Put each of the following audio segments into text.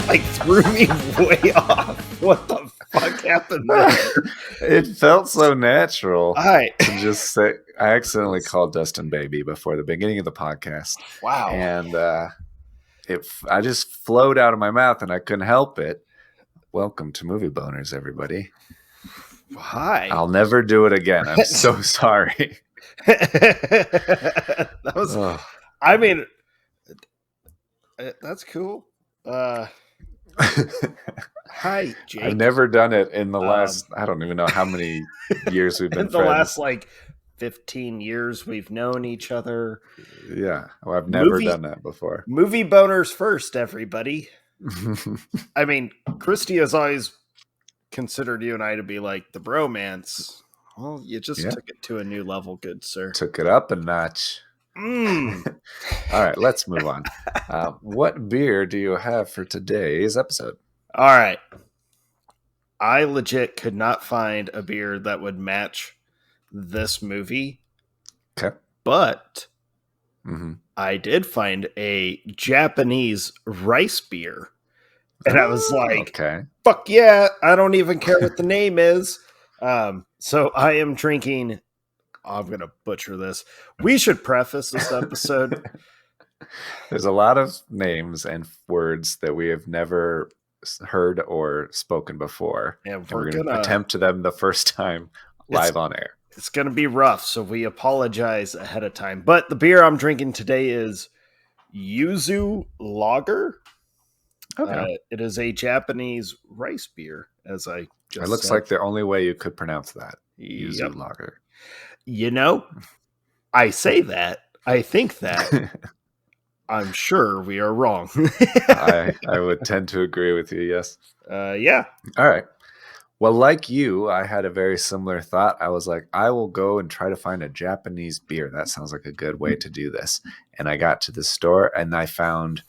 like threw me way off. What the fuck happened there? It felt so natural I to just say. I accidentally called Dustin baby before the beginning of the podcast, wow. and I just flowed out of my mouth, and I couldn't help it. Welcome to Movie Boners, everybody. Hi. I'll never do it again. I'm so sorry. That was. I mean, that's cool. Hi, Jake. I've never done it in the last. I don't even know how many years we've been in the friends. last 15 years we've known each other. Yeah, well, I've never done that before. Movie Boners first, everybody. I mean, Christy has always considered you and I to be like the bromance. Well, you just took it to a new level, good sir. Took it up a notch. All right, let's move on. What beer do you have for today's episode? All right. I legit could not find a beer that would match this movie. Okay. But I did find a Japanese rice beer. And I was like, fuck yeah, I don't even care what the name is. So I am drinking, I'm going to butcher this. We should preface this episode. There's a lot of names and words that we have never heard or spoken before. And we're going to attempt them the first time live on air. It's going to be rough, so we apologize ahead of time. But the beer I'm drinking today is Yuzu Lager. Okay. It is a Japanese rice beer, as I just It looks said. like the only way you could pronounce that. Yuzu Lager. You know, I say that. I think that. I'm sure we are wrong. I would tend to agree with you, yes. Yeah. All right. Well, like you, I had a very similar thought. I was like, I will go and try to find a Japanese beer. That sounds like a good way to do this. And I got to the store and I found,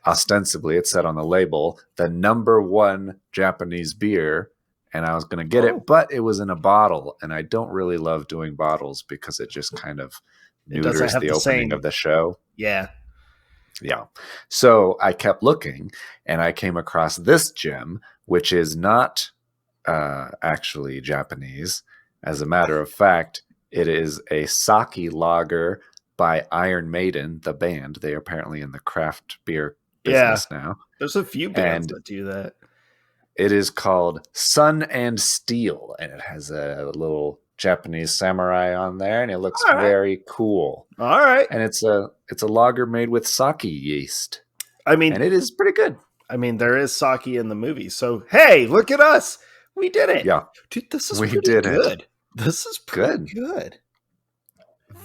ostensibly, it said on the label, the #1 Japanese beer. And I was going to get it, but it was in a bottle. And I don't really love doing bottles because it just kind of neuters the opening of the show. Yeah. Yeah. So I kept looking and I came across this gem, which is not actually Japanese. As a matter of fact, it is a sake lager by Iron Maiden, the band. They are apparently in the craft beer business now. There's a few bands that do that. It is called Sun and Steel, and it has a little Japanese samurai on there, and it looks very cool. All right. And it's a lager made with sake yeast. I mean, and it is pretty good. I mean, there is sake in the movie, so hey, look at us. We did it. Yeah. Dude, this is pretty good. This is pretty good.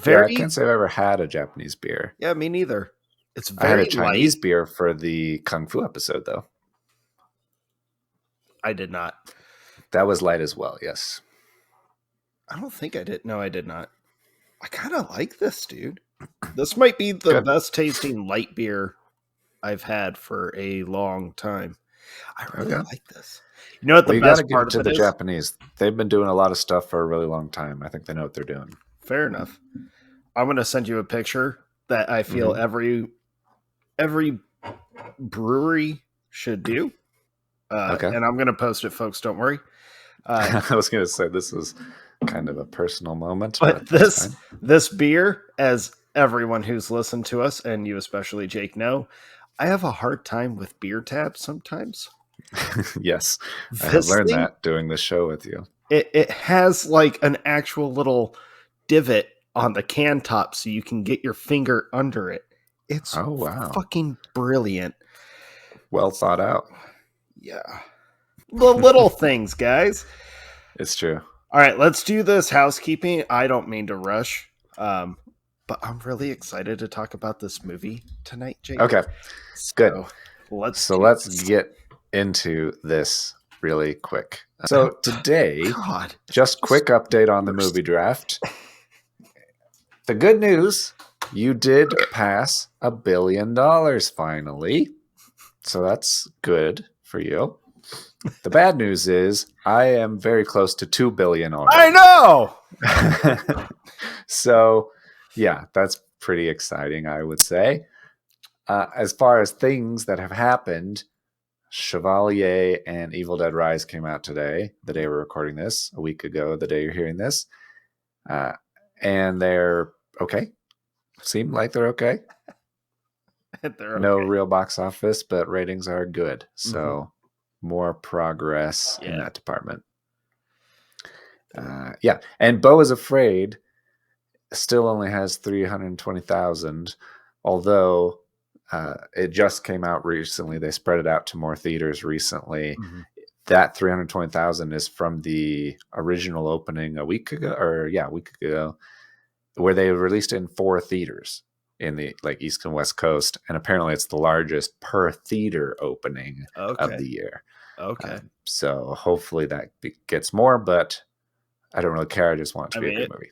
I can't say I've ever had a Japanese beer. Yeah, me neither. It's very I had a Chinese beer for the Kung Fu episode, though. I did not. That was light as well, yes. I don't think I did. No, I did not. I kind of like this, dude. This might be the best tasting light beer I've had for a long time. I really like this. You know what the best part of it is? The Japanese. They've been doing a lot of stuff for a really long time. I think they know what they're doing. Fair enough. I'm going to send you a picture that I feel every brewery should do. And I'm going to post it, folks. Don't worry. I was going to say this is kind of a personal moment. But this beer, as everyone who's listened to us, and you especially, Jake, know, I have a hard time with beer taps sometimes. Yes. I have learned that doing the show with you. It has like an actual little divot on the can top so you can get your finger under it. It's fucking brilliant. Well thought out. Yeah. The little things, guys. It's true. All right, let's do this housekeeping. I don't mean to rush, but I'm really excited to talk about this movie tonight, Jake. Okay, good. Let's get into this really quick. So today, just quick update on the movie draft. The good news, you did pass $1 billion finally. So that's good for you. The bad news is I am very close to 2 billion already. I know. So, yeah, that's pretty exciting, I would say. As far as things that have happened, Chevalier and Evil Dead Rise came out today, the day we're recording this, a week ago, the day you're hearing this. And they're okay. Seem like they're okay. They're okay. No real box office, but ratings are good. So more progress in that department. Yeah. And Beau is Afraid still only has 320,000, although it just came out recently. They spread it out to more theaters recently. That 320,000 is from the original opening a week ago, where they released it in 4 theaters in the East and West Coast, and apparently it's the largest per theater opening of the year. So hopefully that gets more, but I don't really care. I just want it to be a good movie.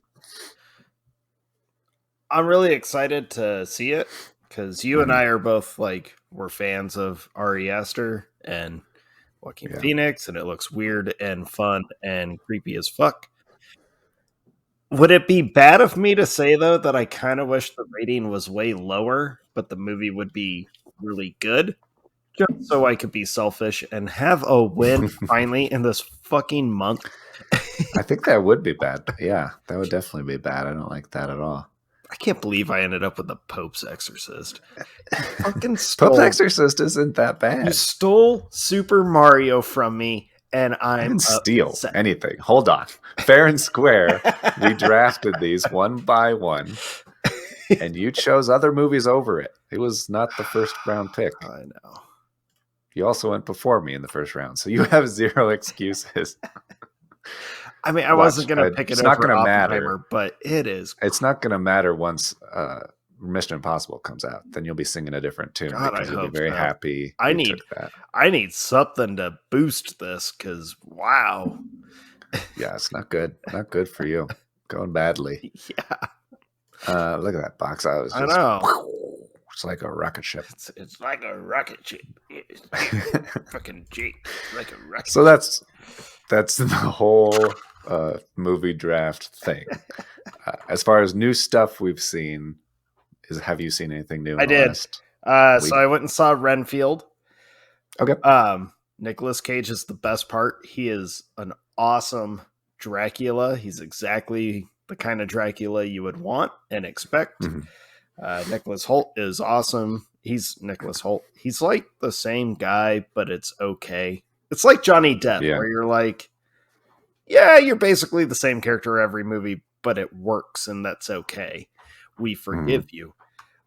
I'm really excited to see it because you and I are both we're fans of Ari Aster and Joaquin Phoenix, and it looks weird and fun and creepy as fuck. Would it be bad of me to say, though, that I kind of wish the rating was way lower, but the movie would be really good? Just so I could be selfish and have a win finally in this fucking month. I think that would be bad. Yeah, that would definitely be bad. I don't like that at all. I can't believe I ended up with the Pope's Exorcist. Fucking Pope's Exorcist isn't that bad. You stole Super Mario from me, and I didn't steal anything. Hold on. Fair and square, we drafted these one by one, and you chose other movies over it. It was not the first round pick. I know. You also went before me in the first round, so you have 0 excuses. I mean, I wasn't going to pick it over Oppenheimer, but it is. It's not going to matter once Mission Impossible comes out. Then you'll be singing a different tune because you'll be very happy. I need something to boost this because wow. Yeah, it's not good. Not good for you. Going badly. Yeah. Look at that box. I know. It's like a rocket ship. It's like a rocket ship. It's fucking Jeep. Like a rocket. So that's the whole movie draft thing. As far as new stuff we've seen, have you seen anything new? I did. So I went and saw Renfield. Okay. Nicolas Cage is the best part. He is an awesome Dracula. He's exactly the kind of Dracula you would want and expect. Nicholas Hoult is awesome. He's Nicholas Hoult. He's like the same guy, but it's okay. It's like Johnny Depp, where you're like, yeah, you're basically the same character every movie, but it works, and that's okay. We forgive you.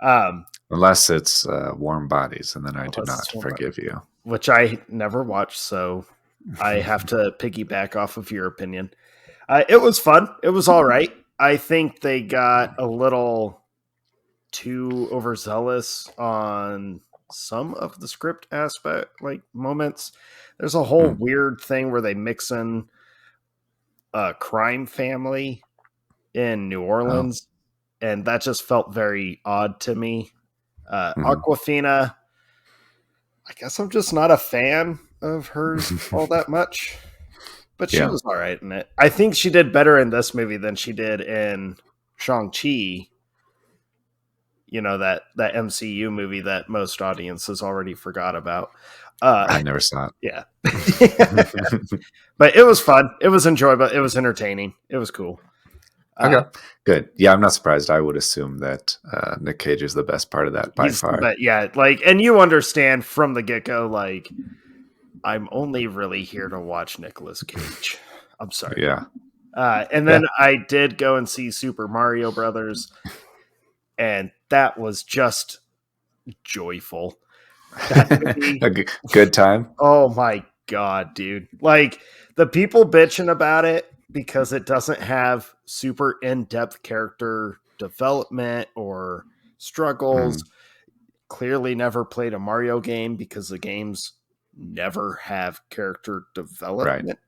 Unless it's Warm Bodies, and then I do not forgive you. Which I never watched, so I have to piggyback off of your opinion. It was fun. It was all right. I think they got a little too overzealous on some of the script aspect, moments. There's a whole weird thing where they mix in a crime family in New Orleans, and that just felt very odd to me. Awkwafina, I guess I'm just not a fan of hers all that much, but she was all right in it. I think she did better in this movie than she did in Shang-Chi. You know, that MCU movie that most audiences already forgot about. I never saw it. Yeah. But it was fun. It was enjoyable. It was entertaining. It was cool. Okay, good. Yeah, I'm not surprised. I would assume that Nick Cage is the best part of that by far. But yeah, and you understand from the get-go, I'm only really here to watch Nicolas Cage. I'm sorry. Yeah. And then I did go and see Super Mario Brothers, and that was just joyful. A good time. Oh my God, dude. The people bitching about it because it doesn't have super in-depth character development or struggles. Clearly never played a Mario game because the games never have character development.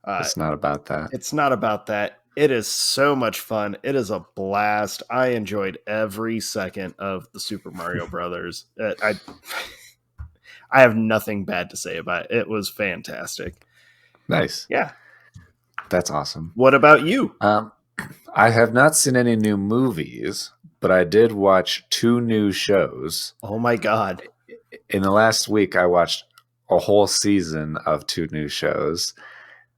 Right. It's not about that. It's not about that. It is so much fun. It is a blast. I enjoyed every second of the Super Mario Brothers. I have nothing bad to say about it. It was fantastic. Nice. Yeah. That's awesome. What about you? I have not seen any new movies, but I did watch 2 new shows. Oh my God. In the last week, I watched a whole season of 2 new shows.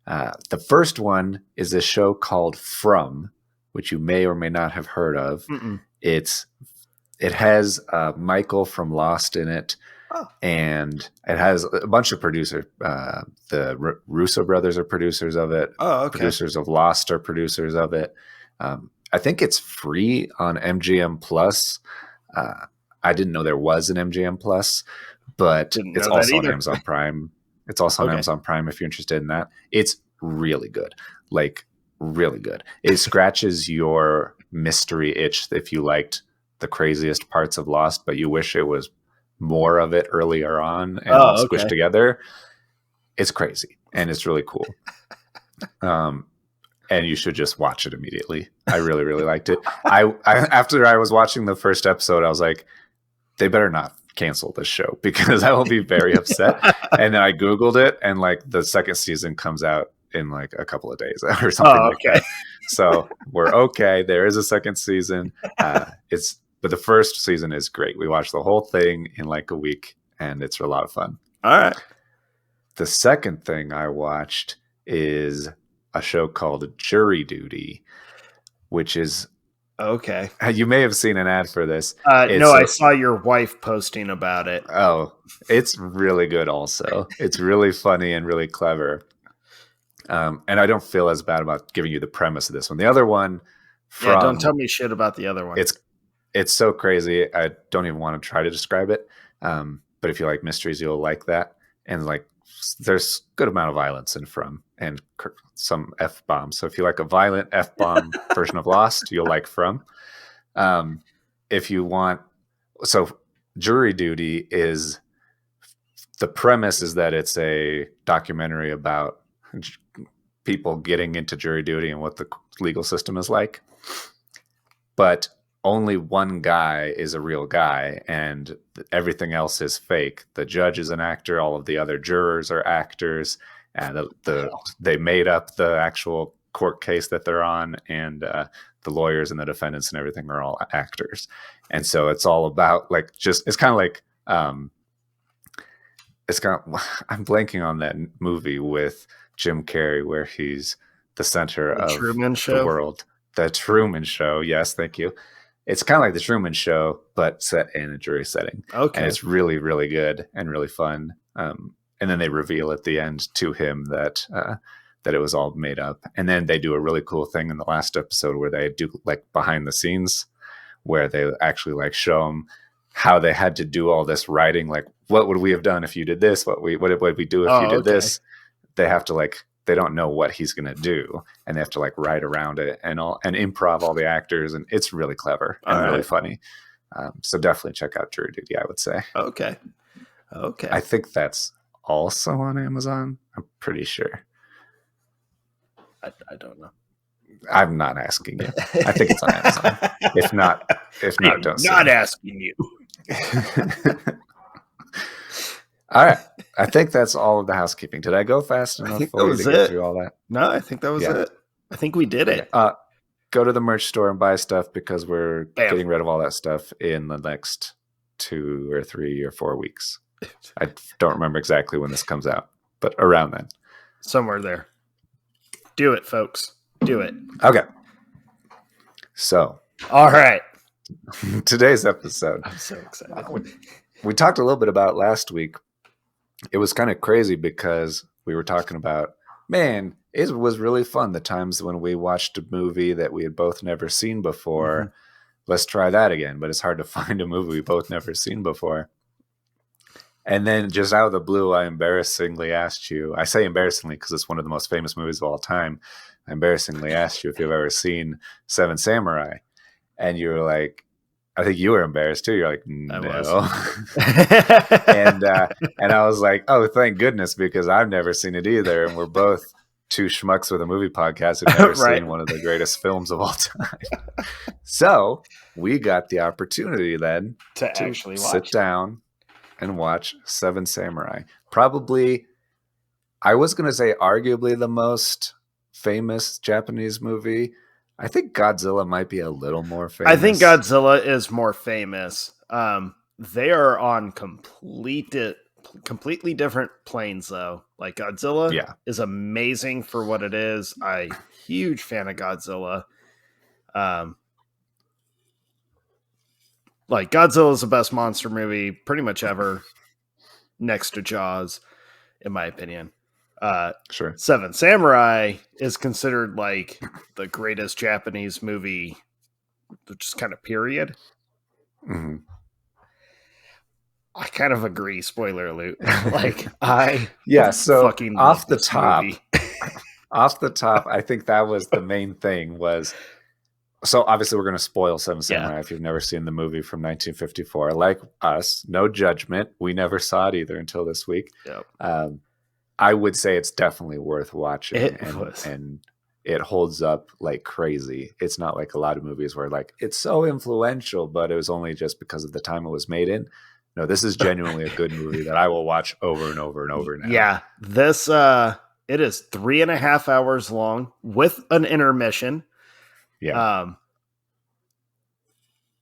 The first one is a show called From, which you may or may not have heard of. Mm-mm. It has Michael from Lost in it, and it has a bunch of producers. The Russo brothers are producers of it. Oh, okay. Producers of Lost are producers of it. I think it's free on MGM Plus. I didn't know there was an MGM Plus, but it's also on Amazon Prime. It's also on Amazon Prime if you're interested in that. It's really good. Like, really good. It scratches your mystery itch if you liked the craziest parts of Lost, but you wish it was more of it earlier on and all squished together. It's crazy and it's really cool. And you should just watch it immediately. I really, really liked it. I after I was watching the first episode, I was like, they better not cancel this show because I will be very upset. And then I Googled it, and like the second season comes out in like a couple of days or something like that. So we're okay. There is a second season. But the first season is great. We watched the whole thing in like a week, and it's a lot of fun. All right. The second thing I watched is a show called Jury Duty, which is okay. You may have seen an ad for this. No, I saw your wife posting about it. Oh, it's really good also. It's really funny and really clever. And I don't feel as bad about giving you the premise of this one. The other one, don't tell me shit about the other one. It's so crazy. I don't even want to try to describe it. But if you like mysteries, you'll like that. And like, there's good amount of violence in From and some F-bombs. So if you like a violent F-bomb version of Lost, you'll like From. If you want, so Jury Duty is, the premise is that it's a documentary about people getting into jury duty and what the legal system is like. But only one guy is a real guy and everything else is fake. The judge is an actor. All of the other jurors are actors. And they made up the actual court case that they're on. And the lawyers and the defendants and everything are all actors. And so it's all about like, just, it's kind of like, I'm blanking on that movie with Jim Carrey where he's the center of the world. The Truman Show. Yes, thank you. It's kind of like the Truman Show, but set in a jury setting. Okay. And it's really, really good and really fun. And then they reveal at the end to him that it was all made up. And then they do a really cool thing in the last episode where they do like behind the scenes, where they actually like show them how they had to do all this writing. Like, what would we have done if you did this? What would we do if you did this? They have to like, they don't know what he's going to do, and they have to like write around it and improv all the actors. And it's really clever and really funny. So definitely check out Jury Duty, I would say. Okay. I think that's also on Amazon. I'm pretty sure. I don't know. I'm not asking you. I think it's on Amazon. If not, don't. Not asking you. All right. I think that's all of the housekeeping. Did I go fast enough for you to get through all that? No, I think that was it. I think we did it. Go to the merch store and buy stuff because we're getting rid of all that stuff in the next 2 or 3 or 4 weeks. I don't remember exactly when this comes out, but around then. Somewhere there. Do it, folks. Do it. Okay. So. All right. Today's episode. I'm so excited. We talked a little bit about last week. It was kind of crazy because we were talking about, man, it was really fun the times when we watched a movie that we had both never seen before. Mm-hmm. Let's try that again. But it's hard to find a movie we both never seen before. And then just out of the blue, I embarrassingly asked you, I say embarrassingly because it's one of the most famous movies of all time. I embarrassingly asked you if you've ever seen Seven Samurai. And you were like, I think you were embarrassed too. You're like, no. and I was like, oh, thank goodness, because I've never seen it either. And we're both two schmucks with a movie podcast who've never seen one of the greatest films of all time. So we got the opportunity then to actually sit down and watch Seven Samurai. Probably, I was going to say arguably the most famous Japanese movie. I think Godzilla might be a little more famous. I think Godzilla is more famous. They are on complete completely different planes, though. Like Godzilla is amazing for what it is. Huge fan of Godzilla. Like Godzilla is the best monster movie pretty much ever, next to Jaws, in my opinion. Sure. Seven Samurai is considered like the greatest Japanese movie, just kind of period. Mm-hmm. I kind of agree. Spoiler alert. So fucking off love the this top, movie. off the top, I think that was the main thing. So obviously we're going to spoil Seven Samurai if you've never seen the movie from 1954. Like us, no judgment. We never saw it either until this week. Yep. I would say it's definitely worth watching, and it holds up like crazy. It's not like a lot of movies where like it's so influential, but it was only just because of the time it was made in. No, this is genuinely a good movie that I will watch over and over and over now. Yeah, this it is 3.5 hours long with an intermission. Yeah.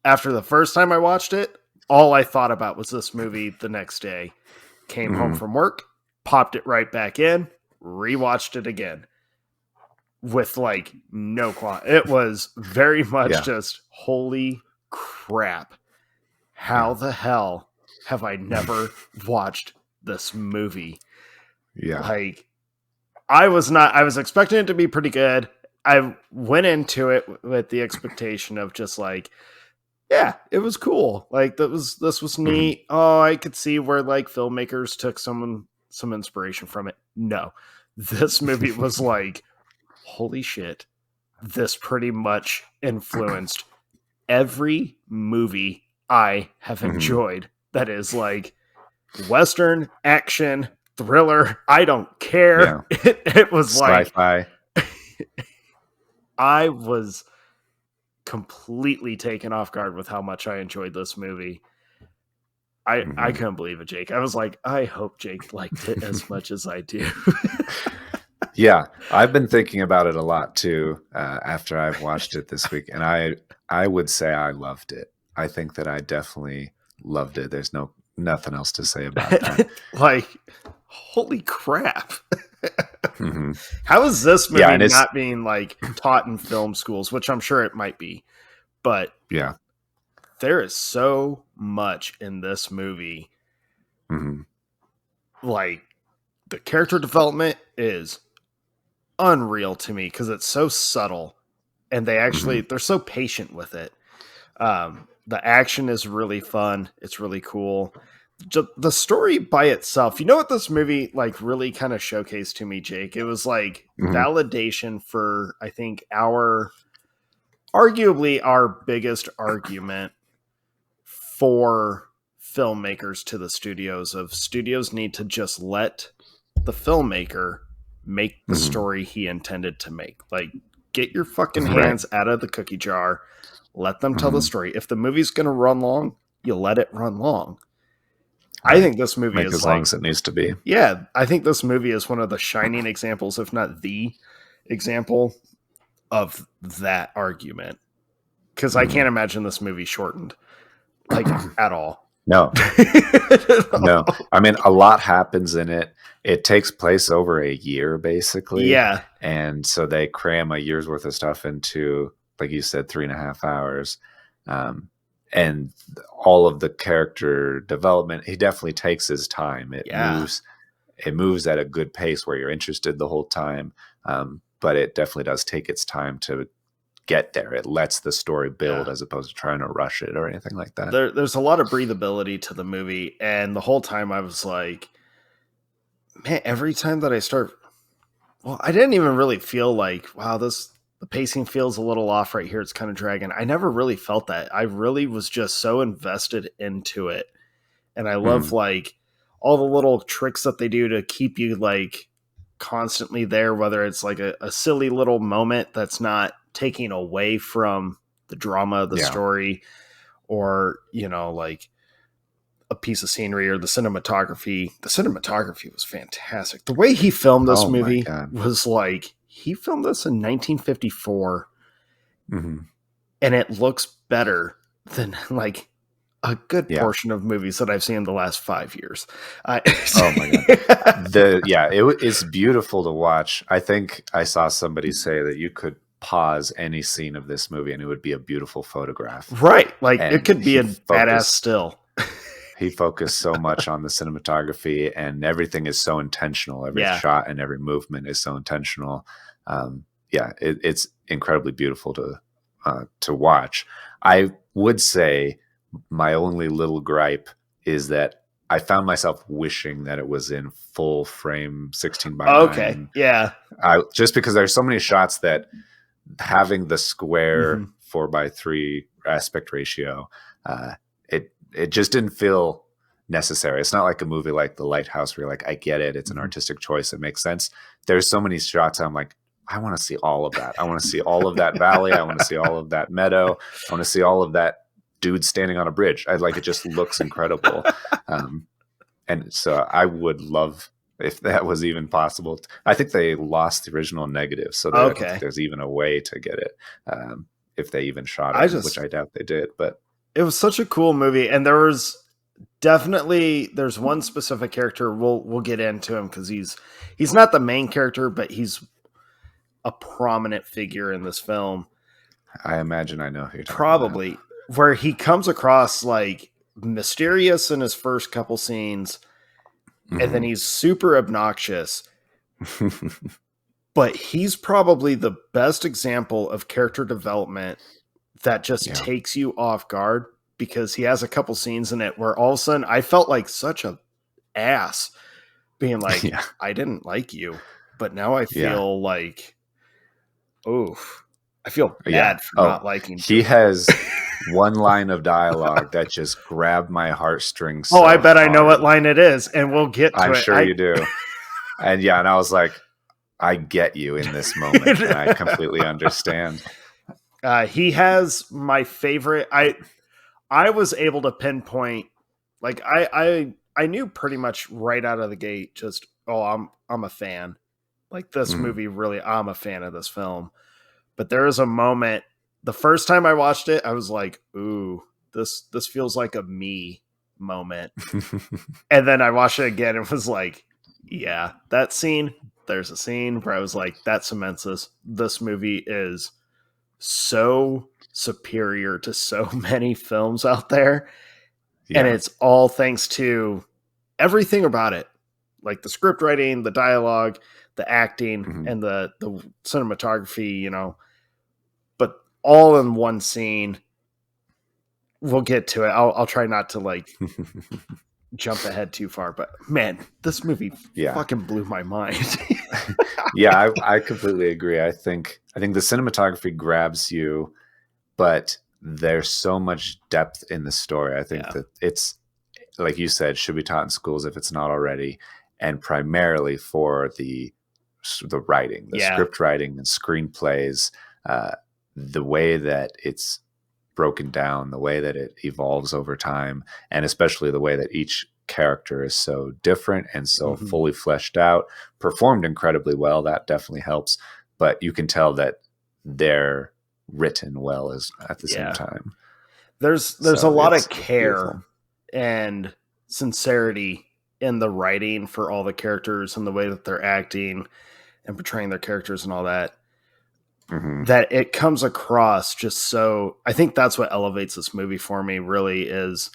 After the first time I watched it, all I thought about was this movie the next day. Came home from work, popped it right back in, rewatched it again. With like no quality. It was very much just holy crap. How the hell have I never watched this movie? Yeah. Like I was expecting it to be pretty good. I went into it with the expectation of just like, yeah, it was cool. Like this was neat. Oh, I could see where like filmmakers took some inspiration from it. No. This movie was like, holy shit. This pretty much influenced every movie I have enjoyed. That is like Western, action, thriller. I don't care. Yeah. It was sci-fi. I was completely taken off guard with how much I enjoyed this movie. I couldn't believe it, Jake. I was like, I hope Jake liked it as much as I do. Yeah, I've been thinking about it a lot too after I've watched it this week, and I would say I loved it. I think that I definitely loved it. There's nothing else to say about that. Like, holy crap. How is this movie not being like taught in film schools, which I'm sure it might be, but yeah, there is so much in this movie. Like the character development is unreal to me because it's so subtle and they're so patient with it. The action is really fun. It's really cool. The story by itself, you know what this movie like really kind of showcased to me, Jake? It was like validation for, I think, arguably our biggest argument for filmmakers to the studios need to just let the filmmaker make the story he intended to make. Like, get your fucking hands out of the cookie jar. Let them tell the story. If the movie's going to run long, you let it run long. I think this movie is as long as it needs to be. Yeah, I think this movie is one of the shining examples, if not the example, of that argument. Because I can't imagine this movie shortened, like, at all. No. No. I mean, a lot happens in it. It takes place over a year, basically. Yeah. And so they cram a year's worth of stuff into, like you said, 3.5 hours. And all of the character development, he definitely takes his time. It moves at a good pace where you're interested the whole time. But it definitely does take its time to get there. It lets the story build as opposed to trying to rush it or anything like that. There's a lot of breathability to the movie, and the whole time I was like, man, every time that I didn't even really feel like, wow, the pacing feels a little off right here. It's kind of dragging. I never really felt that. I really was just so invested into it. And I love like all the little tricks that they do to keep you like constantly there, whether it's like a silly little moment that's not taking away from the drama of the story, or, you know, like a piece of scenery or the cinematography. The cinematography was fantastic. The way he filmed this movie was like, he filmed this in 1954 and it looks better than like a good portion of movies that I've seen in the last 5 years. Oh my god, it's beautiful to watch. I think I saw somebody say that you could pause any scene of this movie and it would be a beautiful photograph. Right, like And it could be a badass still. He focused so much on the cinematography, and everything is so intentional. Every shot and every movement is so intentional. It's incredibly beautiful to watch. I would say my only little gripe is that I found myself wishing that it was in full frame 16 by 9. Okay, yeah. Just because there's so many shots that having the square 4:3 aspect ratio, it just didn't feel necessary. It's not like a movie like The Lighthouse where you're like, I get it. It's an artistic choice. It makes sense. There's so many shots I'm like, I want to see all of that. I want to see all of that valley. I want to see all of that meadow. I want to see all of that dude standing on a bridge. It just looks incredible. And so I would love if that was even possible. I think they lost the original negative. So I don't think there's even a way to get it. If they even shot it, which I doubt they did, but it was such a cool movie. And there's one specific character we'll get into him because he's not the main character, but he's a prominent figure in this film. I imagine I know who you're talking probably about. Where he comes across like mysterious in his first couple scenes, and then he's super obnoxious. But he's probably the best example of character development that just takes you off guard, because he has a couple scenes in it where all of a sudden I felt like such a ass being like, I didn't like you, but now I feel like, I feel bad for not liking you. He has one line of dialogue that just grabbed my heartstrings. I bet I know what line it is, and we'll get to it. I'm sure you do. And I was like, I get you in this moment, and I completely understand. He has my favorite. I was able to pinpoint, like I knew pretty much right out of the gate, just I'm a fan. Like this movie, really, I'm a fan of this film. But there is a moment, the first time I watched it, I was like, ooh, this feels like a me moment. And then I watched it again and was like, yeah, that scene, there's a scene where I was like, that cements this. This movie is so superior to so many films out there. Yeah. And it's all thanks to everything about it. Like the script writing, the dialogue, the acting, and the cinematography, but all in one scene. We'll get to it. I'll try not to like jump ahead too far, but man, this movie fucking blew my mind. I completely agree. I think the cinematography grabs you, but there's so much depth in the story. I think that it's, like you said, should be taught in schools if it's not already, and primarily for the writing, the script writing and screenplays, the way that it's broken down, the way that it evolves over time, and especially the way that each character is so different and so fully fleshed out, performed incredibly well. That definitely helps, but you can tell that they're written well as at the same time. There's a lot of care and sincerity in the writing for all the characters and the way that they're acting and portraying their characters and all that. That it comes across just so. I think that's what elevates this movie for me. Really, is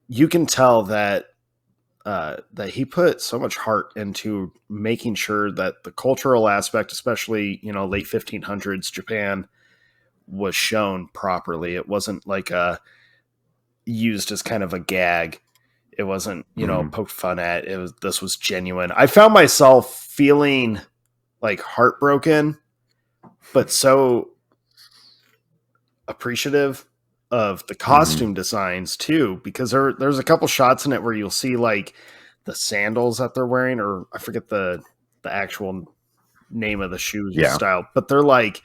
you can tell that that he put so much heart into making sure that the cultural aspect, especially late 1500s Japan, was shown properly. It wasn't like used as kind of a gag. It wasn't poked fun at. This was genuine. I found myself feeling like heartbroken, but so appreciative of the costume designs too, because there's a couple shots in it where you'll see like the sandals that they're wearing, or I forget the actual name of the shoes style, but they're like,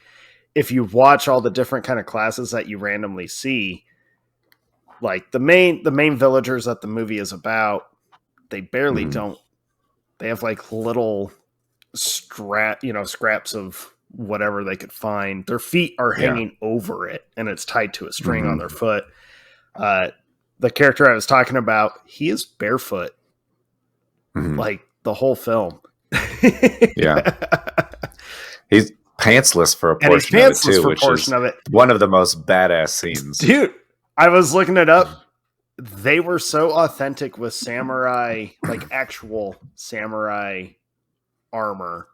if you watch all the different kind of classes that you randomly see, like the main villagers that the movie is about, they barely don't. They have like little scraps of whatever they could find. Their feet are hanging over it, and it's tied to a string on their foot. The character I was talking about, he is barefoot, like the whole film. He's pantsless for a portion of it too, which is one of the most badass scenes. Dude, I was looking it up. They were so authentic with samurai, like actual samurai armor,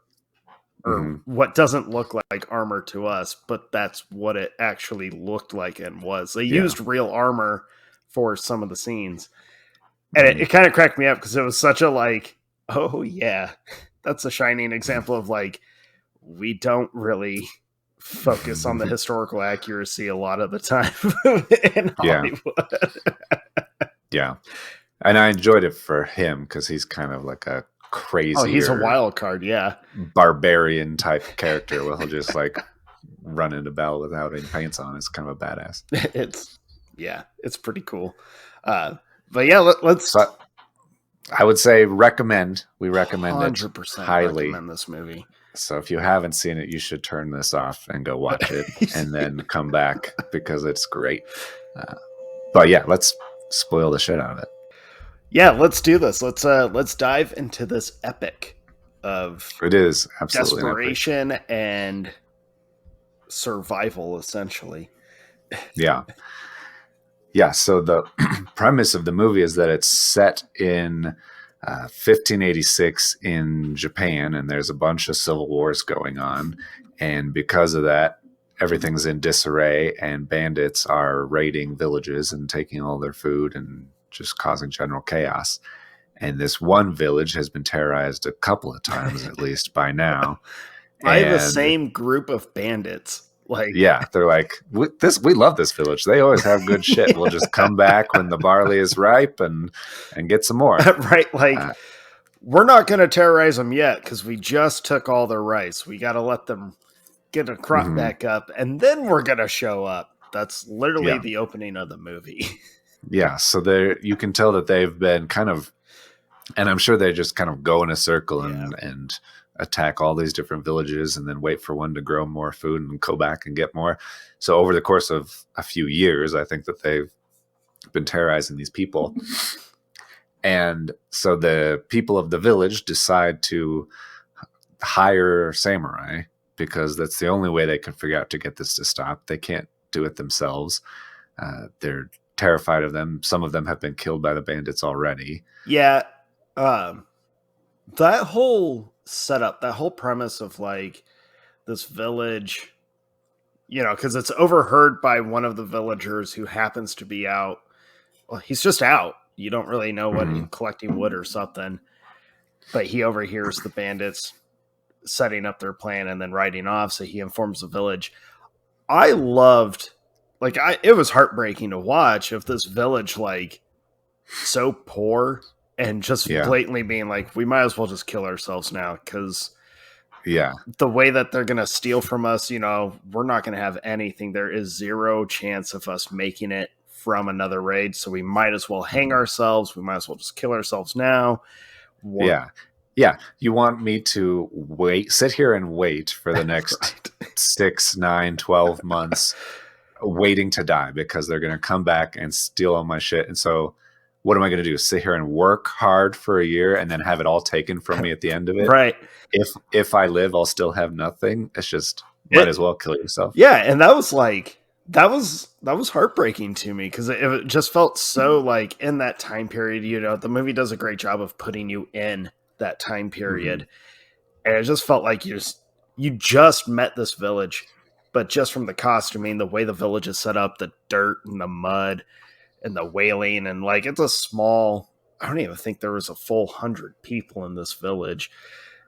or what doesn't look like armor to us, but that's what it actually looked like and was. They used real armor for some of the scenes. And it kind of cracked me up because it was such a like, oh yeah, that's a shining example of like, we don't really focus on the historical accuracy a lot of the time in Hollywood. Yeah. And I enjoyed it for him because he's kind of like a crazy. Oh, he's a wild card, barbarian type character where he'll just like run into battle without any pants on. It's kind of a badass. It's pretty cool. But yeah, let's. So I would say recommend. We recommend 100% it highly. Recommend this movie. So if you haven't seen it, you should turn this off and go watch it, and then come back because it's great. But yeah, let's spoil the shit out of it. Yeah, let's do this. Let's dive into this epic of it is absolutely desperation and survival, essentially. Yeah. So the premise of the movie is that it's set in 1586 in Japan, and there's a bunch of civil wars going on, and because of that, everything's in disarray, and bandits are raiding villages and taking all their food and just causing general chaos. And this one village has been terrorized a couple of times at least by now. By the same group of bandits. Like, yeah, they're like, we love this village. They always have good shit. We'll just come back when the barley is ripe and get some more. Right? Like, we're not going to terrorize them yet because we just took all their rice. We got to let them get a crop back up, and then we're going to show up. That's literally the opening of the movie. Yeah, so you can tell that they've been kind of, and I'm sure they just kind of go in a circle and attack all these different villages and then wait for one to grow more food and go back and get more. So over the course of a few years, I think that they've been terrorizing these people. And so the people of the village decide to hire samurai because that's the only way they can figure out to get this to stop. They can't do it themselves. They're terrified of them. Some of them have been killed by the bandits already. Yeah. That whole setup, that whole premise of like this village, because it's overheard by one of the villagers who happens to be out. Well, he's just out. You don't really know what he's collecting wood or something, but he overhears the bandits setting up their plan and then riding off. So he informs the village. I loved, it was heartbreaking to watch of this village, so poor and just blatantly being like, we might as well just kill ourselves now. Cause the way that they're going to steal from us, we're not going to have anything. There is zero chance of us making it from another raid. So we might as well hang ourselves. We might as well just kill ourselves now. Yeah. You want me to sit here and wait for the next 6, 9, 12 months waiting to die because they're going to come back and steal all my shit. And so what am I going to do? Sit here and work hard for a year and then have it all taken from me at the end of it? Right. If I live, I'll still have nothing. It's just might as well kill yourself. Yeah. And that was that was heartbreaking to me because it just felt so in that time period, the movie does a great job of putting you in that time period. And it just felt like you just met this village, but just from the costuming, the way the village is set up, the dirt and the mud and the wailing, and it's a small, I don't even think there was a full 100 people in this village.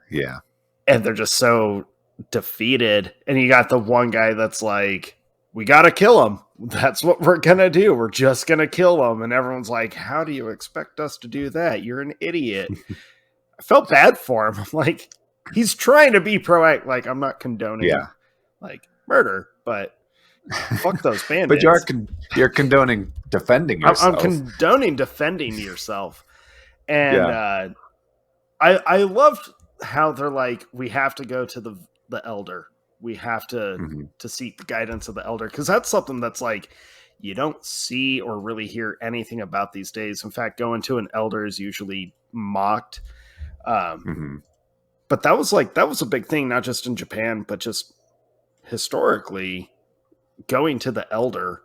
Yeah. And they're just so defeated. And you got the one guy that's like, we got to kill him. That's what we're going to do. We're just going to kill him. And everyone's like, how do you expect us to do that? You're an idiot. I felt bad for him. I'm like, he's trying to be proactive. I'm not condoning murder, but fuck those bandits. But you're condoning defending yourself. I'm condoning defending yourself. And I loved how they're like, we have to go to the elder. we have to seek the guidance of the elder, because that's something that's like you don't see or really hear anything about these days. In fact, going to an elder is usually mocked. But that was a big thing, not just in Japan, but just historically, going to the elder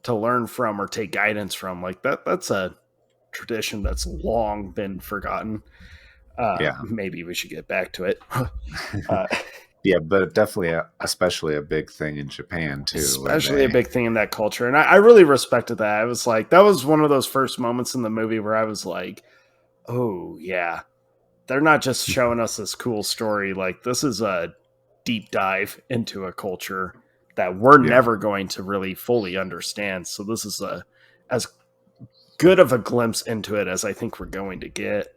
to learn from or take guidance from, like that's a tradition that's long been forgotten. Maybe we should get back to it. Yeah, but definitely, especially a big thing in Japan too. Especially a big thing in that culture, and I really respected that. I was like, that was one of those first moments in the movie where I was like, oh yeah, they're not just showing us this cool story. Like, this is a deep dive into a culture that we're never going to really fully understand. So this is as good of a glimpse into it as I think we're going to get.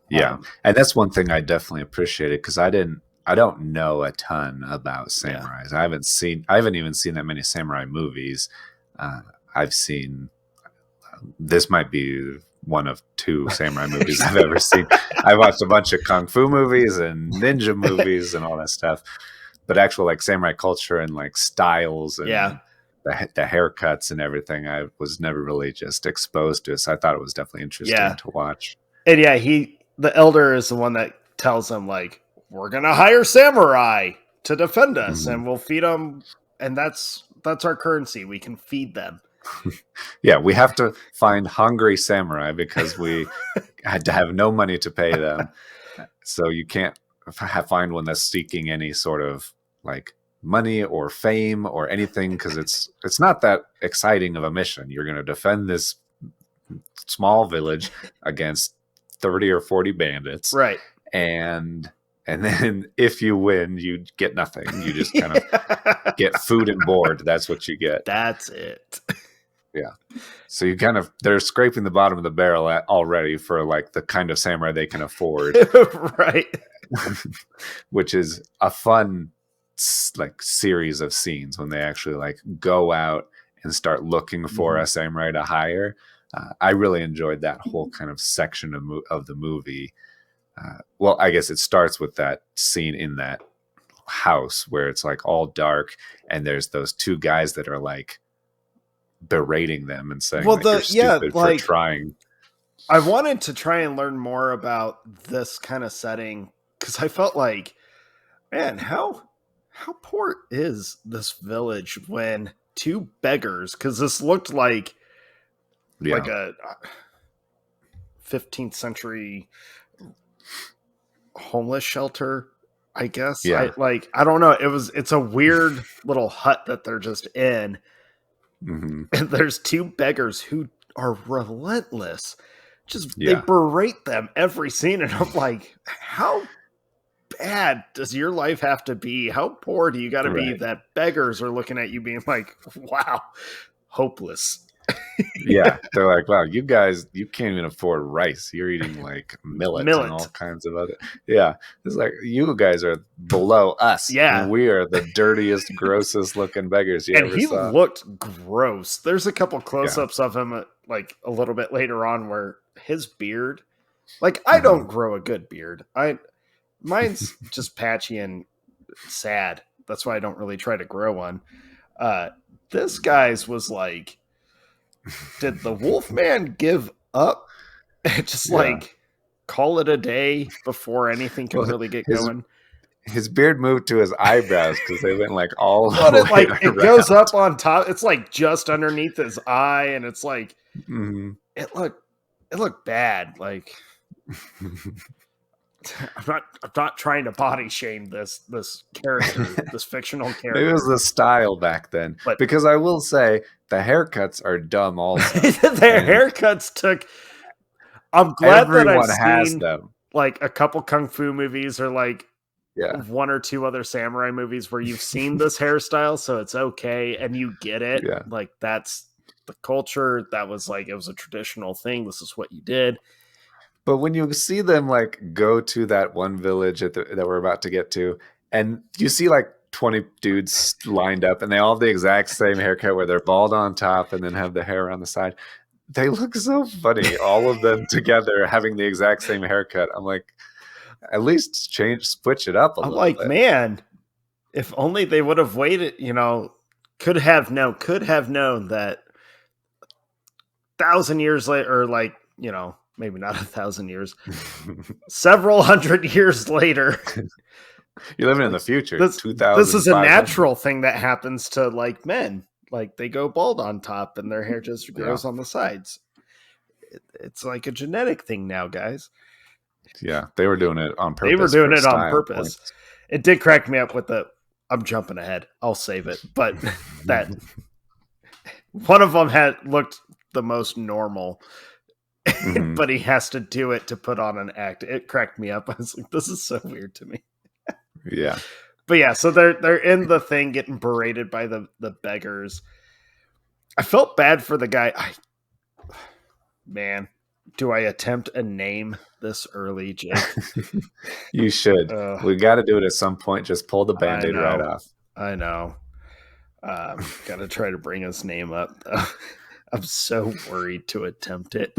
Yeah, and that's one thing I definitely appreciated, because I don't know a ton about samurais. I haven't even seen that many samurai movies. I've seen, this might be one of 2 samurai movies I've ever seen. I watched a bunch of kung fu movies and ninja movies and all that stuff, but actual like samurai culture and like styles and the haircuts and everything, I was never really just exposed to. So I thought it was definitely interesting to watch. And the elder is the one that tells them, like, we're gonna hire samurai to defend us, and we'll feed them, and that's our currency. We can feed them. Yeah, we have to find hungry samurai because we had to have no money to pay them. So you can't find one that's seeking any sort of like money or fame or anything, because it's not that exciting of a mission. You're going to defend this small village against 30 or 40 bandits, right? And then if you win, you get nothing. You just kind of get food and board. That's what you get. That's it. Yeah. So they're scraping the bottom of the barrel already for like the kind of samurai they can afford. Right. Which is a fun like series of scenes when they actually like go out and start looking for a samurai to hire. I really enjoyed that whole kind of section of the movie. Well, I guess it starts with that scene in that house where it's like all dark, and there's those 2 guys that are like berating them and saying, you're stupid for trying. I wanted to try and learn more about this kind of setting, because I felt like, man, how poor is this village when 2 beggars, because this looked like a 15th century homeless shelter, I guess. Yeah. I don't know. It's a weird little hut that they're just in. And there's 2 beggars who are relentless. They berate them every scene. And I'm like, how bad does your life have to be? How poor do you got to be that beggars are looking at you being like, wow, hopeless? Yeah, they're like, wow, you guys, you can't even afford rice. You're eating like millet and all kinds of other. Yeah, it's like, you guys are below us. Yeah, we are the dirtiest, grossest looking beggars you ever saw. And he looked gross. There's a couple close-ups of him, like a little bit later on, where his beard, like, I don't grow a good beard. Mine's just patchy and sad. That's why I don't really try to grow one. This guy's was like, did the Wolfman give up and just like call it a day before anything can really get going? His beard moved to his eyebrows because they went like all the way like it goes up on top. It's like just underneath his eye, and it's like it looked bad. Like I'm not trying to body shame this character, this fictional character. Maybe it was the style back then, because I will say the haircuts are dumb. Also, their haircuts took. I'm glad that I've seen them. Like a couple kung fu movies, or like 1 or 2 other samurai movies where you've seen this hairstyle, so it's okay and you get it. Yeah. Like, that's the culture. That was like, it was a traditional thing. This is what you did. But when you see them like go to that one village that we're about to get to, and you see like 20 dudes lined up, and they all have the exact same haircut where they're bald on top and then have the hair on the side. They look so funny, all of them together having the exact same haircut. I'm like, at least switch it up a little bit. Man, If only they would have waited, could have known that 1,000 years later, or like, maybe not 1,000 years, several hundred years later. You're living in the future. This is a 2,500. natural thing that happens to like men. Like they go bald on top and their hair just grows on the sides. It's like a genetic thing now, guys. Yeah, they were doing it on purpose. They were doing it on purpose. Points. It did crack me up with I'm jumping ahead. I'll save it. But that one of them looked the most normal, but he has to do it to put on an act. It cracked me up. I was like, this is so weird to me. Yeah. But yeah, so they're in the thing getting berated by the beggars. I felt bad for the guy. Man, do I attempt a name this early, Jake? You should. We got to do it at some point. Just pull the Band-Aid right off. I know. Got to try to bring his name up, though. I'm so worried to attempt it.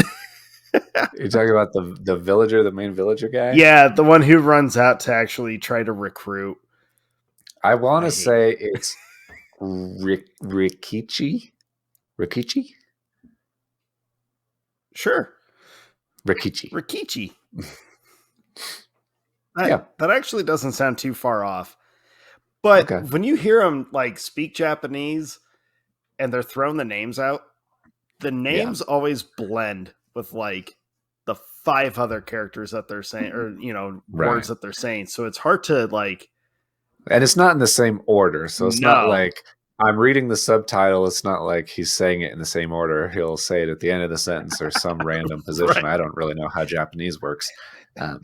You're talking about the villager, the main villager guy? Yeah, the one who runs out to actually try to recruit. I want to say it's Rikichi? Rikichi? Sure. Rikichi. That actually doesn't sound too far off. But when you hear them like speak Japanese and they're throwing the names out, the names always blend with like the 5 other characters that they're saying, or words that they're saying. So it's hard to like. And it's not in the same order, so it's not like I'm reading the subtitle. It's not like he's saying it in the same order. He'll say it at the end of the sentence or some random position. Right. I don't really know how Japanese works.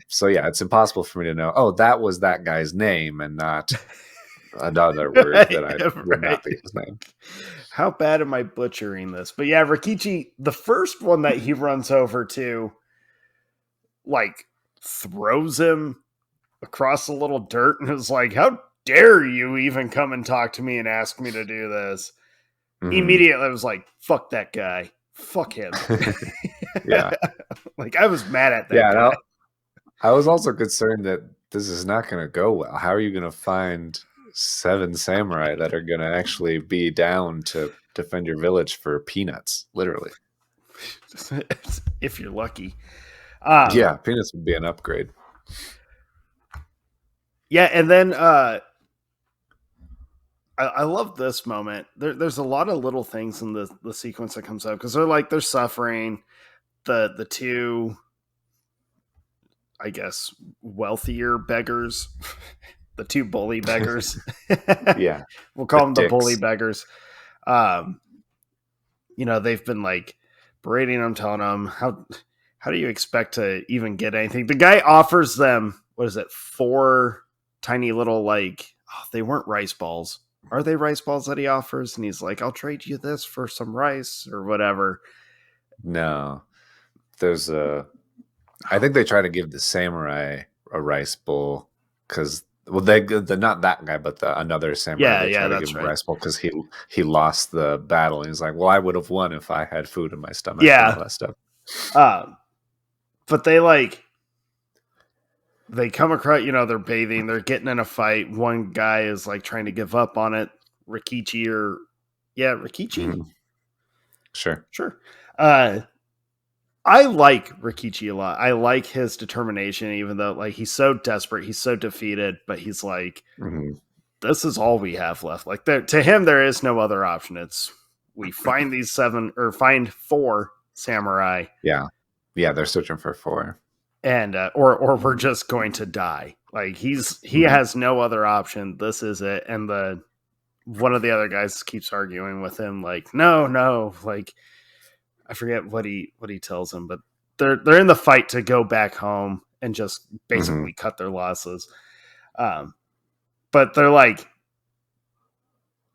So yeah, it's impossible for me to know, oh, that was that guy's name and not another word that I would not be his name. How bad am I butchering this? But yeah, Rikichi, the first one that he runs over to, like, throws him across a little dirt and is like, how dare you even come and talk to me and ask me to do this? Immediately I was like, fuck that guy. Fuck him. Yeah. Like, I was mad at that guy. I was also concerned that this is not going to go well. How are you going to find 7 samurai that are going to actually be down to defend your village for peanuts? Literally. If you're lucky. Yeah, peanuts would be an upgrade. Yeah, and then I love this moment. There's a lot of little things in the sequence that comes up because they're suffering. The 2, I guess, wealthier beggars, the 2 bully beggars. Yeah, we'll call them the bully beggars. They've been like berating them, telling them how do you expect to even get anything? The guy offers them, what is it, 4 tiny little they weren't rice balls. Are they rice balls that he offers? And he's like, I'll trade you this for some rice or whatever. No, there's I think they try to give the samurai a rice bowl because, well, they're not that guy, but another samurai. They try to give him a rice bowl because he lost the battle. And he's like, well, I would have won if I had food in my stomach. Yeah, and all that stuff. But they come across, they're bathing, they're getting in a fight. One guy is like trying to give up on it. Rikichi. Mm-hmm. Sure. I like Rikichi a lot. I like his determination, even though he's so desperate, he's so defeated, but he's like, this is all we have left. Like to him, there is no other option. It's we find these 7 or find 4 samurai. Yeah, they're searching for 4. And or we're just going to die. Like he has no other option. This is it. And one of the other guys keeps arguing with him, like, no, like I forget what he tells him, but they're in the fight to go back home and just basically cut their losses. But they're like,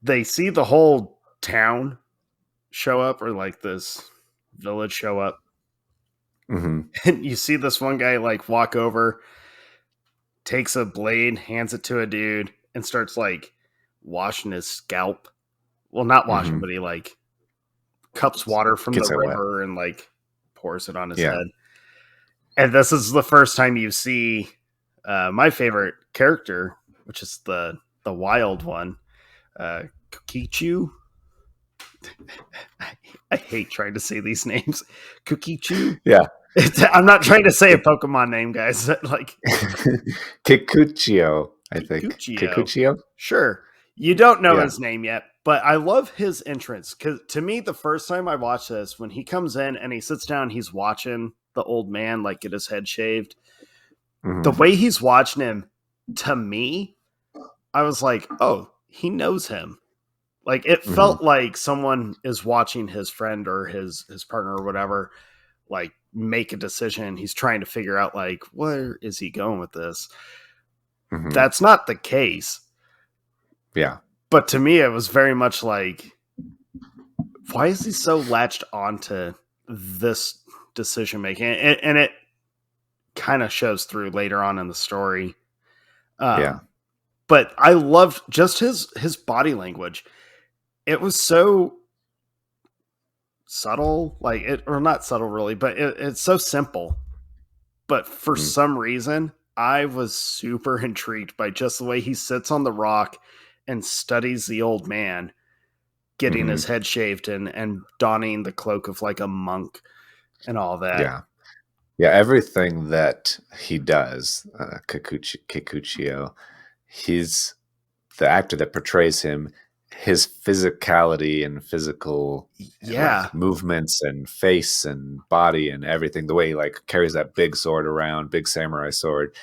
they see the whole town show up, or like this village show up. And you see this one guy like walk over, takes a blade, hands it to a dude, and starts like washing his scalp. Well, not washing, but he like cups water from the river and like pours it on his head. And this is the first time you see my favorite character, which is the the wild one, Kukichu. I hate trying to say these names. Kukichu. Yeah. I'm not trying to say a Pokemon name, guys. Like Kikuchio, I think. Kikuchio? Sure. You don't know his name yet, but I love his entrance because to me, the first time I watched this, when he comes in and he sits down, he's watching the old man like get his head shaved. Mm-hmm. The way he's watching him, to me, I was like, oh, he knows him. Like it felt like someone is watching his friend or his partner or whatever, like make a decision. He's trying to figure out like, where is he going with this? That's not the case. Yeah. But to me, it was very much like, why is he so latched onto this decision making? And it kind of shows through later on in the story. But I loved just his body language. It was so subtle, like it, or not subtle really, but it's so simple. But for some reason, I was super intrigued by just the way he sits on the rock and studies the old man getting his head shaved and donning the cloak of like a monk and all that. Yeah. Yeah, everything that he does, Kikuchio, he's the actor that portrays him, his physicality and physical like, movements and face and body and everything, the way he like carries that big sword around, big samurai sword,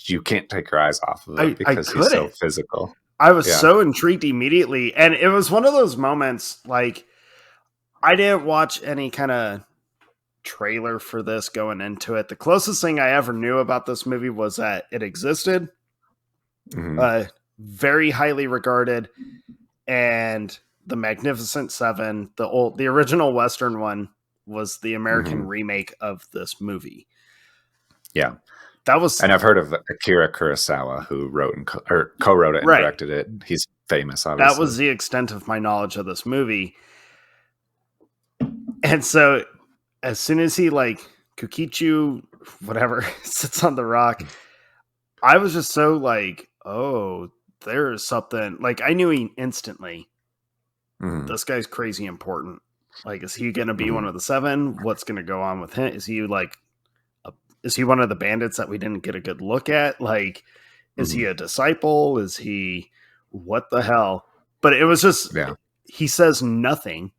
you can't take your eyes off of it because he's so physical. I was so intrigued immediately. And it was one of those moments, like, I didn't watch any kind of trailer for this going into it. The closest thing I ever knew about this movie was that it existed. Very highly regarded. And the Magnificent Seven, the original Western one, was the American remake of this movie. Yeah. That was, and I've heard of Akira Kurosawa, who wrote and co-wrote it and directed it. He's famous, obviously. That was the extent of my knowledge of this movie. And so, as soon as he like Kukichu, whatever, sits on the rock, I was just so like, oh, there's something. Like I knew instantly, this guy's crazy important. Like, is he going to be one of the seven? What's going to go on with him? Is he like? Is he one of the bandits that we didn't get a good look at? Like, is he a disciple? Is he what the hell? But it was just, he says nothing,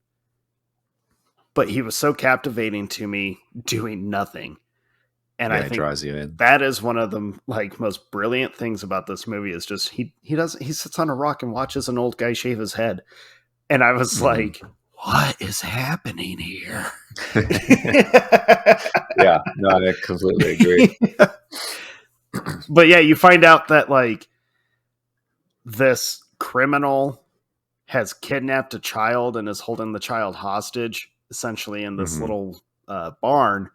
but he was so captivating to me doing nothing. And I think draws you in. That is one of the like most brilliant things about this movie is just, he sits on a rock and watches an old guy shave his head. And I was like, what is happening here? Yeah, no, I completely agree. But yeah, you find out that like this criminal has kidnapped a child and is holding the child hostage essentially in this little barn.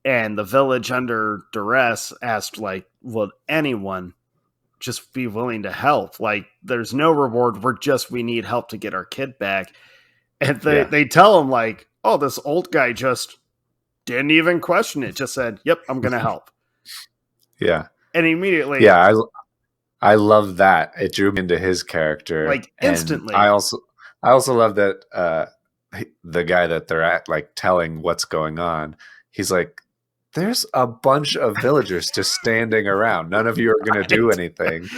And the village under duress asked like, will anyone just be willing to help? Like there's no reward. We need help to get our kid back. And they tell him like, oh, this old guy just didn't even question it. Just said, yep, I'm going to help. Yeah. And immediately. Yeah. I love that. It drew me into his character. Like instantly. And I also love that the guy that they're at, like telling what's going on. He's like, there's a bunch of villagers just standing around. None of you are going to do anything.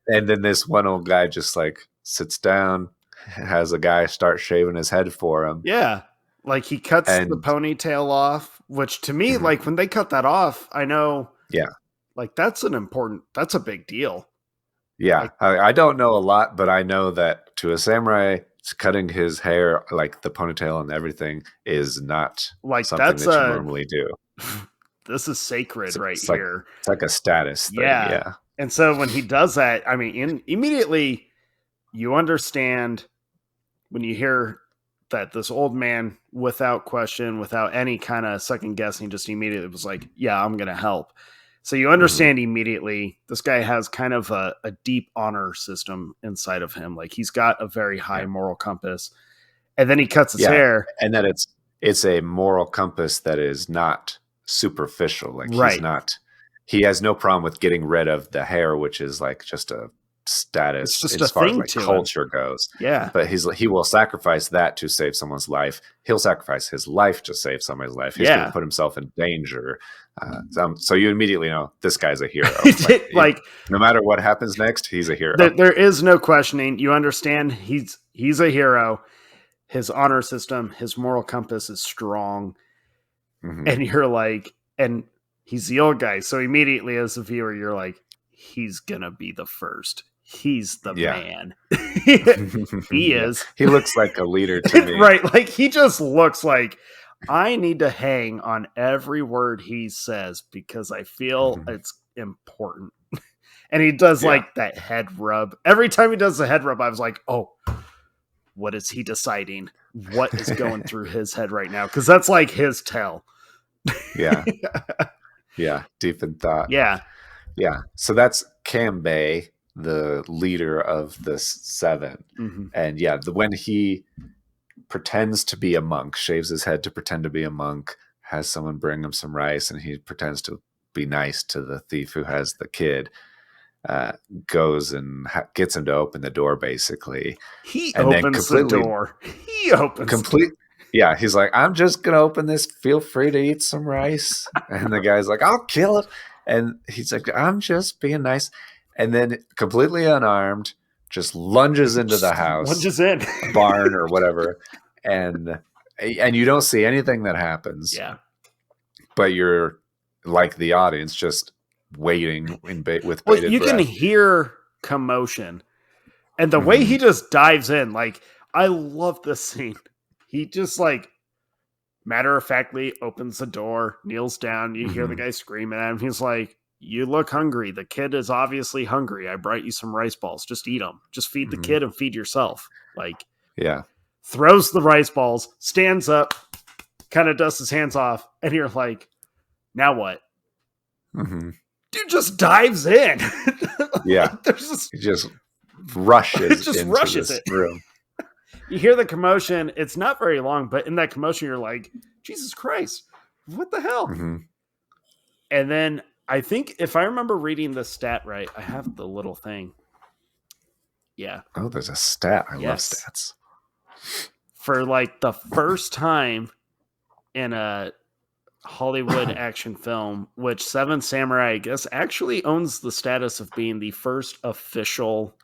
And then this one old guy just like sits down, has a guy start shaving his head for him. Yeah. Like he cuts the ponytail off, which to me, like when they cut that off, I know. Yeah. Like that's a big deal. Yeah. Like, I don't know a lot, but I know that to a samurai, cutting his hair, like the ponytail and everything, is not like something that you normally do. This is sacred here. It's like a status thing. Yeah. And so when he does that, I mean, immediately you understand when you hear that this old man, without question, without any kind of second guessing, just immediately was like, yeah, I'm going to help. So you understand immediately this guy has kind of a deep honor system inside of him. Like he's got a very high moral compass. And then he cuts his hair. And that it's a moral compass that is not superficial. Like he's not he has no problem with getting rid of the hair, which is like just a status it's just as a far as thing like to culture goes. Yeah. But he will sacrifice that to save someone's life. He'll sacrifice his life to save somebody's life. He's going to put himself in danger. So you immediately know this guy's a hero. Like no matter what happens next, he's a hero. There is no questioning. You understand he's a hero. His honor system, his moral compass is strong. Mm-hmm. And you're like, and he's the old guy. So immediately as a viewer, you're like, he's going to be the first. He's the man. He is. He looks like a leader to me. Right. Like he just looks like I need to hang on every word he says because I feel it's important. And he does like that head rub. Every time he does the head rub, I was like, oh, what is he deciding? What is going through his head right now? Because that's like his tell. Yeah. Yeah. Deep in thought. Yeah. Yeah. So that's Cambay, the leader of the 7. Mm-hmm. And yeah, when he pretends to be a monk, shaves his head to pretend to be a monk, has someone bring him some rice, and he pretends to be nice to the thief who has the kid, goes and gets him to open the door, basically. He opens the door. He opens complete. Yeah, he's like, I'm just going to open this. Feel free to eat some rice. And the guy's like, I'll kill it. And he's like, I'm just being nice. And then completely unarmed, just lunges into the house. Lunges in. Barn or whatever. And you don't see anything that happens. Yeah. But you're like the audience, just waiting with bated breath. You can hear commotion. And the way he just dives in, like, I love this scene. He just like matter-of-factly opens the door, kneels down. You hear the guy screaming at him. He's like, you look hungry. The kid is obviously hungry. I brought you some rice balls. Just eat them. Just feed the kid and feed yourself. Like, yeah. Throws the rice balls, stands up, kind of dusts his hands off. And you're like, now what? Dude just dives in. Yeah. He just rushes into this room. You hear the commotion. It's not very long, but in that commotion, you're like, Jesus Christ, what the hell? And then I think if I remember reading the stat right, I have the little thing. Yeah. Oh, there's a stat. I love stats. For like the first time in a Hollywood action film, which Seven Samurai, I guess, actually owns the status of being the first official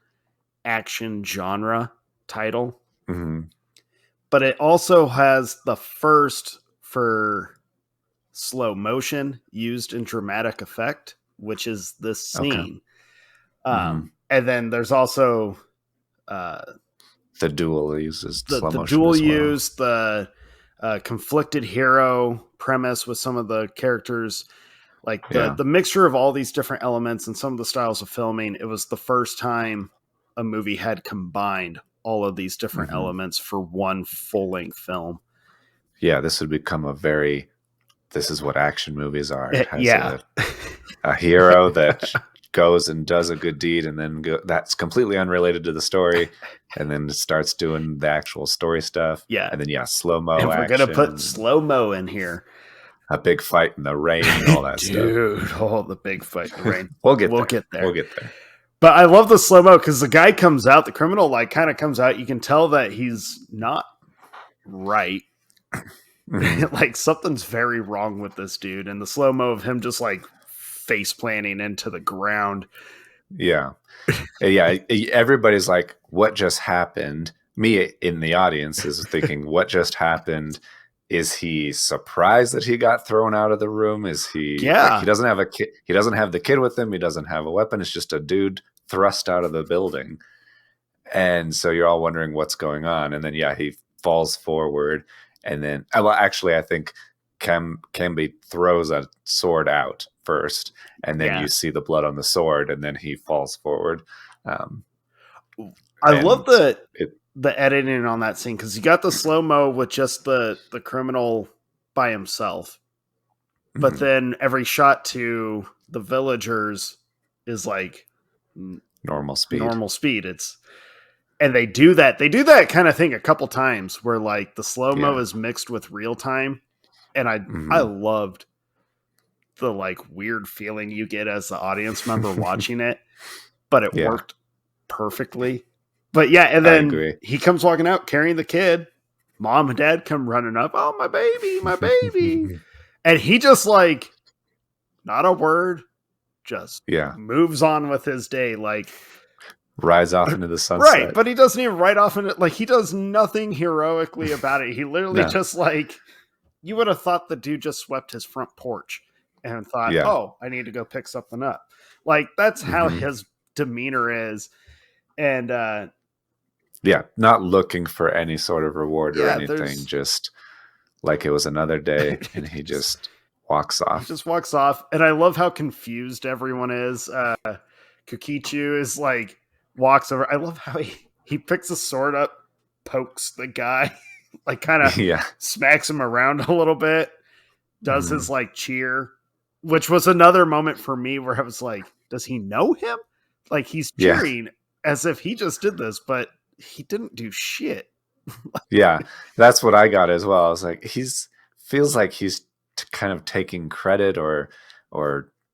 action genre title. But it also has the first for slow motion used in dramatic effect, which is this scene. And then there's also the duel uses the duel used the conflicted hero premise with some of the characters, like the mixture of all these different elements and some of the styles of filming. It was the first time a movie had combined all of these different elements for one full-length film. Yeah, this would become this is what action movies are. It has a hero that goes and does a good deed, and then that's completely unrelated to the story, and then starts doing the actual story stuff. Yeah. And then, slow-mo action. We're going to put slow-mo in here. A big fight in the rain and all that stuff. Dude, the big fight in the rain. We'll get there. But I love the slow-mo because the guy comes out, the criminal kind of comes out. You can tell that he's not right. Like something's very wrong with this dude. And the slow-mo of him just like face planting into the ground. Yeah. Yeah. Everybody's like, what just happened? Me in the audience is thinking, what just happened? Is he surprised that he got thrown out of the room? Is he? Yeah. He doesn't have a kid. He doesn't have the kid with him. He doesn't have a weapon. It's just a dude thrust out of the building. And so you're all wondering what's going on. And then, he falls forward. And then, actually, I think Camby throws a sword out first. And then you see the blood on the sword. And then he falls forward. I love the editing on that scene because you got the slow-mo with just the criminal by himself. But then every shot to the villagers is like normal speed. And they do that kind of thing a couple times where like the slow-mo is mixed with real time. And I loved the like weird feeling you get as the audience member watching it, but it worked perfectly. But yeah, and then he comes walking out carrying the kid. Mom and dad come running up. Oh, my baby, my baby. And he just like, not a word, just moves on with his day. Like, rides off into the sunset. Right, but he doesn't even ride off into, like, he does nothing heroically about it. He literally just like, you would have thought the dude just swept his front porch and thought, oh, I need to go pick something up. Like, that's how his demeanor is. And not looking for any sort of reward or anything, just like it was another day, and he just walks off. He just walks off, and I love how confused everyone is. Kokichu is like, walks over. I love how he picks a sword up, pokes the guy, like kind of smacks him around a little bit, does his like cheer, which was another moment for me where I was like, does he know him? Like, he's cheering as if he just did this, but he didn't do shit. That's what I got as well. I was like, feels like he's kind of taking credit or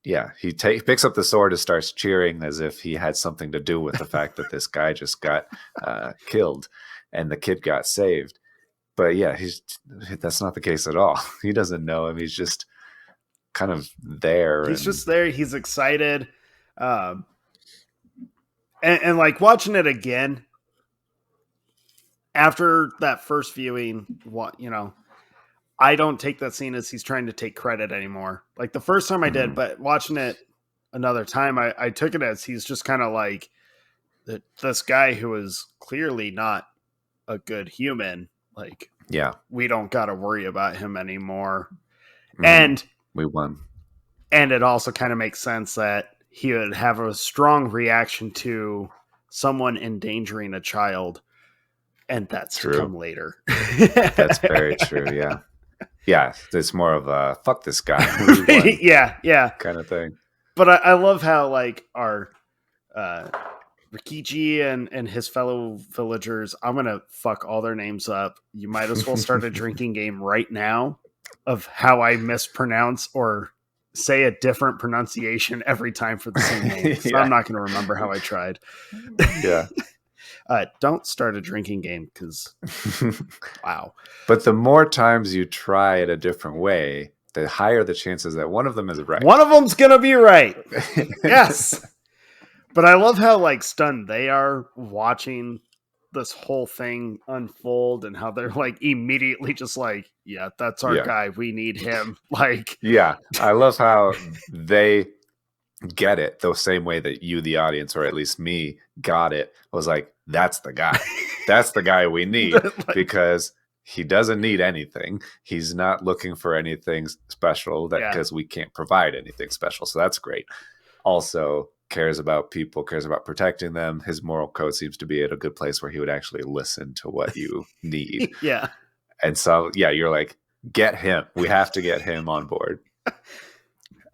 he picks up the sword and starts cheering as if he had something to do with the fact that this guy just got killed and the kid got saved. But that's not the case at all. He doesn't know him. He's just kind of there. He's just there. He's excited. And like watching it again after that first viewing, I don't take that scene as he's trying to take credit anymore. Like the first time I did, but watching it another time, I took it as he's just kind of like this guy who is clearly not a good human. Like, we don't got to worry about him anymore. And we won. And it also kind of makes sense that he would have a strong reaction to someone endangering a child. And that's true. To come later. That's very true. Yeah. Yeah. It's more of a fuck this guy. Yeah. Kind of thing. But I love how like our Rikichi and his fellow villagers, I'm going to fuck all their names up. You might as well start a drinking game right now of how I mispronounce or say a different pronunciation every time for the same name. So I'm not going to remember how I tried. Yeah. Don't start a drinking game because, wow. But the more times you try it a different way, the higher the chances that one of them is right. One of them's going to be right. Yes. But I love how like stunned they are watching this whole thing unfold and how they're like immediately just like, yeah, that's our guy. We need him. Like, I love how they get it the same way that you, the audience, or at least me, got it. I was like, that's the guy. That's the guy we need because he doesn't need anything. He's not looking for anything special because we can't provide anything special. So that's great. Also, cares about people, cares about protecting them. His moral code seems to be at a good place where he would actually listen to what you need. And so, you're like, get him. We have to get him on board.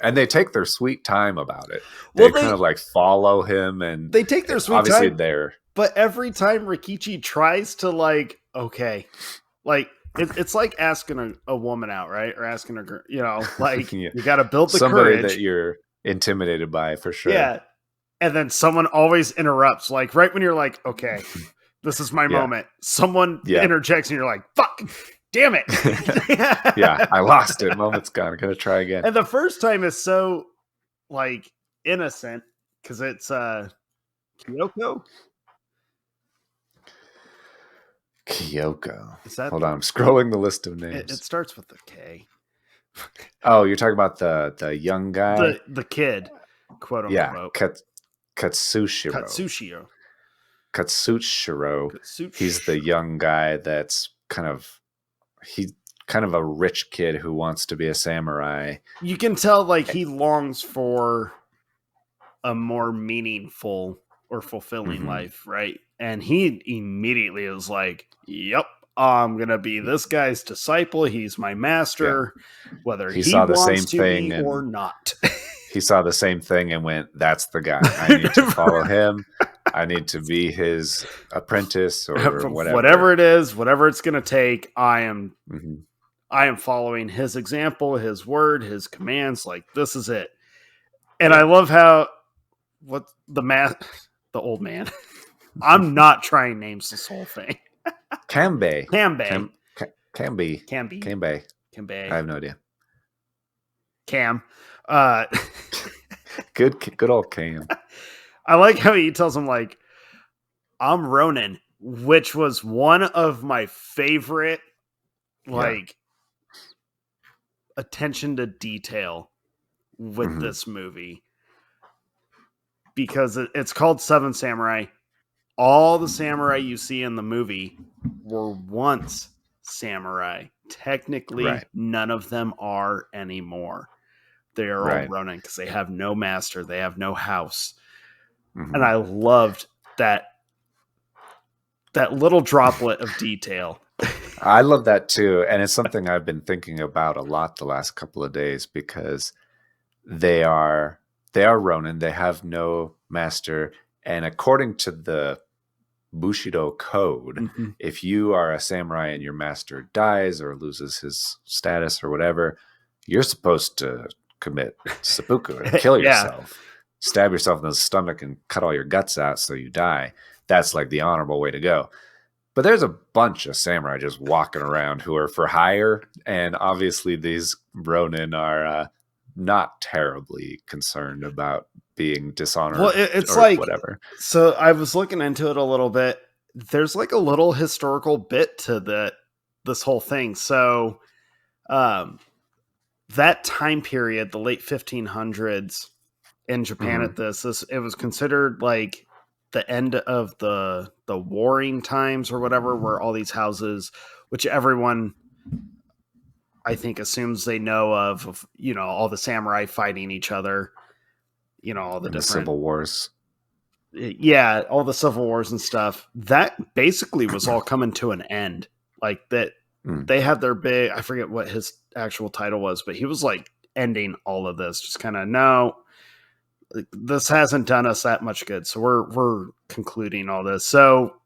And they take their sweet time about it. They kind of like follow him and they take their sweet obviously time. They're But every time Rikichi tries to like, okay, like it's like asking a woman out, right? Or asking a girl, like you got to build the somebody courage that you're intimidated by for sure. Yeah. And then someone always interrupts, like right when you're like, okay, this is my moment. Someone interjects and you're like, fuck, damn it. I lost it. Moment's gone. I'm going to try again. And the first time is so like innocent because it's Kyoko. Is that Hold on, I'm scrolling the list of names. It starts with a K. Oh, you're talking about the young guy? The kid, quote unquote. Katsushiro. He's the young guy that's kind of a rich kid who wants to be a samurai. You can tell like he longs for a more meaningful or fulfilling life, right? And he immediately is like, yep, I'm going to be this guy's disciple. He's my master, whether he saw the same thing or not. He saw the same thing and went, that's the guy. I need to follow him. I need to be his apprentice or whatever. Whatever it is, whatever it's going to take, I'm I am following his example, his word, his commands. Like, this is it. And I love how the old man. I'm not trying names this whole thing. Cambay. Cambay. Cambay. I have no idea. Cam. Good old Cam. I like how he tells him, like, I'm Ronin, which was one of my favorite, like, attention to detail with this movie. Because it's called Seven Samurai. All the samurai you see in the movie were once samurai. Technically, none of them are anymore. They are all Ronin because they have no master. They have no house. And I loved that little droplet of detail. I love that too. And it's something I've been thinking about a lot the last couple of days, because they are Ronin. They have no master. And according to the Bushido code, if you are a samurai and your master dies or loses his status or whatever, you're supposed to commit seppuku and kill yourself. Stab yourself in the stomach and cut all your guts out so you die. That's like the honorable way to go. But there's a bunch of samurai just walking around who are for hire, and obviously these Ronin are not terribly concerned about being dishonored. Well, it's or like whatever. So I was looking into it a little bit. There's like a little historical bit to this whole thing. So, that time period, the late 1500s in Japan, at this it was considered like the end of the warring times or whatever, where all these houses, which everyone I think assumes they know of, all the samurai fighting each other, all the different civil wars. Yeah, all the civil wars and stuff. That basically was all coming to an end. Like that, they had their big, I forget what his actual title was, but he was like ending all of this. Just kind of, no, this hasn't done us that much good. So we're concluding all this. So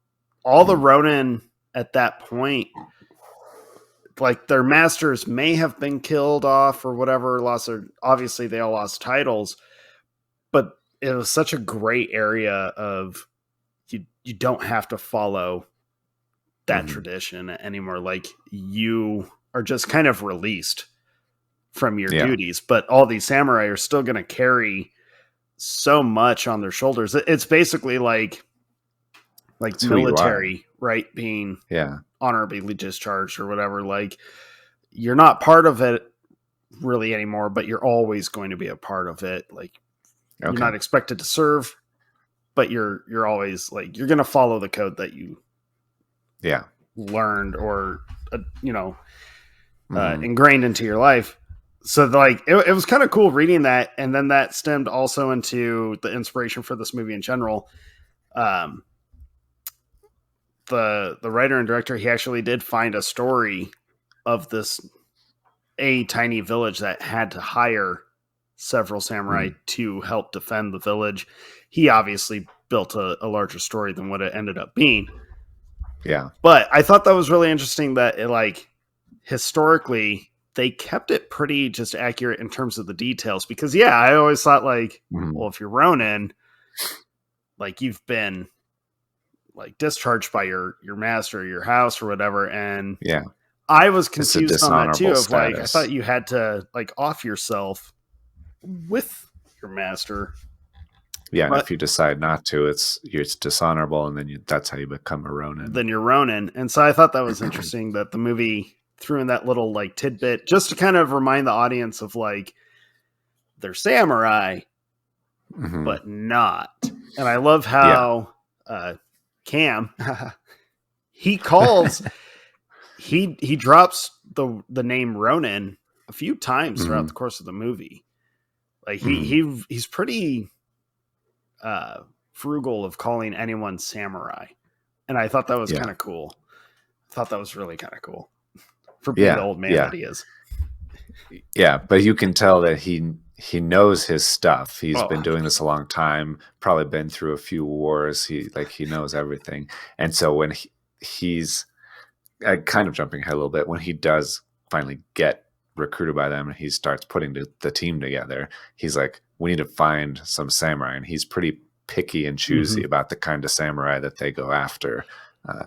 all the Ronin at that point, like their masters may have been killed off or whatever, obviously they all lost titles, but it was such a gray area of you don't have to follow that tradition anymore. Like you are just kind of released from your duties, but all these samurai are still going to carry so much on their shoulders. It's basically like military, right? Being honorably discharged or whatever. Like you're not part of it really anymore, but you're always going to be a part of it. Like you're not expected to serve, but you're always like, you're going to follow the code that you learned or, ingrained into your life. So like, it was kind of cool reading that. And then that stemmed also into the inspiration for this movie in general. The writer and director, he actually did find a story of a tiny village that had to hire several samurai to help defend the village. He obviously built a larger story than what it ended up being. Yeah. But I thought that was really interesting that it, like, historically they kept it pretty just accurate in terms of the details, because I always thought like, well, if you're Ronin, like you've been like discharged by your master, your house or whatever. And I was confused on that too. Of like, I thought you had to like off yourself with your master. Yeah, but if you decide not to, it's dishonorable, and then that's how you become a Ronin. Then you're Ronin. And so I thought that was interesting that the movie threw in that little like tidbit just to kind of remind the audience of like, they're samurai, but not. And I love how Cam he calls he drops the name Ronin a few times throughout the course of the movie. Like he's pretty frugal of calling anyone samurai, and I thought that was kind of cool. I thought that was really kind of cool for being the old man that he is. Yeah, but you can tell that he knows his stuff. He's been doing this a long time, probably been through a few wars. He knows everything. And so when he's kind of jumping ahead a little bit, when he does finally get recruited by them and he starts putting the team together, he's like, we need to find some samurai. And he's pretty picky and choosy about the kind of samurai that they go after.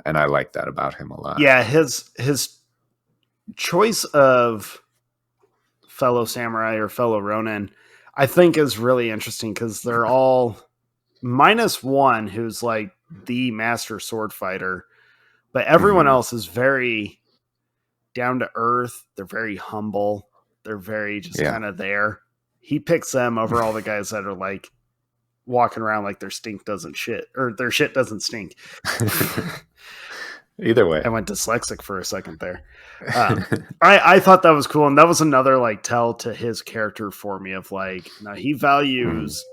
And I like that about him a lot. Yeah, his choice of fellow samurai or fellow Ronin, I think is really interesting because they're all minus one who's like the master sword fighter, but everyone else is very down to earth. They're very humble. They're very just kind of there. He picks them over all the guys that are like walking around like their stink doesn't shit or their shit doesn't stink. Either way, I went dyslexic for a second there. I thought that was cool, and that was another like tell to his character for me of like, now he values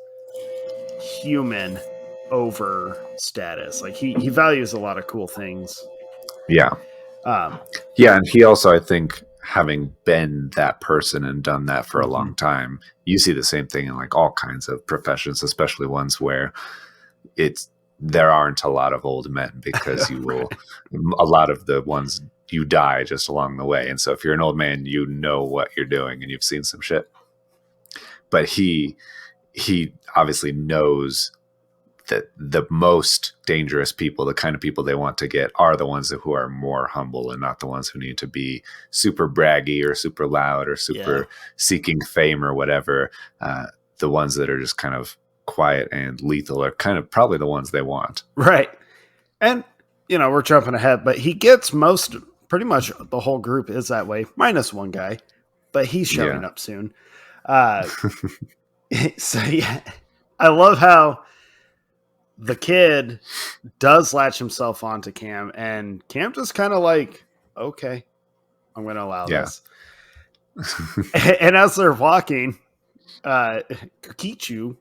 human over status. Like he values a lot of cool things. Yeah. And he also, I think, having been that person and done that for a long time, you see the same thing in like all kinds of professions, especially ones where there aren't a lot of old men because you will, a lot of the ones you die just along the way. And so if you're an old man, you know what you're doing and you've seen some shit. But he obviously knows that the most dangerous people, the kind of people they want to get, are the ones who are more humble and not the ones who need to be super braggy or super loud or super seeking fame or whatever. The ones that are just kind of quiet and lethal are kind of probably the ones they want. Right. And, we're jumping ahead, but he gets pretty much the whole group is that way, minus one guy, but he's showing up soon. So, yeah, I love how the kid does latch himself onto Cam, and Cam just kind of like, okay, I'm going to allow this. And as they're walking, Kikuchio.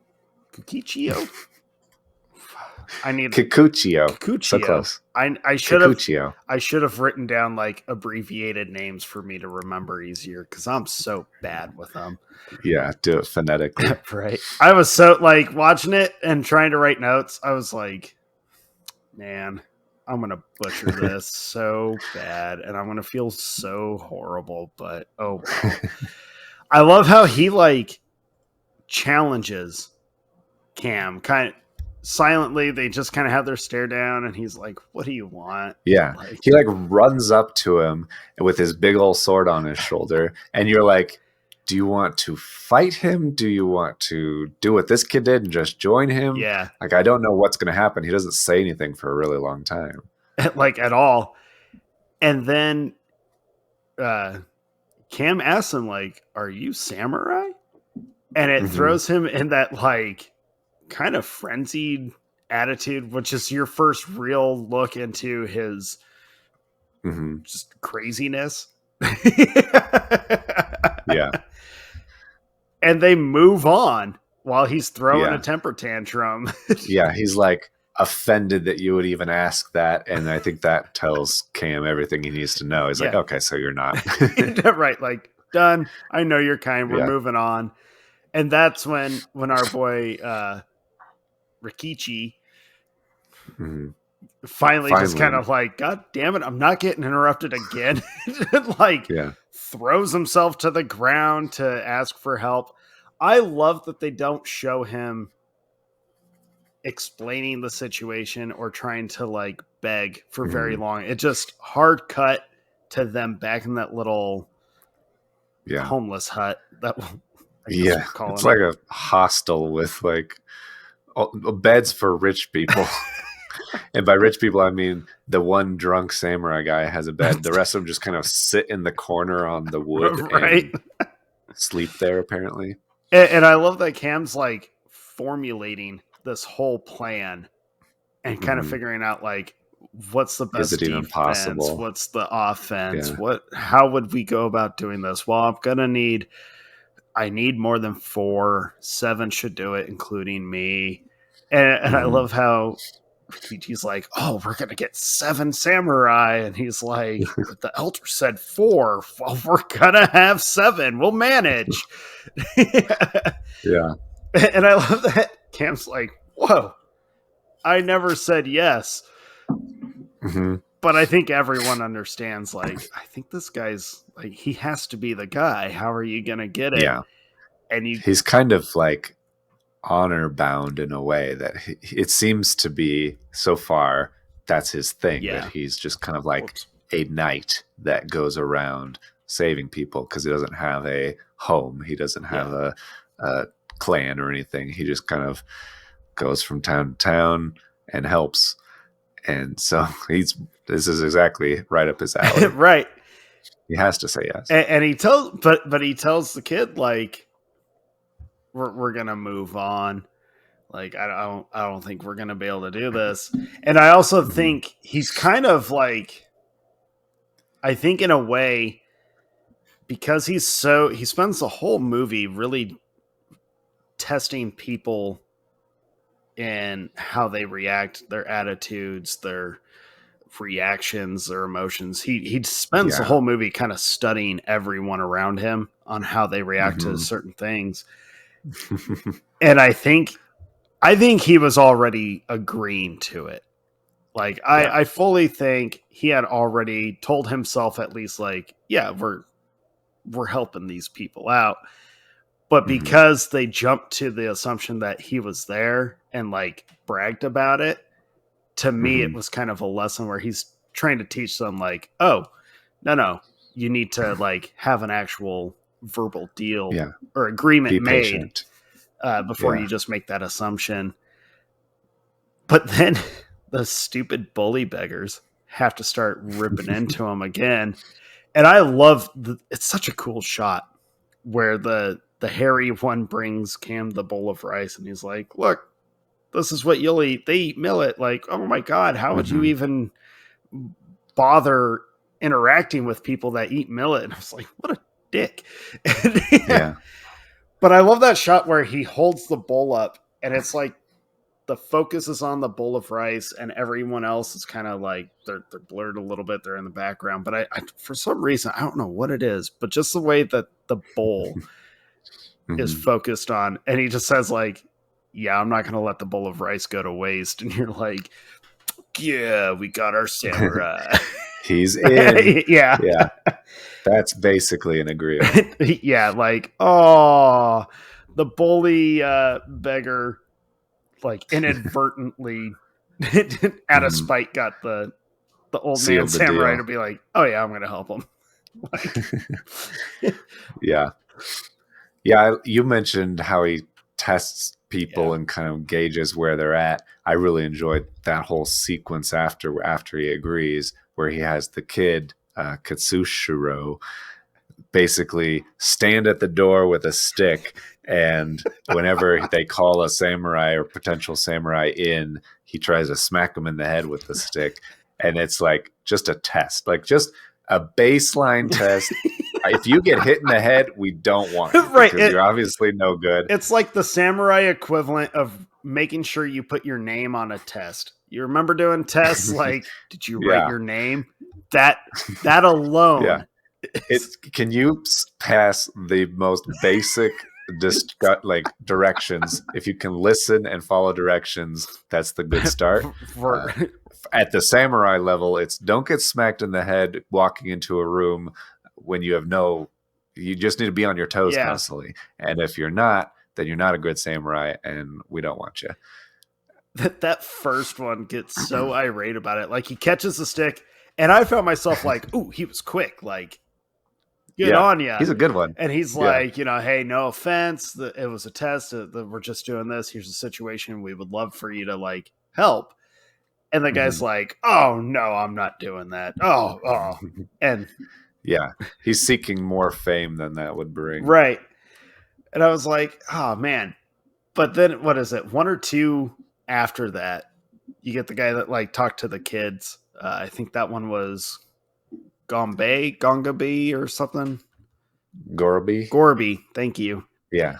I need Kikuchio. So close. I should have written down like abbreviated names for me to remember easier because I'm so bad with them. Yeah, do it phonetically. Right. I was so like watching it and trying to write notes. I was like, man, I'm gonna butcher this so bad, and I'm gonna feel so horrible. But oh, well. I love how he like challenges Cam kind of silently. They just kind of have their stare down, and he's like, what do you want? Yeah. Like, he like runs up to him with his big old sword on his shoulder, and you're like, do you want to fight him? Do you want to do what this kid did and just join him? Yeah. Like, I don't know what's going to happen. He doesn't say anything for a really long time. Like, at all. And then Cam asks him, like, are you samurai? And it throws him in that, like, kind of frenzied attitude, which is your first real look into his just craziness. Yeah. And they move on while he's throwing a temper tantrum. Yeah, he's like offended that you would even ask that, and I think that tells Cam everything he needs to know. He's like, okay, so you're not. Right, like, done. I know you're kind. We're moving on. And that's when our boy Rikichi finally just kind of like, God damn it, I'm not getting interrupted again. Like, throws himself to the ground to ask for help. I love that they don't show him explaining the situation or trying to like beg for very long. It just hard cut to them back in that little homeless hut. It's like a hostel with like beds for rich people. And by rich people, I mean the one drunk samurai guy has a bed. The rest of them just kind of sit in the corner on the wood and sleep there, apparently. And I love that Cam's like formulating this whole plan and kind of figuring out like what's the best defense, even possible? What's the offense, how would we go about doing this? Well, I need more than 4. 7 should do it, including me. And I love how he's like, oh, we're going to get 7 samurai. And he's like, but the elder said 4. Well, we're going to have 7. We'll manage. Yeah. And I love that Cam's like, whoa, I never said yes. But I think everyone understands, like, I think this guy's like, he has to be the guy. How are you going to get it? Yeah. And he's kind of like honor bound in a way that it seems to be so far. That's his thing, that he's just kind of like a knight that goes around saving people because he doesn't have a home. He doesn't have a clan or anything. He just kind of goes from town to town and helps. And so this is exactly right up his alley. Right. He has to say yes. And he tells, but he tells the kid, like, we're going to move on. Like, I don't think we're going to be able to do this. And I also think he's kind of like, I think in a way, because he spends the whole movie really testing people and how they react, their attitudes, their reactions, their emotions. He spends the whole movie kind of studying everyone around him on how they react to certain things. And I think he was already agreeing to it. Like, I fully think he had already told himself, at least, like, yeah, we're helping these people out. But because they jumped to the assumption that he was there and, like, bragged about it, to me, it was kind of a lesson where he's trying to teach them, like, oh, no, you need to, like, have an actual verbal deal or agreement made before you just make that assumption. But then the stupid bully beggars have to start ripping into him again. And I love it's such a cool shot where the hairy one brings Cam the bowl of rice and he's like, look, this is what you'll eat. They eat millet. Like, oh my God, how would you even bother interacting with people that eat millet? And I was like, what a dick. But I love that shot where he holds the bowl up and it's like the focus is on the bowl of rice and everyone else is kind of like they're blurred a little bit. They're in the background. But I for some reason, I don't know what it is, but just the way that the bowl is focused on, and he just says, like, yeah, I'm not going to let the bowl of rice go to waste. And you're like, yeah, we got our samurai. He's in. Yeah. That's basically an agreement. Yeah, like, oh, the bully beggar, like, inadvertently, out of spite, got the old Sealed man samurai to be like, oh yeah, I'm going to help him. Like, yeah. You mentioned how he tests people and kind of gauges where they're at. I really enjoyed that whole sequence after he agrees, where he has the kid Katsushiro basically stand at the door with a stick, and whenever they call a samurai or potential samurai in, he tries to smack them in the head with the stick. And it's like just a test, like just a baseline test. If you get hit in the head, we don't want you, right, because you're obviously no good. It's like the samurai equivalent of making sure you put your name on a test. You remember doing tests like, did you write your name? That alone. Can you pass the most basic like directions? If you can listen and follow directions, that's the good start. At the samurai level, it's don't get smacked in the head walking into a room when you just need to be on your toes constantly. And if you're not, then you're not a good samurai and we don't want you. That first one gets so irate about it. Like, he catches the stick and I felt myself like, ooh, he was quick. Like, good on ya. He's a good one. And he's like, hey, no offense. It was a test. We're just doing this. Here's a situation. We would love for you to, like, help. And the guy's like, oh, no, I'm not doing that. Oh. And yeah, he's seeking more fame than that would bring. Right. And I was like, oh, man. But then, what is it? One or two after that, you get the guy that, like, talked to the kids. I think that one was Gongabe or something. Gorby. Thank you. Yeah.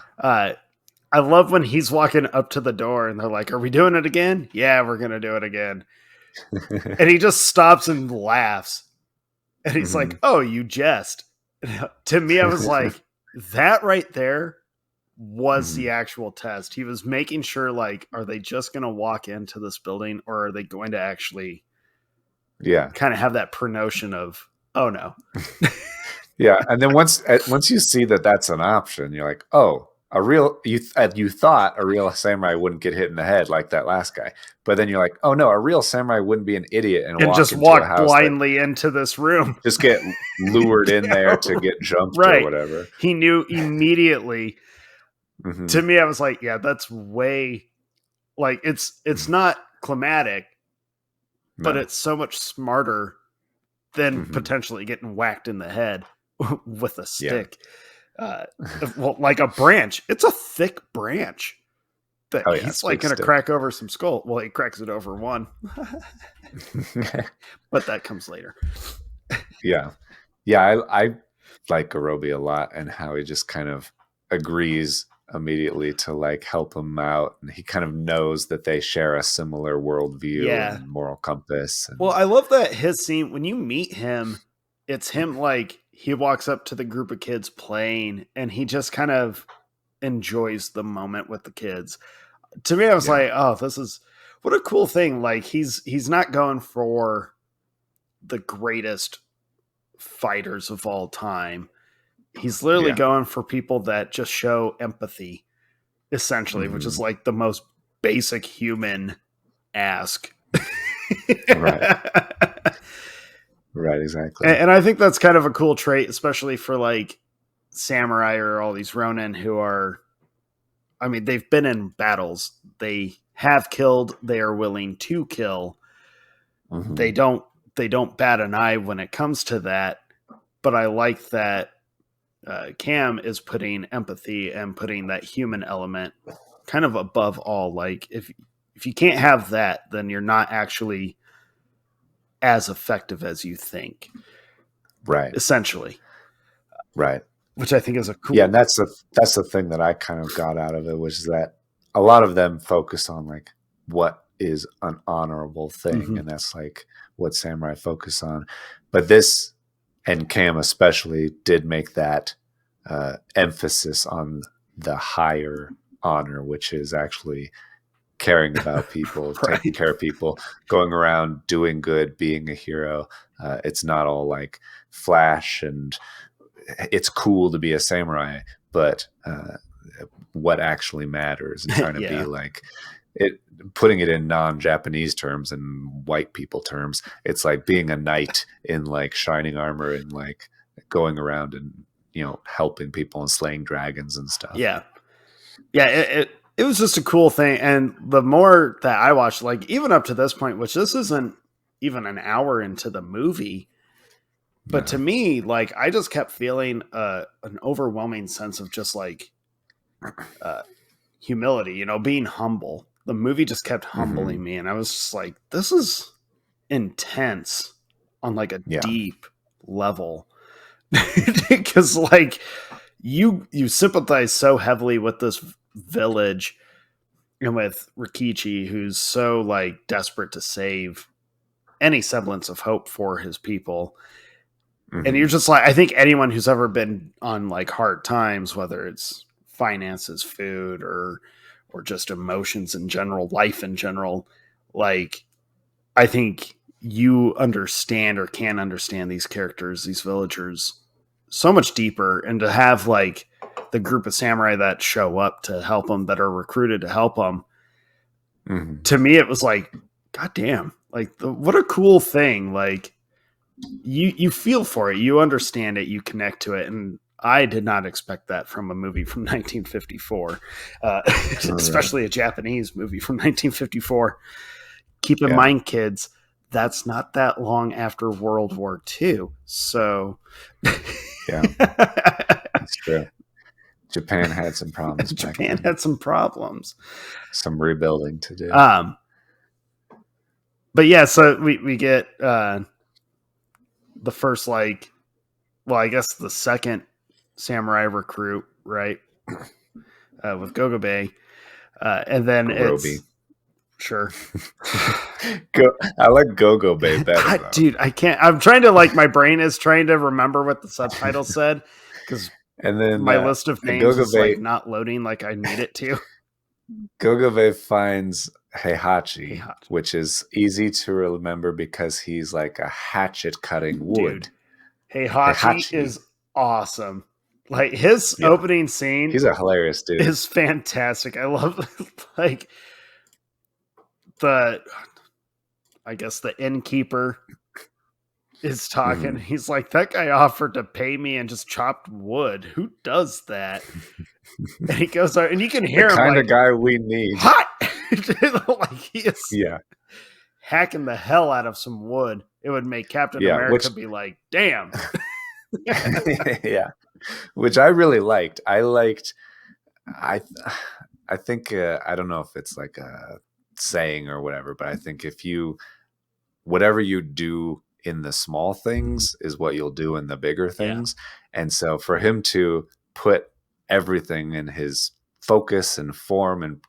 I love when he's walking up to the door and they're like, are we doing it again? Yeah, we're going to do it again. And he just stops and laughs. And he's like, oh, you jest. To me, I was like, that right there was the actual test. He was making sure, like, are they just going to walk into this building or are they going to actually Yeah. kind of have that pre-notion of, oh no. Yeah. And then once you see that that's an option, you're like, oh, you thought a real samurai wouldn't get hit in the head like that last guy. But then you're like, oh no, a real samurai wouldn't be an idiot and walk just into a walk house blindly into this room. Just get lured in there to get jumped or whatever. He knew immediately. To me, I was like, yeah, that's way, like, it's not climatic, but it's so much smarter than potentially getting whacked in the head with a stick. Well, like a branch, it's a thick branch that he's like going to crack over some skull. Well, he cracks it over one, but that comes later. Yeah. I like Garobi a lot, and how he just kind of agrees immediately to like help him out, and he kind of knows that they share a similar worldview and moral compass. Well, I love that his scene when you meet him, it's him like he walks up to the group of kids playing, and he just kind of enjoys the moment with the kids. To me, I was like, oh, this is what a cool thing. Like he's not going for the greatest fighters of all time. He's literally going for people that just show empathy, essentially, which is like the most basic human ask. Right, exactly. And I think that's kind of a cool trait, especially for like samurai or all these Ronin who are, I mean, they've been in battles. They have killed. They are willing to kill. They don't bat an eye when it comes to that. But I like that Cam is putting empathy and putting that human element kind of above all. Like if you can't have that, then you're not actually as effective as you think. Right. Essentially. Right. Which I think is a cool. Yeah, and that's the thing that I kind of got out of it, which is that a lot of them focus on like what is an honorable thing, and that's like what samurai focus on. But this, and Cam especially, did make that emphasis on the higher honor, which is actually caring about people, taking care of people, going around doing good, being a hero. It's not all like flash, and it's cool to be a samurai, but what actually matters, and trying to be like it, putting it in non-Japanese terms and white people terms, it's like being a knight in like shining armor and like going around and, you know, helping people and slaying dragons and stuff. Yeah. It was just a cool thing. And the more that I watched, like even up to this point, which this isn't even an hour into the movie, but to me, like I just kept feeling an overwhelming sense of just like humility, you know, being humble. The movie just kept humbling me, and I was just like, this is intense on like a deep level. Because like you sympathize so heavily with this village and with Rikichi, who's so like desperate to save any semblance of hope for his people. And you're just like, I think anyone who's ever been on like hard times, whether it's finances, food, or just emotions in general, life in general, like I think you understand or can understand these characters, these villagers so much deeper. And to have like the group of samurai that show up to help them, that are recruited to help them, to me, it was like, God damn, like what a cool thing. Like you feel for it, you understand it, you connect to it. And I did not expect that from a movie from 1954, especially a Japanese movie from 1954. Keep in mind, kids, that's not that long after World War II. So, yeah, that's true. Japan had some problems. Japan had some problems. Some rebuilding to do. But yeah, so we get the first, like, well, I guess the second samurai recruit, right? With Gogobe. And then Garobi. It's sure. I like Gogobe better. God, dude, I can't. I'm trying to like, my brain is trying to remember what the subtitle said, because and then my list of names is like not loading like I need it to. Gogobe finds Heihachi, which is easy to remember because he's like a hatchet cutting wood. Dude, Heihachi is awesome. Like his opening scene, he's a hilarious dude. Is fantastic. I love like the innkeeper is talking. Mm-hmm. He's like, that guy offered to pay me and just chopped wood. Who does that? And he goes out, and you can hear the him kind like, of guy we need. Hot! Like he is hacking the hell out of some wood. It would make Captain America be like, damn. Yeah. Which I really liked. I think I don't know if it's like a saying or whatever, but I think whatever you do in the small things is what you'll do in the bigger things. And so for him to put everything in his focus and form, and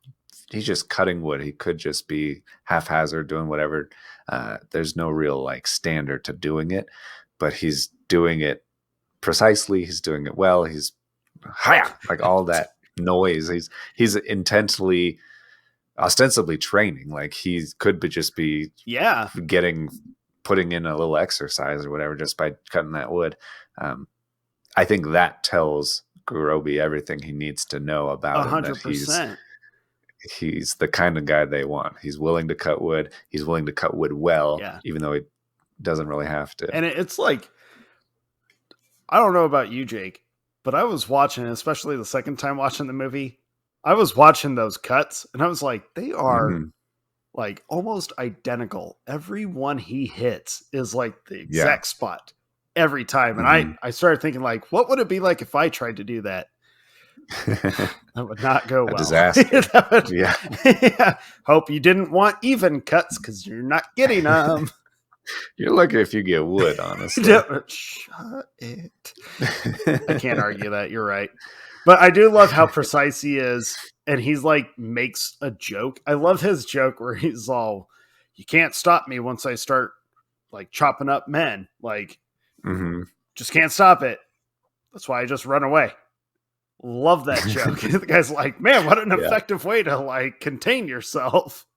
he's just cutting wood. He could just be haphazard doing whatever. There's no real like standard to doing it, but he's doing it precisely. He's doing it well. He's like all that noise. He's intensely, ostensibly training. Like he could just be putting in a little exercise or whatever just by cutting that wood. I think that tells Gurobi everything he needs to know about 100%. Him. That he's the kind of guy they want. He's willing to cut wood. He's willing to cut wood well, even though he doesn't really have to. And it's like, I don't know about you, Jake, but I was watching, especially the second time watching the movie, I was watching those cuts and I was like, they are like almost identical. Every one he hits is like the exact spot every time. And I started thinking like, what would it be like if I tried to do that? That would not go well. Disaster. Hope you didn't want even cuts because you're not getting them. You're lucky if you get wood, honestly. Shut it. I can't argue that. You're right. But I do love how precise he is. And he's like, makes a joke. I love his joke where he's all, you can't stop me once I start like chopping up men. Like, just can't stop it. That's why I just run away. Love that joke. The guy's like, man, what an effective way to like contain yourself.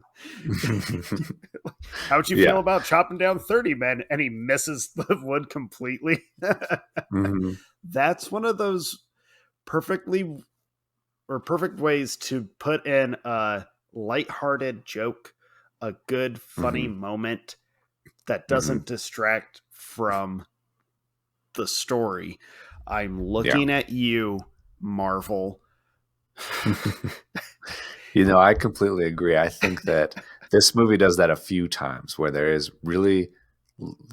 How would you feel about chopping down 30 men? And he misses the wood completely. That's one of those perfect ways to put in a lighthearted joke, a good, funny moment that doesn't distract from the story. I'm looking at you, Marvel. I completely agree. I think that this movie does that a few times where there is really,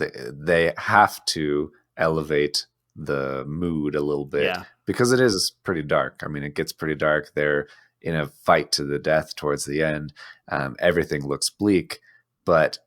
they have to elevate the mood a little bit because it is pretty dark. I mean, it gets pretty dark. They're in a fight to the death towards the end. Everything looks bleak, but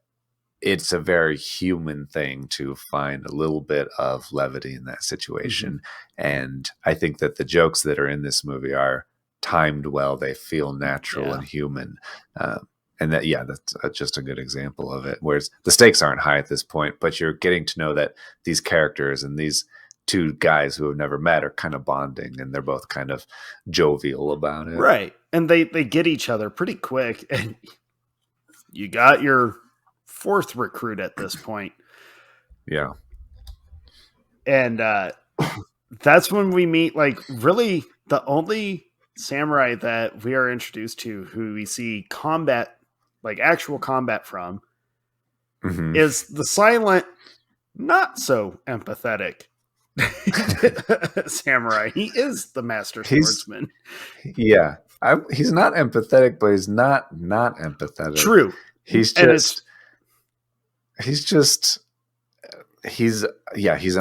it's a very human thing to find a little bit of levity in that situation. And I think that the jokes that are in this movie are timed well. They feel natural and human. And that's just a good example of it. Whereas the stakes aren't high at this point, but you're getting to know that these characters and these two guys who have never met are kind of bonding, and they're both kind of jovial about it. Right. And they get each other pretty quick. And you got your fourth recruit at this point. Yeah. And that's when we meet like really the only samurai that we are introduced to who we see combat, like actual combat from, is the silent, not so empathetic samurai. He is the master swordsman. He's not empathetic, but he's not empathetic. True. He's a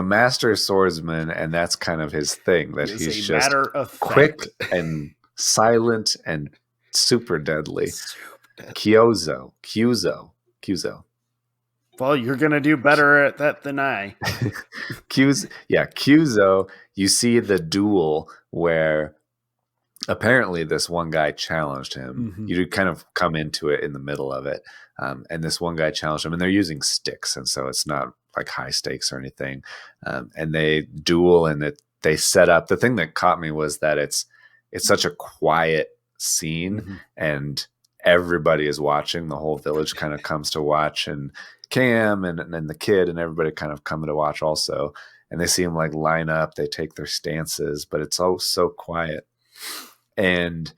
master swordsman, and that's kind of his thing, that he's just quick and silent and super deadly. Kyuzo. Well, you're going to do better at that than I. Kyuzo, you see the duel where apparently this one guy challenged him. You kind of come into it in the middle of it. And this one guy challenged him, and they're using sticks. And so it's not like high stakes or anything. And they duel, and they set up. The thing that caught me was that it's such a quiet scene, and everybody is watching. The whole village kind of comes to watch, and Cam and the kid and everybody kind of come to watch also. And they see him like line up, they take their stances, but it's all so quiet. And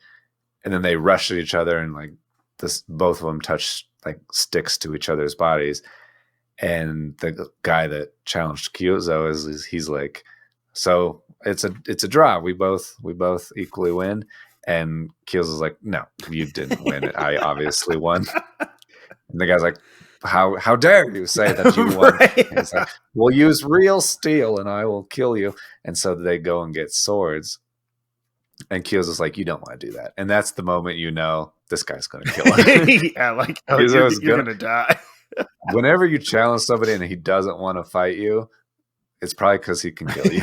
then they rush at each other, and like both of them touch like sticks to each other's bodies. And the guy that challenged Kyozo he's like, so it's a draw. We both equally win. And Kyozo's like, no, you didn't win it. I obviously won. And the guy's like, how dare you say that you won? Right. And he's like, we'll use real steel and I will kill you. And so they go and get swords. And Kyozo's like, you don't want to do that. And that's the moment you know this guy's going to kill him. Yeah, like, oh, you're going to die. Whenever you challenge somebody and he doesn't want to fight you, it's probably because he can kill you.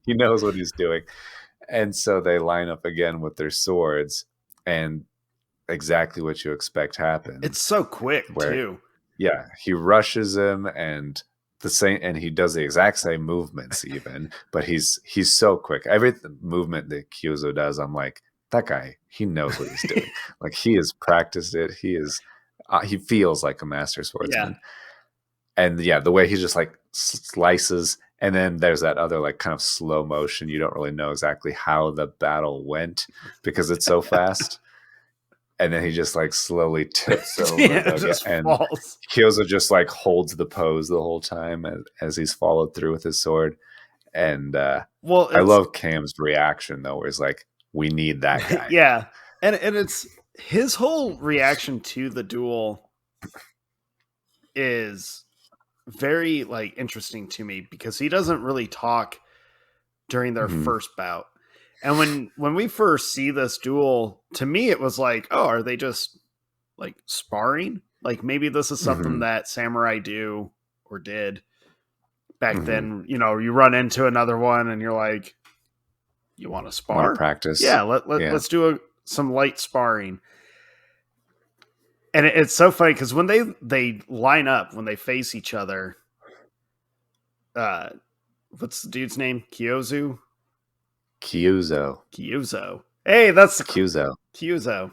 He knows what he's doing. And so they line up again with their swords, and exactly what you expect happens. It's so quick too. Yeah, he rushes him, and he does the exact same movements even, but he's so quick. Every movement that Kyozo does, I'm like, that guy, he knows what he's doing. Like, he has practiced it. He feels like a master swordsman. Yeah. And yeah, the way he just like slices, and then there's that other like kind of slow motion. You don't really know exactly how the battle went because it's so fast. And then he just like slowly tips over and falls. Kyozo just like holds the pose the whole time as he's followed through with his sword. And I love Cam's reaction though, where he's like, we need that guy. Yeah. And it's his whole reaction to the duel is very like interesting to me because he doesn't really talk during their first bout. And when we first see this duel, to me, it was like, oh, are they just like sparring? Like maybe this is something that samurai do or did back then. You know, you run into another one and you're like, you want to spar? Want to practice? Yeah, let's do some light sparring. And it's so funny because when they line up, when they face each other, what's the dude's name? Kyozo. Hey, that's Kyozo.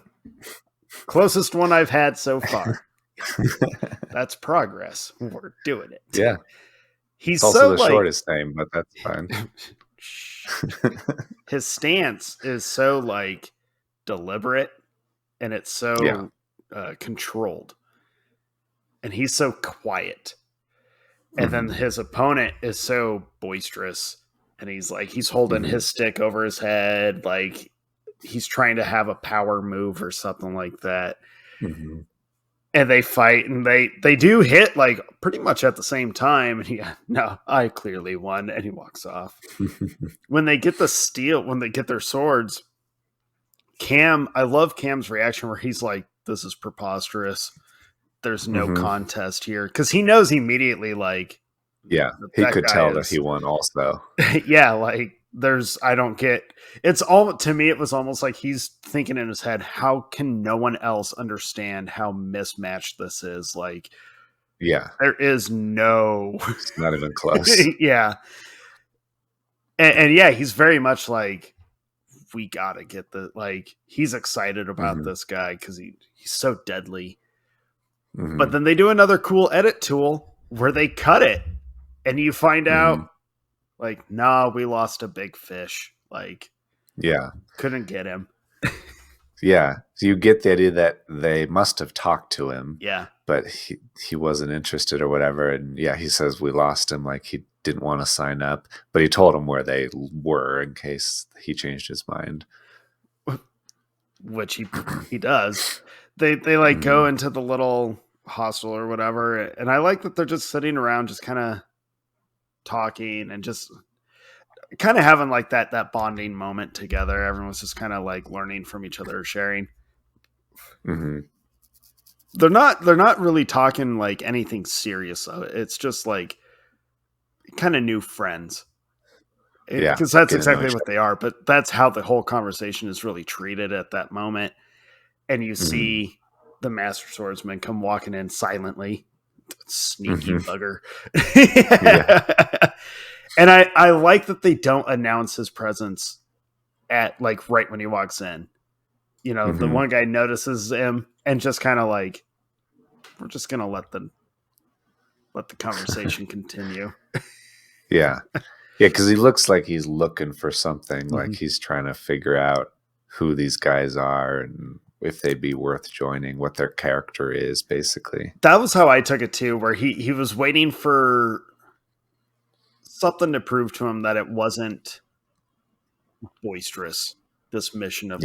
Closest one I've had so far. That's progress. We're doing it. Yeah. He's also the shortest name, but that's fine. His stance is so like deliberate, and it's so controlled, and he's so quiet. And then his opponent is so boisterous. And he's holding his stick over his head, like he's trying to have a power move or something like that. And they fight, and they do hit like pretty much at the same time. And no, I clearly won, and he walks off. When they get their swords, I love Cam's reaction where he's like, "This is preposterous. There's no contest here," because he knows immediately, like. Yeah, he could tell that he won also. Yeah, like to me it was almost like he's thinking in his head, how can no one else understand how mismatched this is? Like, yeah, there is it's not even close. Yeah. And yeah, he's very much like, we gotta get he's excited about this guy because he's so deadly. But then they do another cool edit tool where they cut it. And you find out, like, nah, we lost a big fish. Like, yeah, couldn't get him. Yeah, so you get the idea that they must have talked to him. Yeah, but he wasn't interested or whatever. And yeah, he says we lost him. Like he didn't want to sign up, but he told him where they were in case he changed his mind. Which he does. They like go into the little hostel or whatever, and I like that they're just sitting around, just kind of talking and just kind of having like that bonding moment together. Everyone's just kind of like learning from each other, sharing. They're not really talking like anything serious. It's just like kind of new friends. Yeah, because that's exactly what they are. But that's how the whole conversation is really treated at that moment. And you see the Master Swordsman come walking in silently. Sneaky bugger. And I like that they don't announce his presence at like right when he walks in. you know, the one guy notices him and just kind of like, we're just going to let the conversation continue. Yeah. Yeah, because he looks like he's looking for something, like he's trying to figure out who these guys are and if they'd be worth joining, what their character is, basically. That was how I took it too, where he was waiting for something to prove to him that it wasn't boisterous, this mission of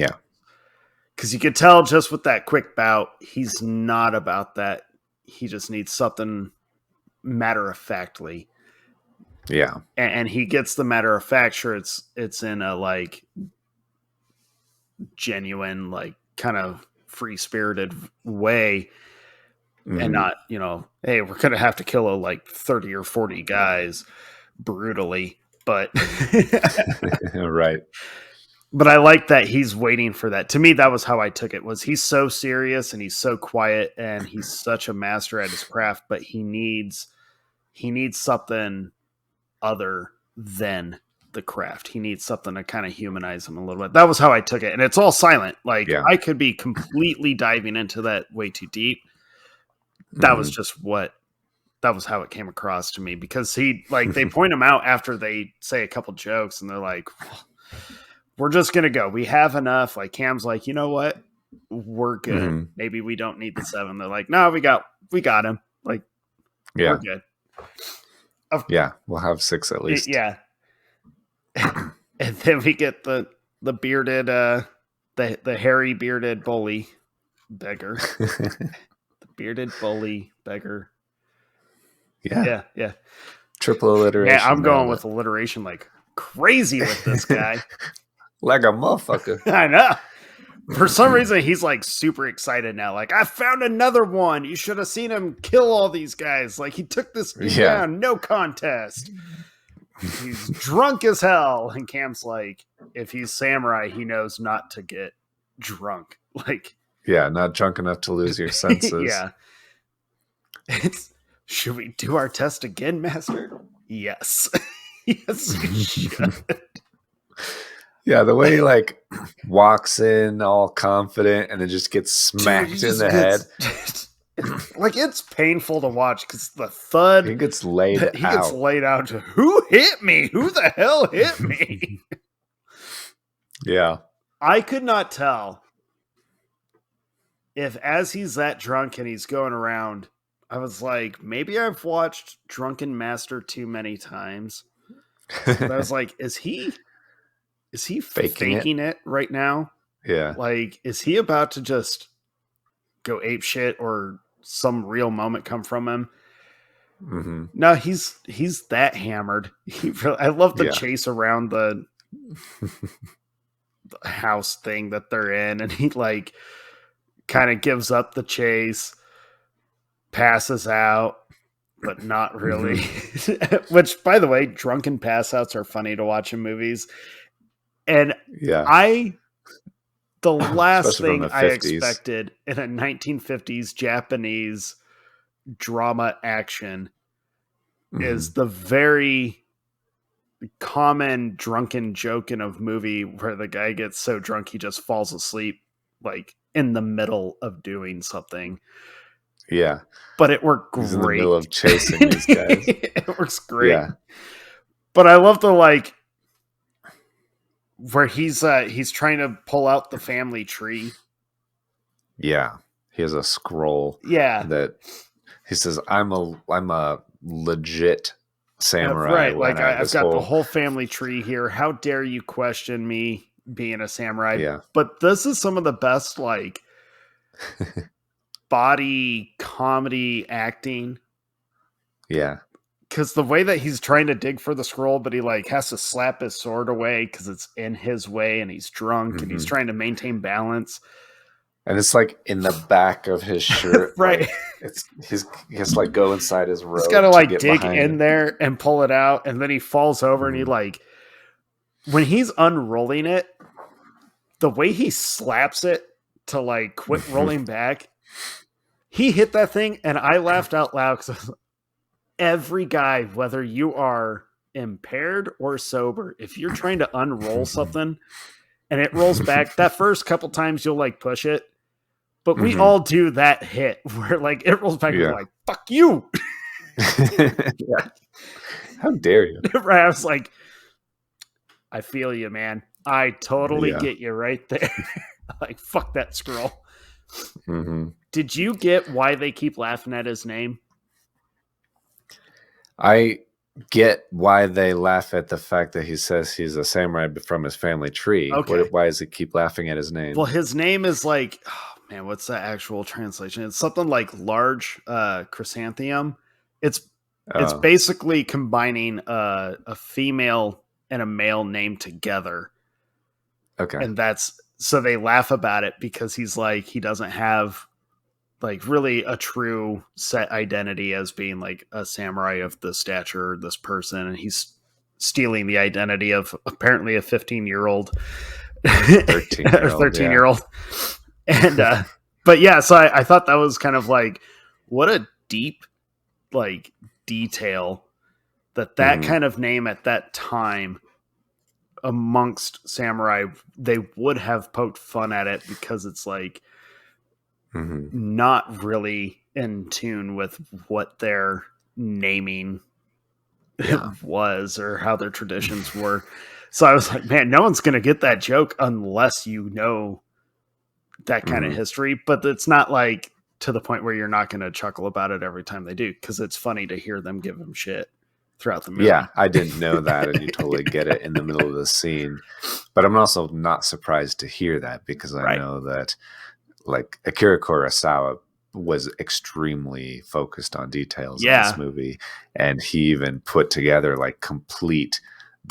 because you could tell just with that quick bout, he's not about that. He just needs something matter-of-factly. Yeah. And he gets the matter-of-fact, sure, it's in a like genuine, like kind of free-spirited way, and not, you know, hey, we're gonna have to kill like 30 or 40 guys brutally, but right. But I like that he's waiting for that. To me, that was how I took it. Was he's so serious and he's so quiet and he's such a master at his craft, but he needs something other than the craft. He needs something to kind of humanize him a little bit. That was how I took it. And it's all silent. Like I could be completely diving into that way too deep. That was just that was how it came across to me, because he, like, they point him out after they say a couple jokes and they're like, we're just going to go. We have enough. Like Cam's like, you know what? We're good. Maybe we don't need the 7. They're like, no, we got him. Like, we're good. We'll have 6 at least. Yeah. And then we get the bearded, the hairy bearded bully beggar. The bearded bully beggar. Yeah. Triple alliteration. Yeah, I'm going with alliteration like crazy with this guy. Like a motherfucker. I know. For some reason, he's like super excited now. Like, I found another one. You should have seen him kill all these guys. Like, he took this dude down. No contest. He's drunk as hell. And Cam's like, if he's samurai, he knows not to get drunk. Like, yeah, not drunk enough to lose your senses. Should we do our test again, Master? Yes. Yes, we should. Yeah, the way he like walks in all confident and then just gets smacked in the head. Like, it's painful to watch because the thud. He gets laid out. He gets laid out. Who hit me? Who the hell hit me? Yeah. I could not tell if, as he's that drunk and he's going around, I was like, maybe I've watched Drunken Master too many times. But I was like, is he faking it right now? Yeah. Like, is he about to just go ape shit or some real moment come from him? No, he's that hammered. I love the chase around the house thing that they're in, and he like kind of gives up the chase, passes out, but not really. Which, by the way, drunken pass outs are funny to watch in movies. And the last thing I expected in a 1950s Japanese drama action is the very common drunken joke in a movie where the guy gets so drunk he just falls asleep, like in the middle of doing something. Yeah. But it worked great. He's in the middle of chasing these guys. It works great. Yeah. But I love the, like, where he's trying to pull out the family tree. Yeah. He has a scroll. Yeah. That he says, I'm a legit samurai. Right. Like, I've got the whole family tree here. How dare you question me being a samurai? Yeah. But this is some of the best, like, body comedy acting. Yeah. Because the way that he's trying to dig for the scroll, but he like has to slap his sword away because it's in his way, and he's drunk and he's trying to maintain balance. And it's like in the back of his shirt. Right. Like, he has to like go inside his robe. He's got to like dig in there and pull it out. And then he falls over and he like, when he's unrolling it, the way he slaps it to like quit rolling back, he hit that thing. And I laughed out loud because every guy, whether you are impaired or sober, if you're trying to unroll something, and it rolls back. That first couple times you'll like push it, but we all do that hit where like it rolls back and we're like, fuck you. Yeah. How dare you? Right, I was like, I feel you, man. I totally get you right there. Like, fuck that scroll. Did you get why they keep laughing at his name? I get why they laugh at the fact that he says he's a samurai from his family tree. Okay. Why does he keep laughing at his name? Well, his name is like, oh man, what's the actual translation? It's something like large chrysanthemum. It's basically combining a female and a male name together. Okay. And so they laugh about it because he's like, he doesn't have like really a true set identity as being like a samurai of the stature of this person. And he's stealing the identity of apparently a 15-year-old, 13-year-old. And, but yeah, so I thought that was kind of like, what a deep, like detail that kind of name at that time amongst samurai, they would have poked fun at it because it's like, not really in tune with what their naming was or how their traditions were. So I was like, man, no one's going to get that joke unless you know that kind of history. But it's not like to the point where you're not going to chuckle about it every time they do, because it's funny to hear them give him shit throughout the movie. Yeah, I didn't know that, and you totally get it in the middle of the scene. But I'm also not surprised to hear that, because I know that like Akira Kurosawa was extremely focused on details in this movie, and he even put together like complete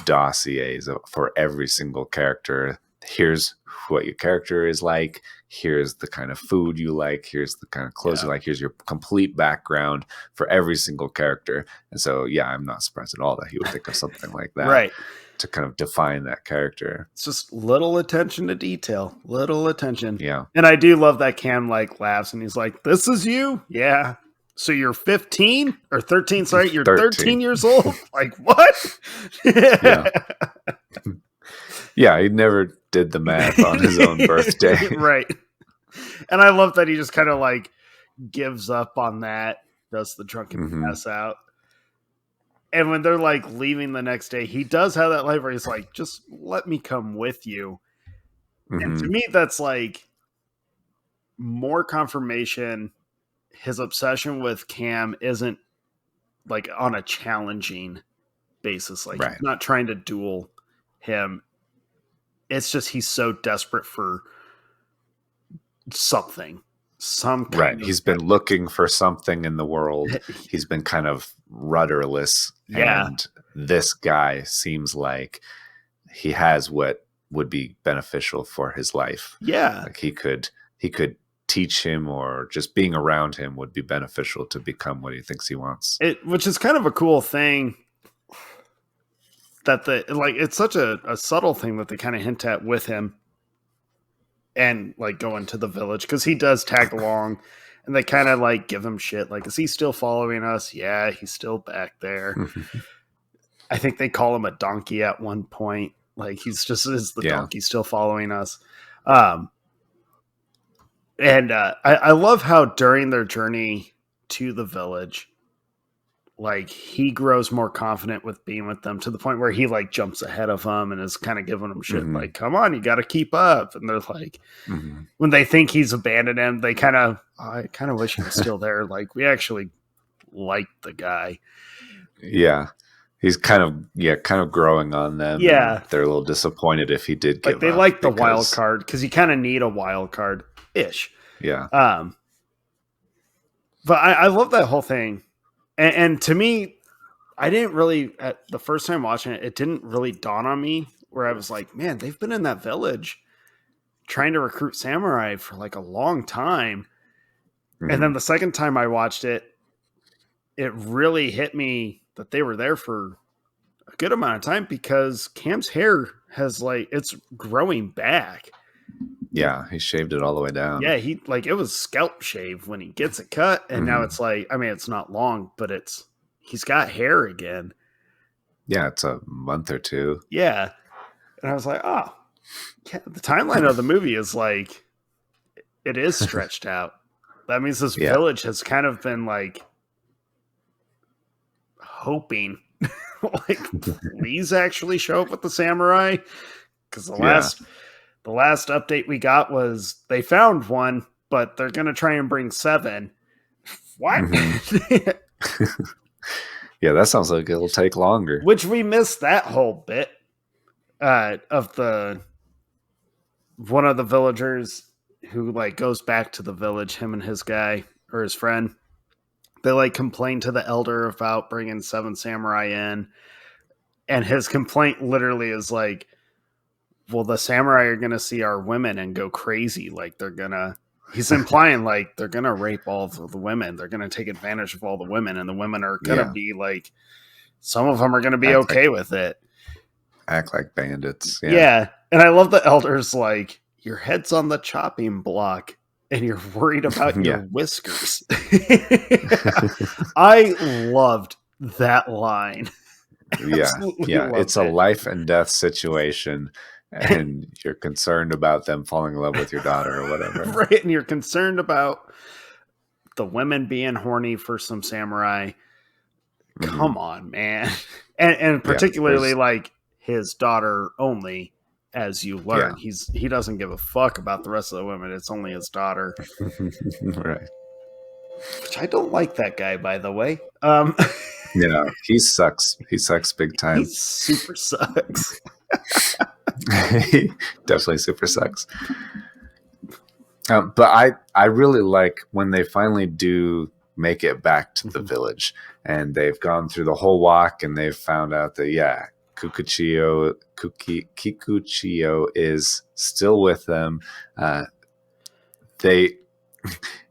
dossiers for every single character. Here's what your character is like, here's the kind of food you like, here's the kind of clothes you like, here's your complete background for every single character. And so I'm not surprised at all that he would think of something like that to kind of define that character. It's just little attention to detail, little attention. Yeah. And I do love that Cam like laughs and he's like, this is you? Yeah. So you're 15 or 13? Sorry, you're 13 years old? Like, what? Yeah, he never did the math on his own birthday. Right. And I love that he just kind of like gives up on that, does the drunken pass out. And when they're like leaving the next day, he does have that life where he's like, just let me come with you. And to me, that's like more confirmation. His obsession with Cam isn't like on a challenging basis. Like he's not trying to duel him. It's just, he's so desperate for something. He's been looking for something in the world. He's been kind of rudderless. And this guy seems like he has what would be beneficial for his life. Like he could teach him, or just being around him would be beneficial to become what he thinks he wants. Which is kind of a cool thing that it's such a subtle thing that they kind of hint at with him. And like going to the village, because he does tag along, and they kind of like give him shit. Like, is he still following us? Yeah, he's still back there. I think they call him a donkey at one point. Like, he's just is the donkey still following us. And I love how during their journey to the village, like he grows more confident with being with them, to the point where he like jumps ahead of them and is kind of giving them shit like, come on, you got to keep up. And they're like, when they think he's abandoned him, they I kind of wish he was still there. Like, we actually like the guy. Yeah. He's kind of growing on them. Yeah. They're a little disappointed if he did give up. They like the wild card, because you kind of need a wild card ish. Yeah. But I love that whole thing. And to me, I didn't really, at the first time watching it, it didn't really dawn on me, where I was like, man, they've been in that village trying to recruit samurai for like a long time. And then the second time I watched it, it really hit me that they were there for a good amount of time, because Cam's hair has like, it's growing back. Yeah, he shaved it all the way down. Yeah, he like, it was scalp shave when he gets it cut, and now it's like, I mean, it's not long, but he's got hair again. Yeah, it's a month or two. Yeah. And I was like, oh. Yeah, the timeline of the movie is like, it is stretched out. That means this village has kind of been like hoping, like, please actually show up with the samurai. Because the last update we got was they found one, but they're gonna try and bring 7. What? Mm-hmm. Yeah, that sounds like it'll take longer. Which we missed that whole bit of the one of the villagers who like goes back to the village, him and his guy or his friend. They like complain to the elder about bringing 7 samurai in, and his complaint literally is like, well, the samurai are gonna see our women and go crazy. Like he's implying like they're gonna rape all of the women. They're gonna take advantage of all the women, and the women are gonna be like, some of them are gonna be okay with it. Act like bandits. Yeah. And I love the elders like, your head's on the chopping block and you're worried about your whiskers. I loved that line. Yeah. It's a life and death situation, and you're concerned about them falling in love with your daughter or whatever. Right. And you're concerned about the women being horny for some samurai. Come on, man. And particularly like his daughter only, as you learn. He doesn't give a fuck about the rest of the women. It's only his daughter. Right. Which I don't like that guy, by the way. Yeah, he sucks. He sucks big time. He super sucks. He definitely super sucks. But I really like when they finally do make it back to the village, and they've gone through the whole walk, and they've found out that Kikuchiyo is still with them.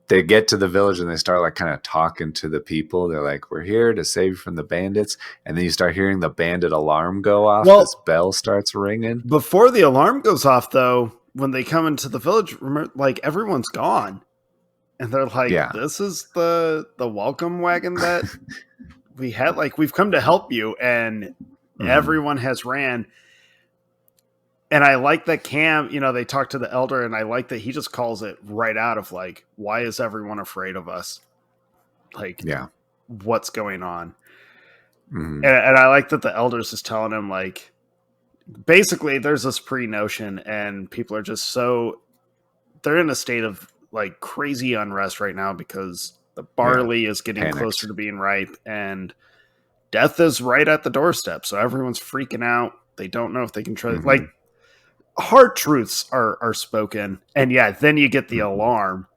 They get to the village and they start like kind of talking to the people. They're like, we're here to save you from the bandits. And then you start hearing the bandit alarm go off. Well, this bell starts ringing. Before the alarm goes off, though, when they come into the village, like everyone's gone. And they're like, this is the welcome wagon that we had. Like, we've come to help you. And everyone has ran. And I like that Cam, they talk to the elder, and I like that he just calls it right out of like, why is everyone afraid of us? Like, what's going on? And I like that the elders is telling him, like, basically there's this pre-notion, and people are just they're in a state of like crazy unrest right now because the barley is getting closer to being ripe, and death is right at the doorstep. So everyone's freaking out. They don't know if they can trust. Like, hard truths are spoken, and then you get the alarm,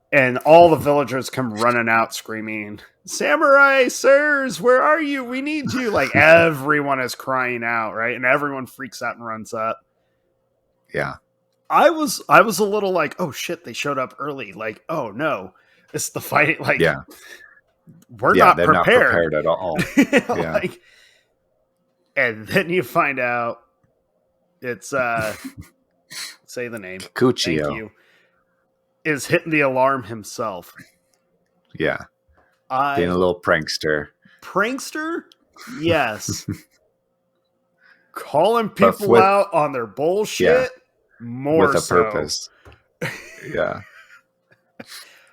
and all the villagers come running out screaming, "Samurai sirs, where are you? We need you!" Like, everyone is crying out, right? And everyone freaks out and runs up. Yeah, I was a little like, oh shit, they showed up early. Like, oh no, it's the fight. Like, we're not prepared. Not prepared at all. Like, and then you find out. It's say the name. Kikuchiyo. Thank you. Is hitting the alarm himself. Yeah. Being a little prankster. Prankster? Yes. Calling people out on their bullshit. More with a purpose. Yeah.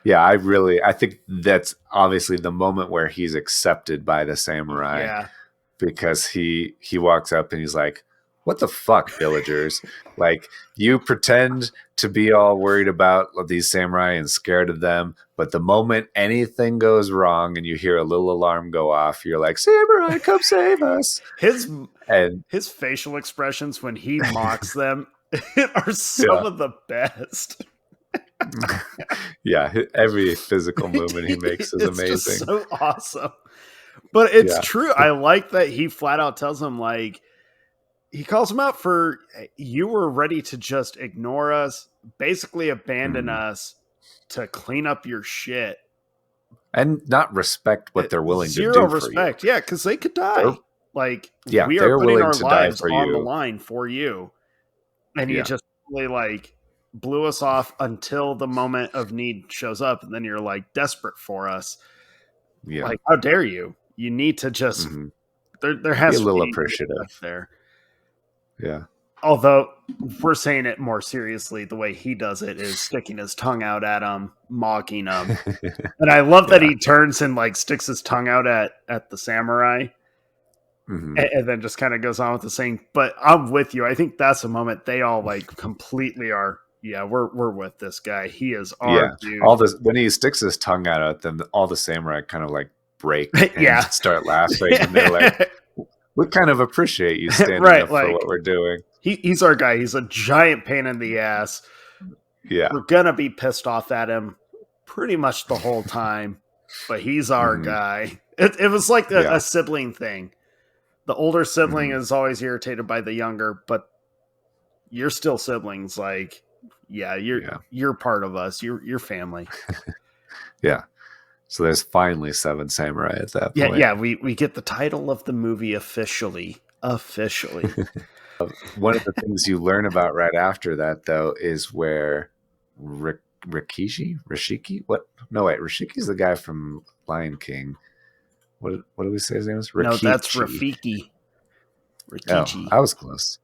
Yeah, I think that's obviously the moment where he's accepted by the samurai. Yeah. Because he walks up and he's like, what the fuck, villagers? Like, you pretend to be all worried about these samurai and scared of them, but the moment anything goes wrong and you hear a little alarm go off, you're like, samurai, come save us. His facial expressions when he mocks them are some of the best. Yeah, every physical movement he makes is amazing. Just so awesome. But it's true. I like that he flat out tells him, like, he calls him out for, you were ready to just ignore us, basically abandon us to clean up your shit. And not respect what they're willing to do. Zero respect. Yeah, because they could die. We are putting our lives on the line for you. And you just really, like, blew us off until the moment of need shows up. And then you're, like, desperate for us. Yeah. Like, how dare you? You need to just... There has be a little appreciative there. Yeah. although we're saying it more seriously, the way he does it is sticking his tongue out at him, mocking him. And I love that he turns and like sticks his tongue out at the samurai. And then just kind of goes on with the saying, but I'm with you. I think that's a moment they all like completely are. Yeah, we're with this guy. He is our dude. All this when he sticks his tongue out at them, all the samurai kind of like break and start laughing, and they're like, "We kind of appreciate you standing up for what we're doing." He's our guy. He's a giant pain in the ass. Yeah, we're gonna be pissed off at him pretty much the whole time, but he's our guy. It was like a sibling thing. The older sibling is always irritated by the younger, but you're still siblings. Like, you're part of us. You're family. Yeah. So there's finally 7 samurai at that point. Yeah. We get the title of the movie officially. One of the things you learn about right after that, though, is where Rashiki? What? No, wait. Rashiki's the guy from Lion King. What do we say his name is? Rikichi. No, that's Rafiki. Rikichi. Oh, I was close.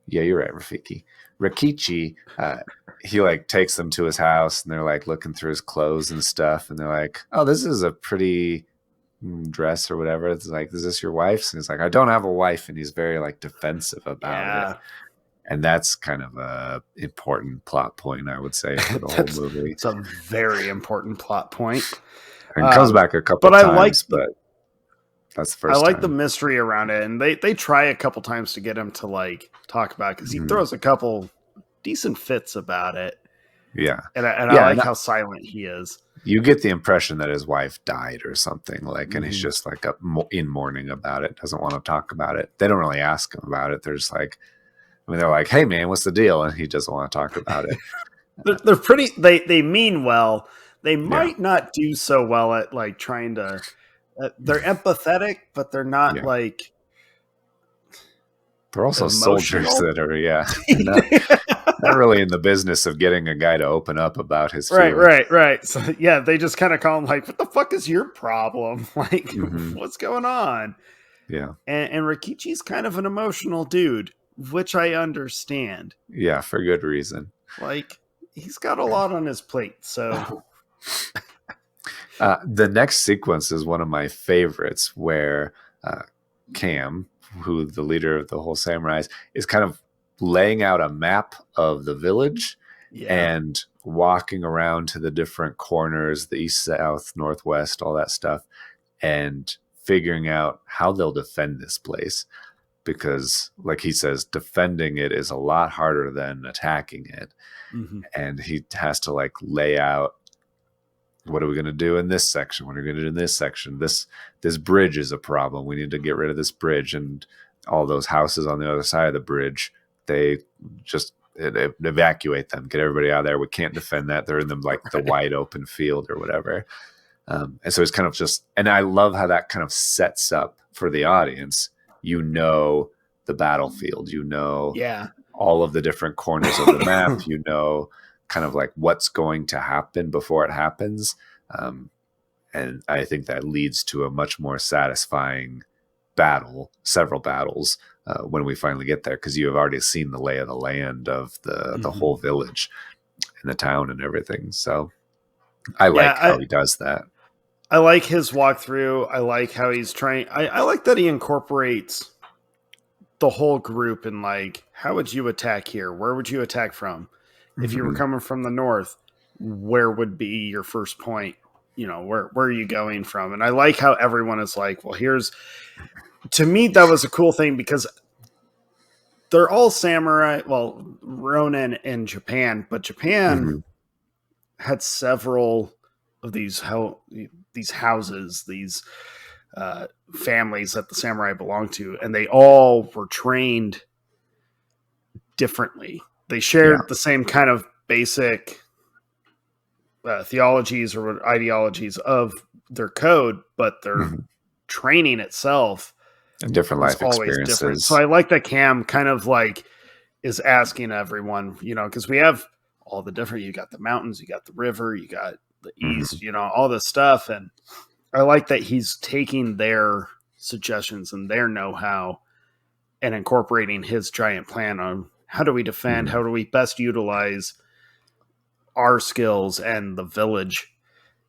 Yeah, you're right, Rafiki. Rikichi, he like takes them to his house, and they're like looking through his clothes and stuff, and they're like, "Oh, this is a pretty dress or whatever." It's like, "Is this your wife's?" And he's like, "I don't have a wife," and he's very like defensive about it. And that's kind of a important plot point, I would say, for the whole movie. It's a very important plot point. And it comes back a couple times, but that's the first I like time. the mystery around it, and they try a couple times to get him to like talk about it, because he throws a couple decent fits about it. Yeah. And I like how silent he is. You get the impression that his wife died or something, like, and he's just like in mourning about it, doesn't want to talk about it. They don't really ask him about it. They're just like, they're like, "Hey man, what's the deal?" And he doesn't want to talk about it. They're pretty, they mean well. They might not do so well at like trying to, they're empathetic, but they're not like, they're also emotional soldiers that are, not really in the business of getting a guy to open up about his feelings. Right. So they just kind of call him like, "What the fuck is your problem? Like, what's going on?" Yeah. And Rikichi's kind of an emotional dude, which I understand. Yeah, for good reason. Like, he's got a lot on his plate, so. The next sequence is one of my favorites, where Cam, who the leader of the whole samurais, is kind of laying out a map of the village and walking around to the different corners, the east, south, northwest, all that stuff, and figuring out how they'll defend this place. Because, like he says, defending it is a lot harder than attacking it. And he has to like lay out, what are we going to do in this section? What are we going to do in this section? This bridge is a problem. We need to get rid of this bridge. And all those houses on the other side of the bridge, they just evacuate them, get everybody out of there. We can't defend that. They're in the wide open field or whatever. And so it's kind of just, and I love how that kind of sets up for the audience. The battlefield, all of the different corners of the map, kind of like what's going to happen before it happens. And I think that leads to a much more satisfying battle, several battles, when we finally get there, because you have already seen the lay of the land of the whole village and the town and everything. So I like how he does that. I like his walkthrough. I like how he's trying. I like that he incorporates the whole group and like, how would you attack here? Where would you attack from? If you were coming from the north, where would be your first point? Where are you going from? And I like how everyone is like, well, to me, that was a cool thing, because they're all samurai. Well, Ronin in Japan, but Japan had several of these houses, these families that the samurai belonged to, and they all were trained differently. They shared the same kind of basic theologies or ideologies of their code, but their training itself and different life experiences. Different. So I like that Cam kind of like is asking everyone, because we have all the different, you got the mountains, you got the river, you got the east, all this stuff. And I like that he's taking their suggestions and their know-how and incorporating his giant plan on how do we defend, how do we best utilize our skills and the village,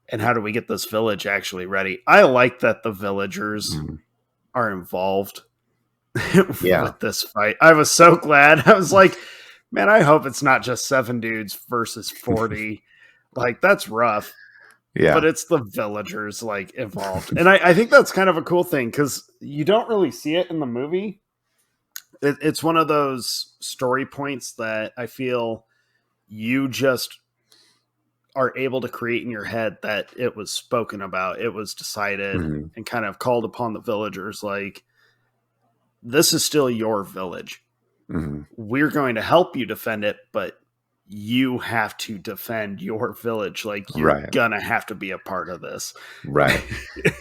and how do we get this village actually ready. I like that the villagers are involved with this fight. I was so glad. I was like, man, I hope it's not just 7 dudes versus 40. Like, that's rough. Yeah. But it's the villagers like involved. And I think that's kind of a cool thing because you don't really see it in the movie. It's one of those story points that I feel you just are able to create in your head that it was spoken about. It was decided and kind of called upon the villagers. Like, this is still your village. We're going to help you defend it, but you have to defend your village. Like, you're gonna have to be a part of this. Right.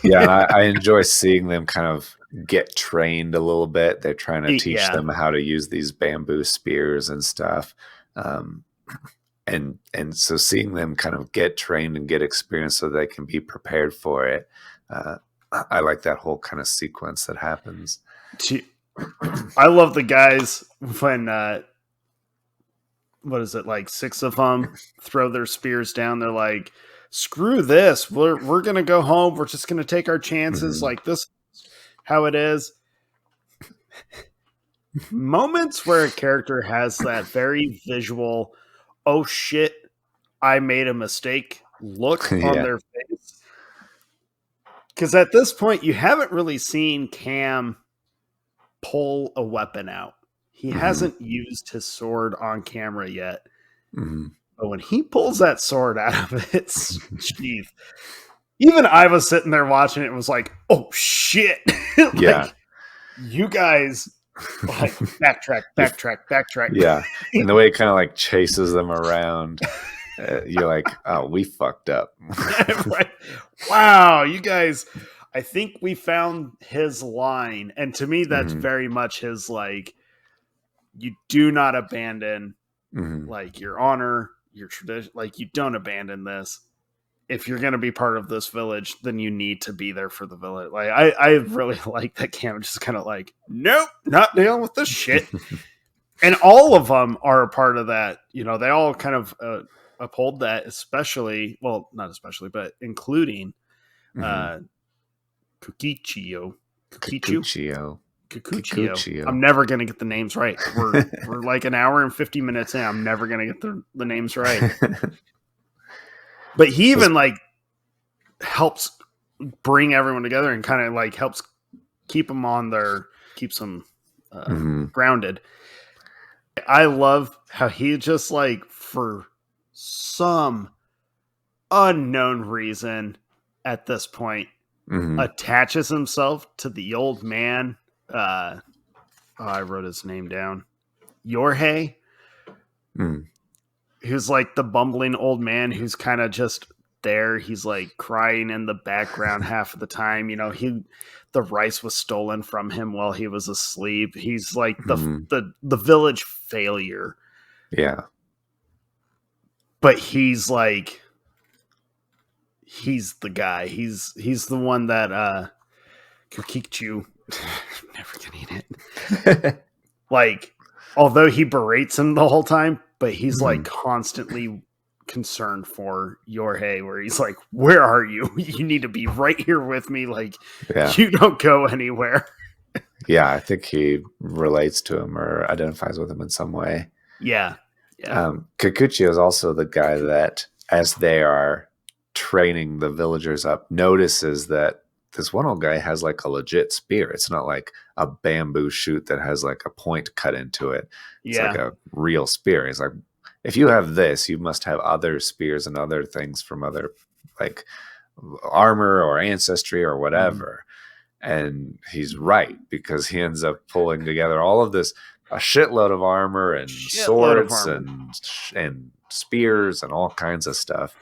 Yeah. I enjoy seeing them kind of get trained a little bit. They're trying to teach them how to use these bamboo spears and stuff. And so seeing them kind of get trained and get experience so they can be prepared for it. I like that whole kind of sequence that happens. I love the guys when, what is it, like 6 of them throw their spears down. They're like, screw this. We're going to go home. We're just going to take our chances. Like, this is how it is. Moments where a character has that very visual, oh shit, I made a mistake look on their face. Because at this point, you haven't really seen Cam pull a weapon out. He hasn't used his sword on camera yet. But when he pulls that sword out of its sheath, even I was sitting there watching it and was like, oh shit. Like, you guys like backtrack. Yeah. And the way it kind of like chases them around, you're like, oh, we fucked up. Right. Wow, you guys, I think we found his line. And to me, that's very much his, like, you do not abandon like your honor, your tradition. Like, you don't abandon this. If you're going to be part of this village, then you need to be there for the village. Like, I really like that Cam just kind of like, nope, not dealing with this shit. And all of them are a part of that. You know, they all kind of uphold that, especially, well, not especially, but including Kukichio. I'm never going to get the names right. We're like an hour and 50 minutes in. I'm never going to get the names right. But he even like helps bring everyone together and kind of like helps keeps them grounded. I love how he just like, for some unknown reason at this point, attaches himself to the old man. I wrote his name down. Yorhei. Who's like the bumbling old man who's kind of just there. He's like crying in the background half of the time. You know, the rice was stolen from him while he was asleep. He's like the village failure. Yeah. But he's like, he's the guy. He's the one that Kukichu never gonna eat it. Like, although he berates him the whole time, but he's like constantly concerned for Yorhei, where he's like, where are you? You need to be right here with me. Like, you don't go anywhere. Yeah, I think he relates to him or identifies with him in some way. Yeah. Kikuchi is also the guy that, as they are training the villagers up, notices that this one old guy has like a legit spear. It's not like a bamboo shoot that has like a point cut into it. It's like a real spear. He's like, if you have this, you must have other spears and other things from other like armor or ancestry or whatever. And he's right, because he ends up pulling together all of this, a shitload of armor and swords and spears and all kinds of stuff.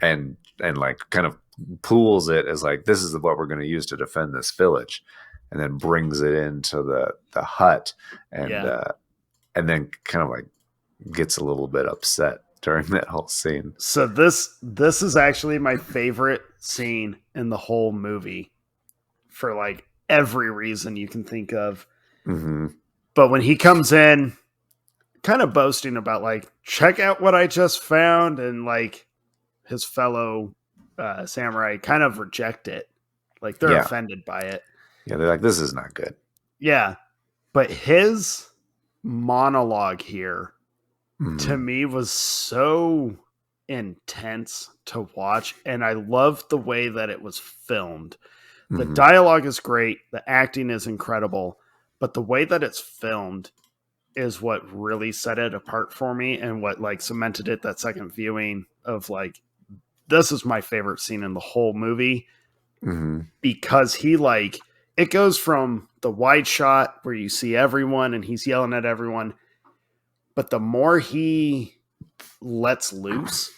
And like kind of pools it as like, this is what we're going to use to defend this village, and then brings it into the hut and then kind of like gets a little bit upset during that whole scene. So this is actually my favorite scene in the whole movie for like every reason you can think of. Mm-hmm. But when he comes in, kind of boasting about like, check out what I just found, and like his fellow samurai kind of reject it, like they're Yeah. offended by it. Yeah, they're like, this is not good. Yeah, but his monologue here to me was so intense to watch, and I loved the way that it was filmed. The dialogue is great, the acting is incredible, but the way that it's filmed is what really set it apart for me, and what like cemented it that second viewing of like, this is my favorite scene in the whole movie. Because he like, it goes from the wide shot where you see everyone and he's yelling at everyone, but the more he lets loose,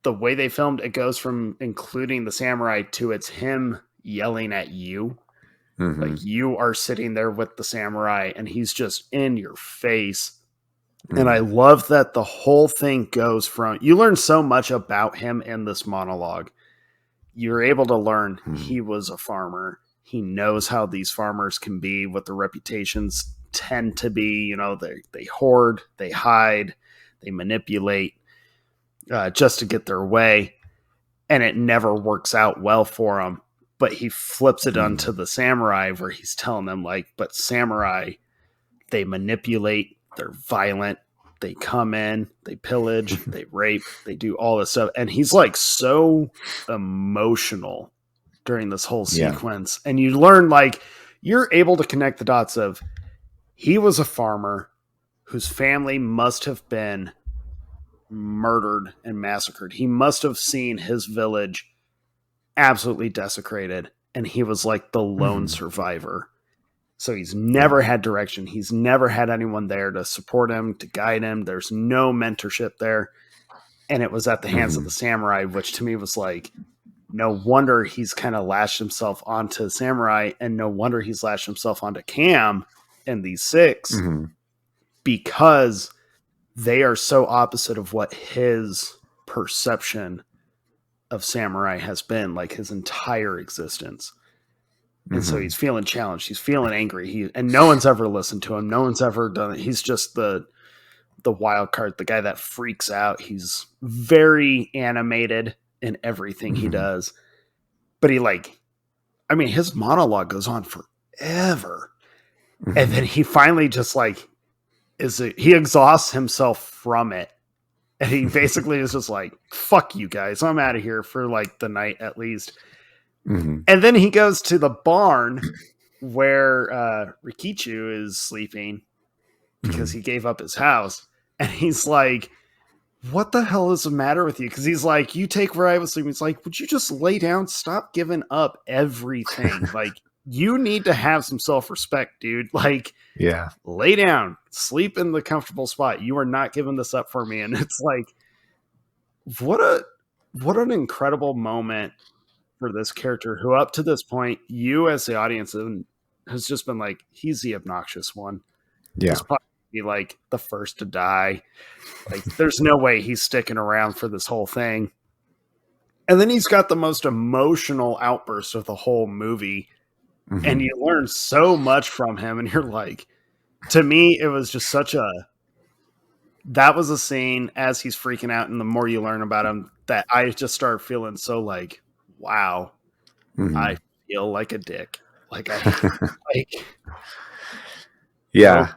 the way they filmed it goes from including the samurai to it's him yelling at you. Like you are sitting there with the samurai and he's just in your face. And I love that the whole thing goes from, you learn so much about him in this monologue. You're able to learn he was a farmer. He knows how these farmers can be, what their reputations tend to be. You know, they hoard, they hide, they manipulate just to get their way. And it never works out well for them. But he flips it onto the samurai where he's telling them, like, but samurai, they manipulate, they're violent, they come in, they pillage, they rape, they do all this stuff. And he's like so emotional during this whole sequence. And you learn, like, you're able to connect the dots of he was a farmer whose family must have been murdered and massacred. He must have seen his village absolutely desecrated, and he was like the lone survivor. So he's never had direction. He's never had anyone there to support him, to guide him. There's no mentorship there. And it was at the hands of the samurai, which to me was like, no wonder he's kind of lashed himself onto samurai, and no wonder he's lashed himself onto Cam and these six, because they are so opposite of what his perception of samurai has been like his entire existence. And so he's feeling challenged. He's feeling angry. And no one's ever listened to him. No one's ever done it. He's just the wild card, the guy that freaks out. He's very animated in everything he does. But he like, I mean, his monologue goes on forever. And then he finally just like, he exhausts himself from it. And he basically is just like, fuck you guys. I'm out of here for like the night at least. And then he goes to the barn where Rikichu is sleeping because he gave up his house. And he's like, what the hell is the matter with you? Because he's like, you take where I was sleeping. He's like, would you just lay down? Stop giving up everything. Like, you need to have some self-respect, dude. Like, lay down, sleep in the comfortable spot. You are not giving this up for me. And it's like, what an incredible moment for this character who up to this point, you as the audience has just been like, he's the obnoxious one. He's probably like the first to die. Like, there's no way he's sticking around for this whole thing. And then he's got the most emotional outburst of the whole movie. And you learn so much from him. And you're like, to me, it was just that was a scene as he's freaking out. And the more you learn about him, that I just started feeling so like, wow, I feel like a dick. Like yeah.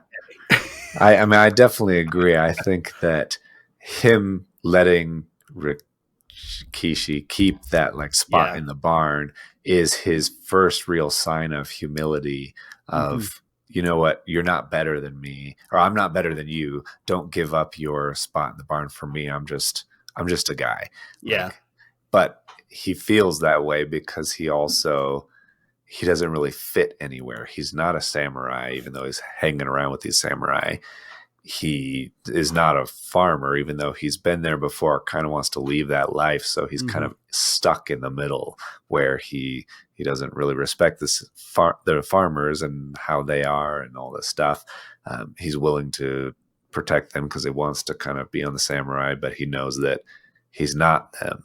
I mean, I definitely agree. I think that him letting Rikishi keep that like spot in the barn is his first real sign of humility of, you know what, you're not better than me, or I'm not better than you. Don't give up your spot in the barn for me. I'm just a guy. Yeah. Like, but he feels that way because he doesn't really fit anywhere. He's not a samurai, even though he's hanging around with these samurai. He is not a farmer, even though he's been there before, kind of wants to leave that life. So he's kind of stuck in the middle where he doesn't really respect the farmers and how they are and all this stuff. He's willing to protect them because he wants to kind of be on the samurai, but he knows that he's not them.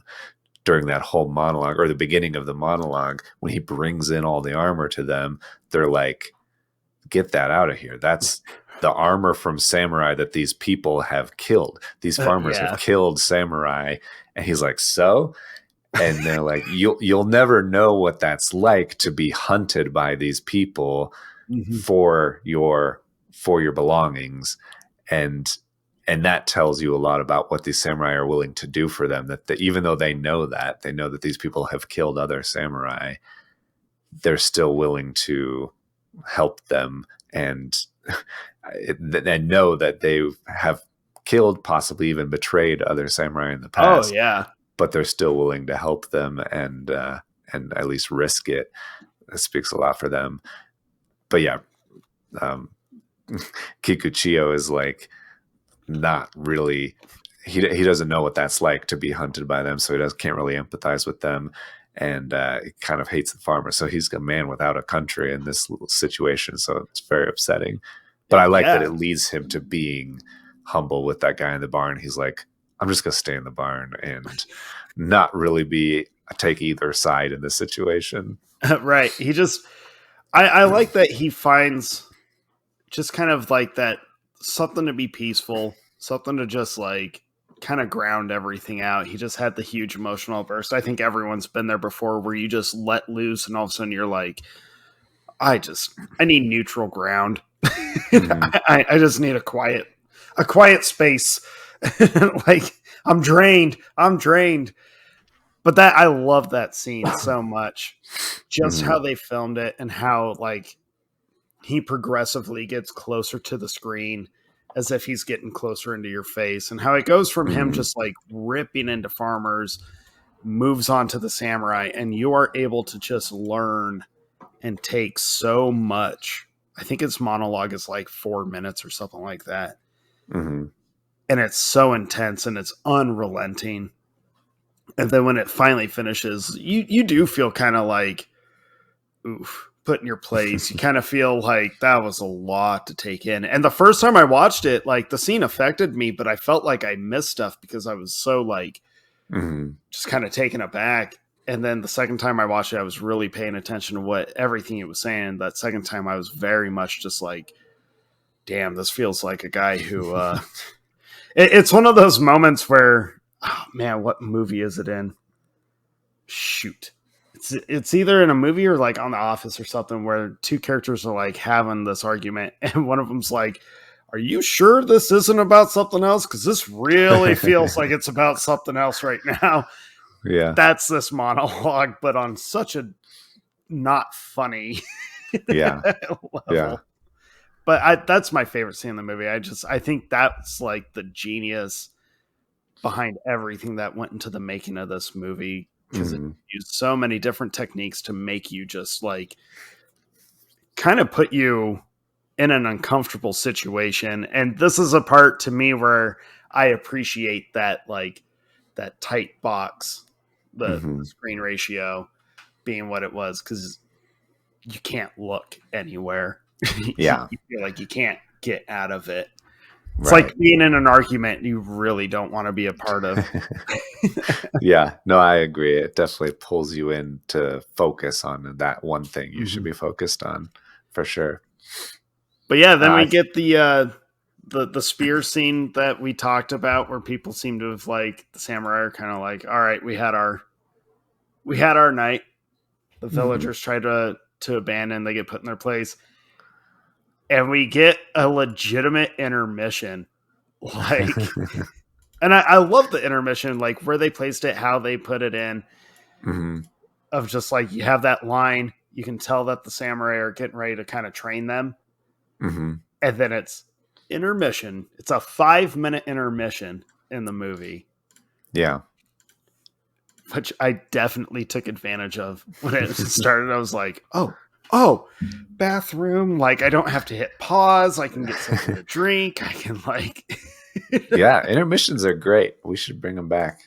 During that whole monologue, or the beginning of the monologue, when he brings in all the armor to them, they're like, get that out of here. That's the armor from samurai that these people have killed. These farmers have killed samurai. And he's like, so? And they're like, you'll never know what that's like to be hunted by these people for your belongings. And that tells you a lot about what these samurai are willing to do for them. That even though they know that these people have killed other samurai, they're still willing to help them and know that they have killed, possibly even betrayed other samurai in the past. Oh yeah, but they're still willing to help them and at least risk it. It speaks a lot for them. But yeah, Kikuchiyo is like not really. He doesn't know what that's like to be hunted by them, so he can't really empathize with them, and he kind of hates the farmer. So he's a man without a country in this little situation. So it's very upsetting. But I like that it leads him to being humble with that guy in the barn. He's like, I'm just gonna stay in the barn and not really take either side in this situation. Right. He just, I like that he finds just kind of like that something to be peaceful, something to just like kind of ground everything out. He just had the huge emotional burst. I think everyone's been there before where you just let loose and all of a sudden you're like, I need neutral ground. I just need a quiet space. Like I'm drained. But I love that scene so much. Just how they filmed it and how like he progressively gets closer to the screen as if he's getting closer into your face, and how it goes from him just like ripping into farmers, moves on to the samurai, and you are able to just learn and take so much. I think its monologue is like 4 minutes or something like that. And it's so intense and it's unrelenting. And then when it finally finishes, you do feel kind of like, oof, put in your place. You kind of feel like that was a lot to take in. And the first time I watched it, like the scene affected me, but I felt like I missed stuff because I was so like just kind of taken aback. And then the second time I watched it, I was really paying attention to everything it was saying. That second time I was very much just like, damn, this feels like a guy who it's one of those moments where, oh man, what movie is it in? Shoot. It's either in a movie or like on The Office or something where two characters are like having this argument and one of them's like, are you sure this isn't about something else? Because this really feels like it's about something else right now. Yeah. That's this monologue, but on such a not funny level. Yeah. But that's my favorite scene in the movie. I think that's like the genius behind everything that went into the making of this movie, because it used so many different techniques to make you just like kind of put you in an uncomfortable situation. And this is a part to me where I appreciate that, like that tight box, the screen ratio being what it was, because you can't look anywhere. Yeah. You feel like you can't get out of it. It's like being in an argument you really don't want to be a part of. Yeah, no, I agree. It definitely pulls you in to focus on that one thing you should be focused on, for sure. But yeah, then we get the spear scene that we talked about, where people seem to have like the samurai are kind of like, all right, we had our night. The villagers try to abandon, they get put in their place. And we get a legitimate intermission. Like, and I love the intermission, like where they placed it, how they put it in, of just like, you have that line, you can tell that the samurai are getting ready to kind of train them. And then it's intermission. It's a 5-minute intermission in the movie. Yeah. Which I definitely took advantage of when it started. I was like, oh, bathroom. Like, I don't have to hit pause. I can get something to drink. I can like. Yeah, intermissions are great. We should bring them back.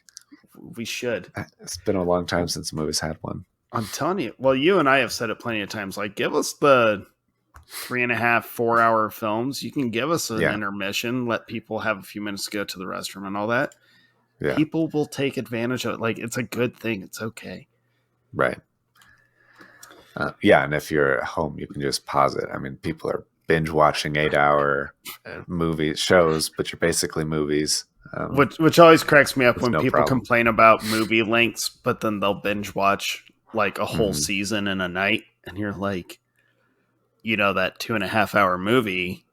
We should. It's been a long time since the movie's had one. I'm telling you. Well, you and I have said it plenty of times. Like, give us the 3.5, 4-hour films. You can give us an intermission. Let people have a few minutes to go to the restroom and all that. Yeah. People will take advantage of it. Like, it's a good thing. It's okay. Right. Yeah, and if you're at home, you can just pause it. I mean, people are binge watching 8-hour movie shows, but you're basically movies. Which always cracks me up when no people problem. complain about movie lengths, but then they'll binge watch like a whole season in a night, and you're like, that 2.5-hour movie.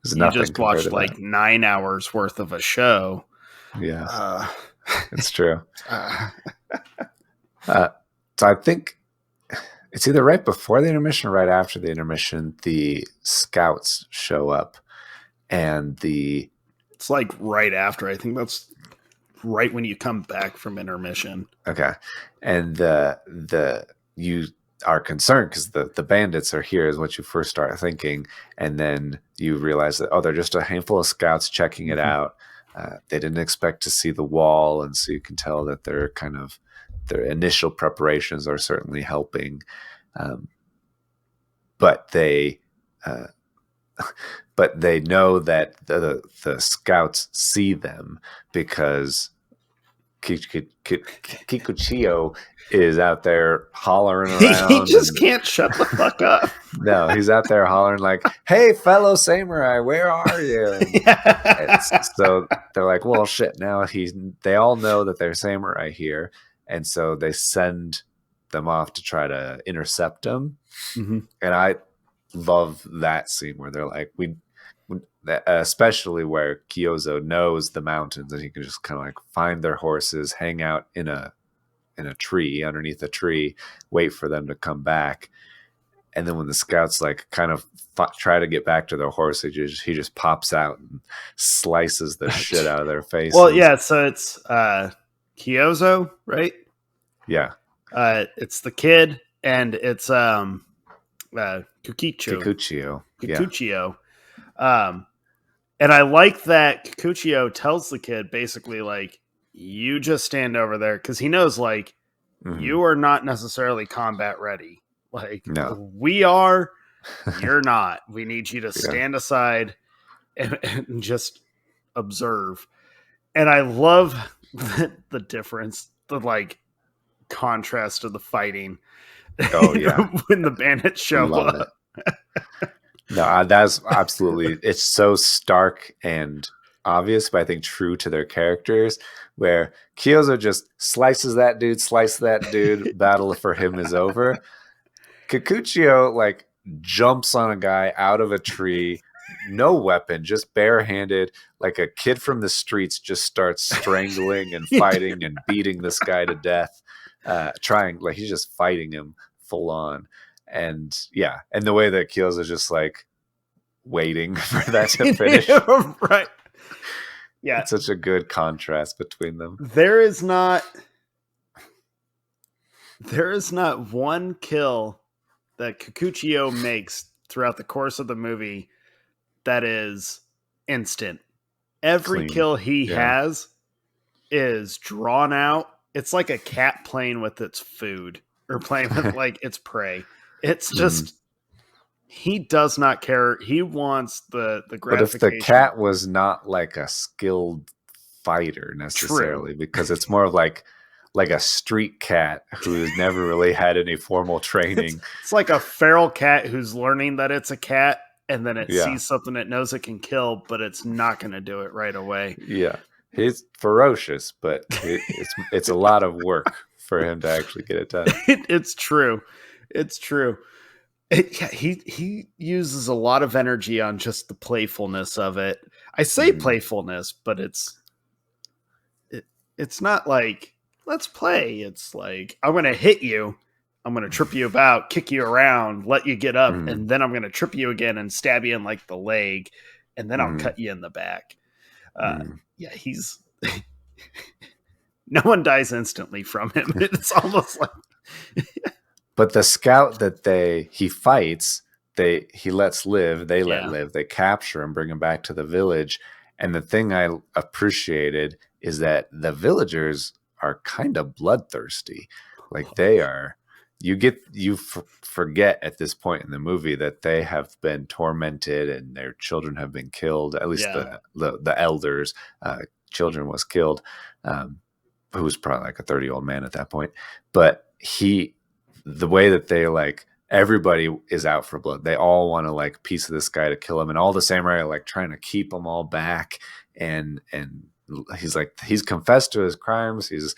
You just watched like 9 hours worth of a show. Yeah, it's true. So I think it's either right before the intermission or right after the intermission, the scouts show up, and it's like right after. I think that's right when you come back from intermission. Okay. And you are concerned because the bandits are here is what you first start thinking. And then you realize that, they're just a handful of scouts checking it out. They didn't expect to see the wall. And so you can tell that their initial preparations are certainly helping. But they know that the scouts see them because Kikuchiyo is out there hollering around. He just can't shut the fuck up. No, he's out there hollering like, "Hey, fellow samurai, where are you?" So they're like, "Well, shit." Now they all know that there's samurai here, and so they send them off to try to intercept him. Mm-hmm. And I love that scene where they're like, especially where Kyozo knows the mountains and he can just kind of like find their horses, hang out in a tree, underneath a tree, wait for them to come back. And then when the scouts like kind of try to get back to their horses, he just pops out and slices the shit out of their faces. Well, yeah, so it's Kyozo, right? Yeah. It's the kid and it's Kikuchiyo. Yeah. And I like that Kikuchiyo tells the kid basically like, you just stand over there, because he knows like you are not necessarily combat ready. Like, no. We are, you're not. We need you to stand aside and just observe. And I love the difference, the like contrast of the fighting. Oh yeah, when the bandits show up. No, that's absolutely. It's so stark and obvious, but I think true to their characters. Where Kyozo just slices that dude, battle for him is over. Kikuchiyo like jumps on a guy out of a tree, no weapon, just barehanded, like a kid from the streets, just starts strangling and fighting and beating this guy to death. He's just fighting him full on. And yeah, and the way that Kyozo is just like waiting for that to finish. Right. Yeah. It's such a good contrast between them. There is not one kill that Kikuchiyo makes throughout the course of the movie that is instant. Every clean kill he has is drawn out. It's like a cat playing with its food or playing with like its prey. It's just he does not care. He wants the gratification. But if the cat was not like a skilled fighter necessarily, because it's more of like a street cat who's never really had any formal training. It's like a feral cat who's learning that it's a cat, and then it sees something it knows it can kill, but it's not going to do it right away. Yeah. He's ferocious, but it's a lot of work for him to actually get it done. It's true. It's true. He uses a lot of energy on just the playfulness of it. I say playfulness, but it's not like, let's play. It's like, I'm going to hit you. I'm going to trip you about, kick you around, let you get up, and then I'm going to trip you again and stab you in like the leg, and then I'll cut you in the back. Yeah, he's no one dies instantly from him. It's almost like but the scout that he fights, he lets live, they let live, they capture him, bring him back to the village. And the thing I appreciated is that the villagers are kind of bloodthirsty. Like they are, you forget at this point in the movie that they have been tormented and their children have been killed. At least the elders' children was killed, who was probably like a 30-year-old man at that point. But the way that they like everybody is out for blood. They all want to like piece of this guy to kill him, and all the samurai are like trying to keep them all back. And he's like, he's confessed to his crimes. He's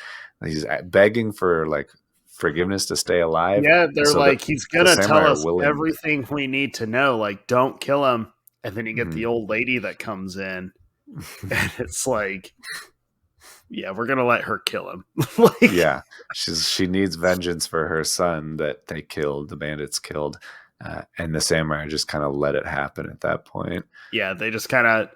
begging for like forgiveness to stay alive. Yeah, they're so like, he's gonna samurai tell are us willing. everything we need to know. Like, don't kill him. And then you get Mhm. the old lady that comes in, and it's like, yeah, we're gonna let her kill him. Like, Yeah, she needs vengeance for her son that the bandits killed, and the samurai just kind of let it happen at that point. yeah, they just kind of,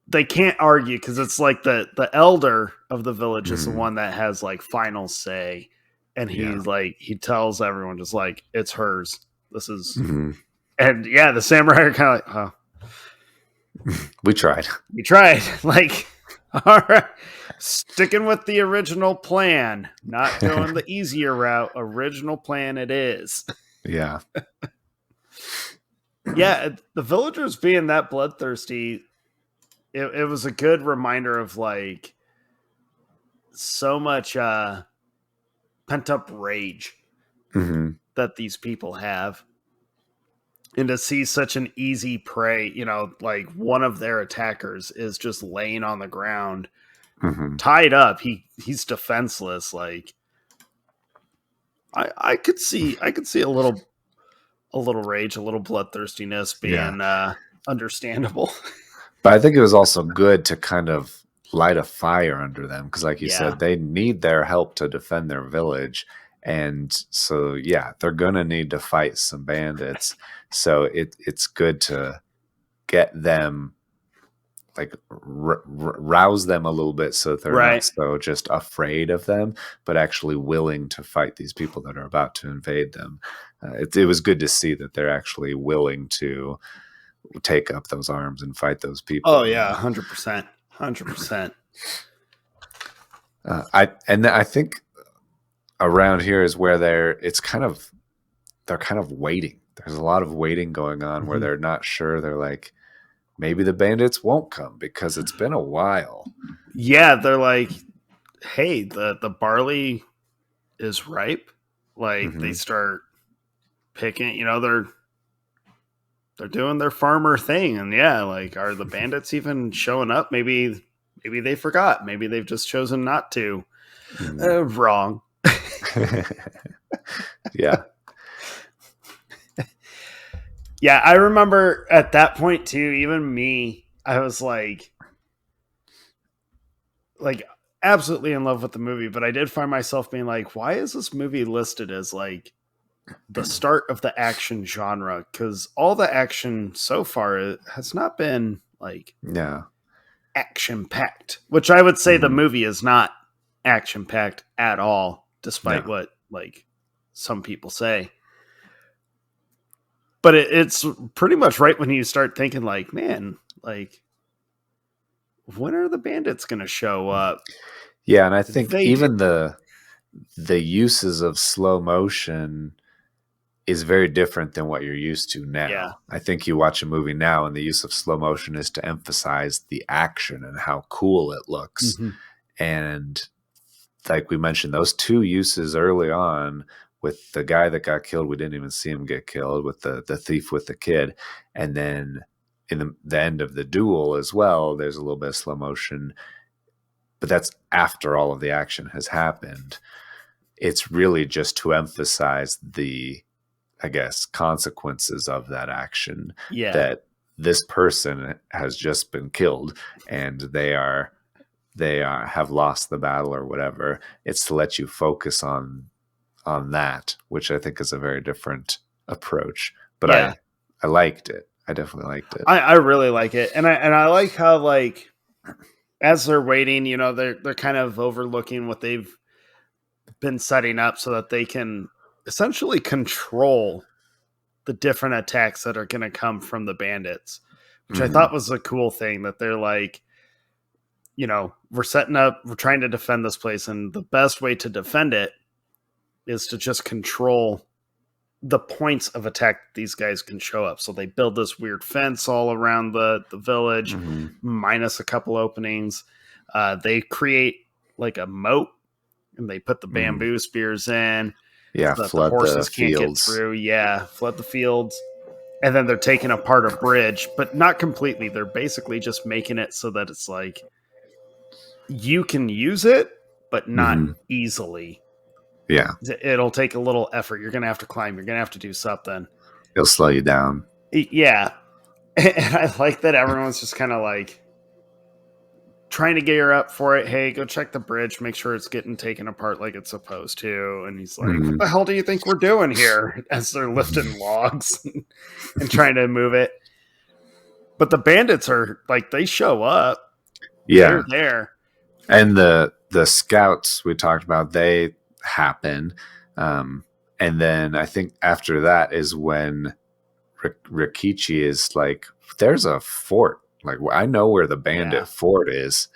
they can't argue because it's like the elder of the village is the one that has like final say, and he's like, he tells everyone just like, it's hers. This is, and yeah, the samurai are kind of like, oh, we tried. Like, all right, sticking with the original plan, not going the easier route. Original plan it is. Yeah. Yeah, the villagers being that bloodthirsty, it was a good reminder of like so much pent up rage that these people have. And to see such an easy prey, you know, like one of their attackers is just laying on the ground, tied up. He's defenseless. Like, I could see a little rage, a little bloodthirstiness being understandable. But I think it was also good to kind of light a fire under them because, like you said, they need their help to defend their village. And so, yeah, they're going to need to fight some bandits. So it's good to get them, like, rouse them a little bit so that they're not so just afraid of them, but actually willing to fight these people that are about to invade them. It was good to see that they're actually willing to take up those arms and fight those people. Oh yeah, 100%. I think around here is where they're kind of waiting. There's a lot of waiting going on where they're not sure. They're like, maybe the bandits won't come because it's been a while. Yeah, they're like, hey, the barley is ripe. Like they start picking, you know, they're doing their farmer thing. And yeah, like, are the bandits even showing up? Maybe they forgot. Maybe they've just chosen not to. Wrong. Yeah. Yeah, I remember at that point too, even me, I was like absolutely in love with the movie, but I did find myself being like, why is this movie listed as like the start of the action genre? Because all the action so far has not been like action packed, which I would say the movie is not action packed at all, despite what like some people say. But it's pretty much right when you start thinking like, man, like, when are the bandits going to show up? Yeah, and I think even the uses of slow motion is very different than what you're used to now. Yeah. I think you watch a movie now and the use of slow motion is to emphasize the action and how cool it looks. And like we mentioned, those two uses early on with the guy that got killed, we didn't even see him get killed, with the thief with the kid. And then in the end of the duel as well, there's a little bit of slow motion, but that's after all of the action has happened. It's really just to emphasize the, I guess, consequences of that action. Yeah. That this person has just been killed and they have lost the battle or whatever. It's to let you focus on that, which I think is a very different approach. But I liked it. I definitely liked it. I really like it. And I like how, like, as they're waiting, you know, they're kind of overlooking what they've been setting up so that they can essentially control the different attacks that are going to come from the bandits, which I thought was a cool thing, that they're like, you know, we're trying to defend this place, and the best way to defend it is to just control the points of attack these guys can show up. So they build this weird fence all around the village, minus a couple openings. They create like a moat, and they put the bamboo spears in. Yeah, so that the flood the horses can't get fields. through. Yeah, flood the fields. And then they're taking apart a bridge, but not completely. They're basically just making it so that it's like you can use it, but not easily. Yeah. It'll take a little effort. You're going to have to climb. You're going to have to do something. It'll slow you down. Yeah. And I like that everyone's just kind of like trying to gear up for it. Hey, go check the bridge, make sure it's getting taken apart like it's supposed to. And he's like, what the hell do you think we're doing here? As they're lifting logs and trying to move it. But the bandits are like, they show up. Yeah. They're there. And the scouts we talked about, they happen. And then I think after that is when Rikichi is like, there's a fort. Like, I know where the bandit fort is.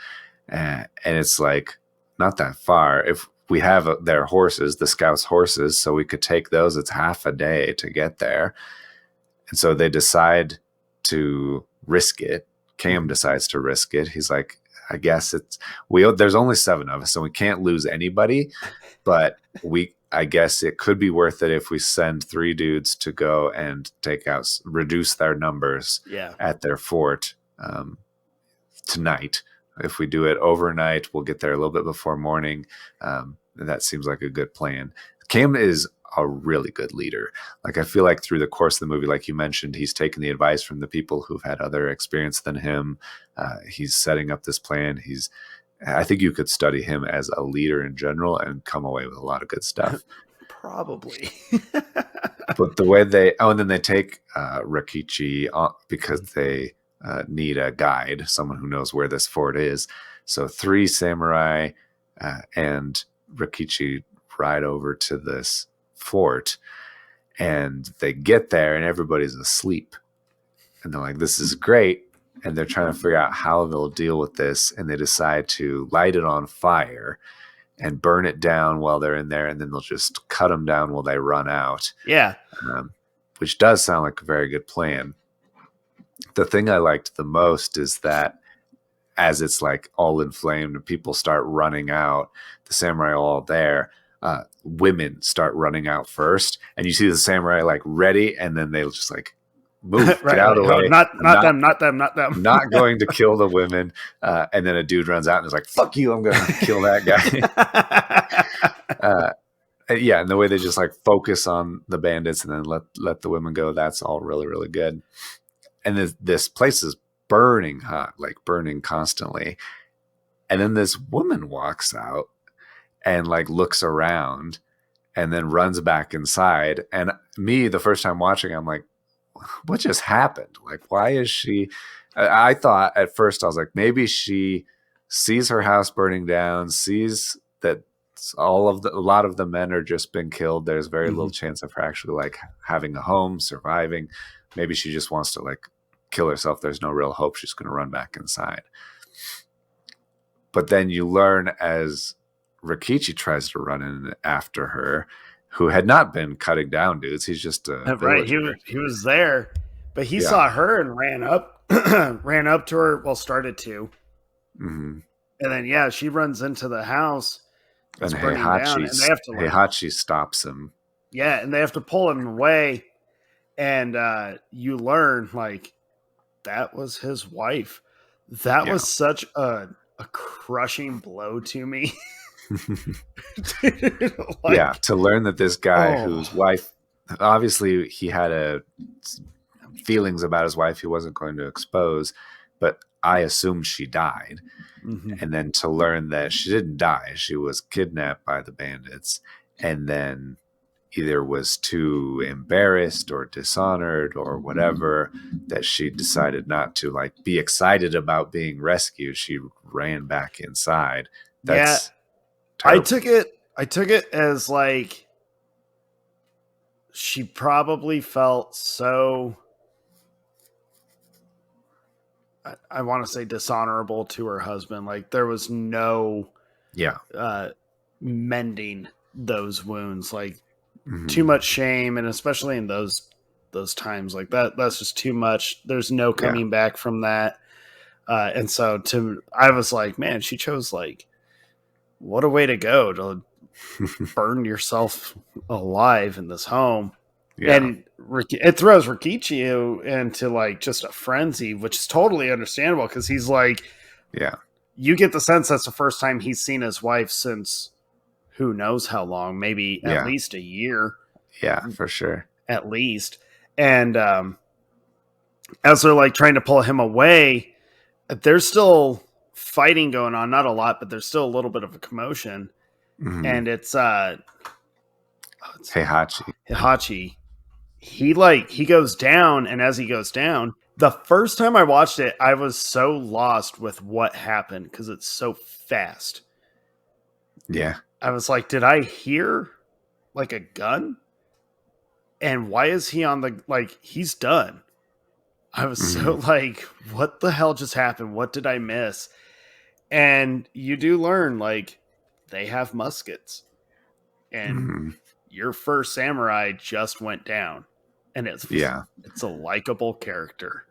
And it's like, not that far. If we have their horses, the scouts' horses, so we could take those, it's half a day to get there. And so they decide to risk it. Cam decides to risk it. He's like, I guess there's only 7 of us, so we can't lose anybody, but I guess it could be worth it if we send 3 dudes to go and reduce their numbers at their fort tonight. If we do it overnight, we'll get there a little bit before morning. That seems like a good plan. Cam is a really good leader. Like, I feel like through the course of the movie, like you mentioned, he's taken the advice from the people who've had other experience than him. He's setting up this plan. I think you could study him as a leader in general and come away with a lot of good stuff. Probably. But the way and then they take Rikichi because they need a guide, someone who knows where this fort is. So 3 samurai and Rikichi ride over to this fort, and they get there and everybody's asleep, and they're like, this is great, and they're trying to figure out how they'll deal with this, and they decide to light it on fire and burn it down while they're in there, and then they'll just cut them down while they run out. Which does sound like a very good plan. The thing I liked the most is that as it's like all inflamed and people start running out, the samurai are all there, women start running out first, and you see the samurai like ready, and then they'll just like move, get out of the way. Not them. Not going to kill the women. And then a dude runs out and is like, fuck you, I'm going to kill that guy. Yeah, and the way they just like focus on the bandits and then let the women go, that's all really, really good. And this place is burning hot, like burning constantly. And then this woman walks out and like looks around and then runs back inside. And me, the first time watching, I'm like, what just happened? Like, why is she? I thought at first, I was like, maybe she sees her house burning down, sees that a lot of the men are just been killed. There's very little chance of her actually like having a home, surviving. Maybe she just wants to like kill herself. There's no real hope. She's going to run back inside. But then you learn as Rikichi tries to run in after her, who had not been cutting down dudes. He's just a villager. He was there, but he saw her and ran up to her. Well, started to. And then, she runs into the house. And Heihachi stops him. Yeah, and they have to pull him away. And you learn, like, that was his wife. That was such a crushing blow to me. To learn that this guy whose wife, obviously he had feelings about his wife he wasn't going to expose, but I assumed she died. And then to learn that she didn't die, she was kidnapped by the bandits, and then either was too embarrassed or dishonored or whatever that she decided not to like be excited about being rescued. She ran back inside. That's terrible. I took it as like she probably felt so, I want to say, dishonorable to her husband. Like there was no mending those wounds. Like too much shame, and especially in those times, like that's just too much. There's no coming back from that. And so I was like, man, she chose like, what a way to go to burned yourself alive in this home. Yeah. And it throws Rikichi into like just a frenzy, which is totally understandable because he's like, yeah, you get the sense that's the first time he's seen his wife since who knows how long, maybe at yeah, least a year, yeah, for sure. at least. And as they're like trying to pull him away, there's still fighting going on. Not a lot, but there's still a little bit of a commotion. Mm-hmm. And it's Heihachi. Hihachi. He goes down, and as he goes down, the first time I watched it, I was so lost with what happened because it's so fast. Yeah. I was like, did I hear like a gun? And why is he on the like he's done? I was so like, what the hell just happened? What did I miss? And you do learn like they have muskets. And your first samurai just went down. And it's a likable character.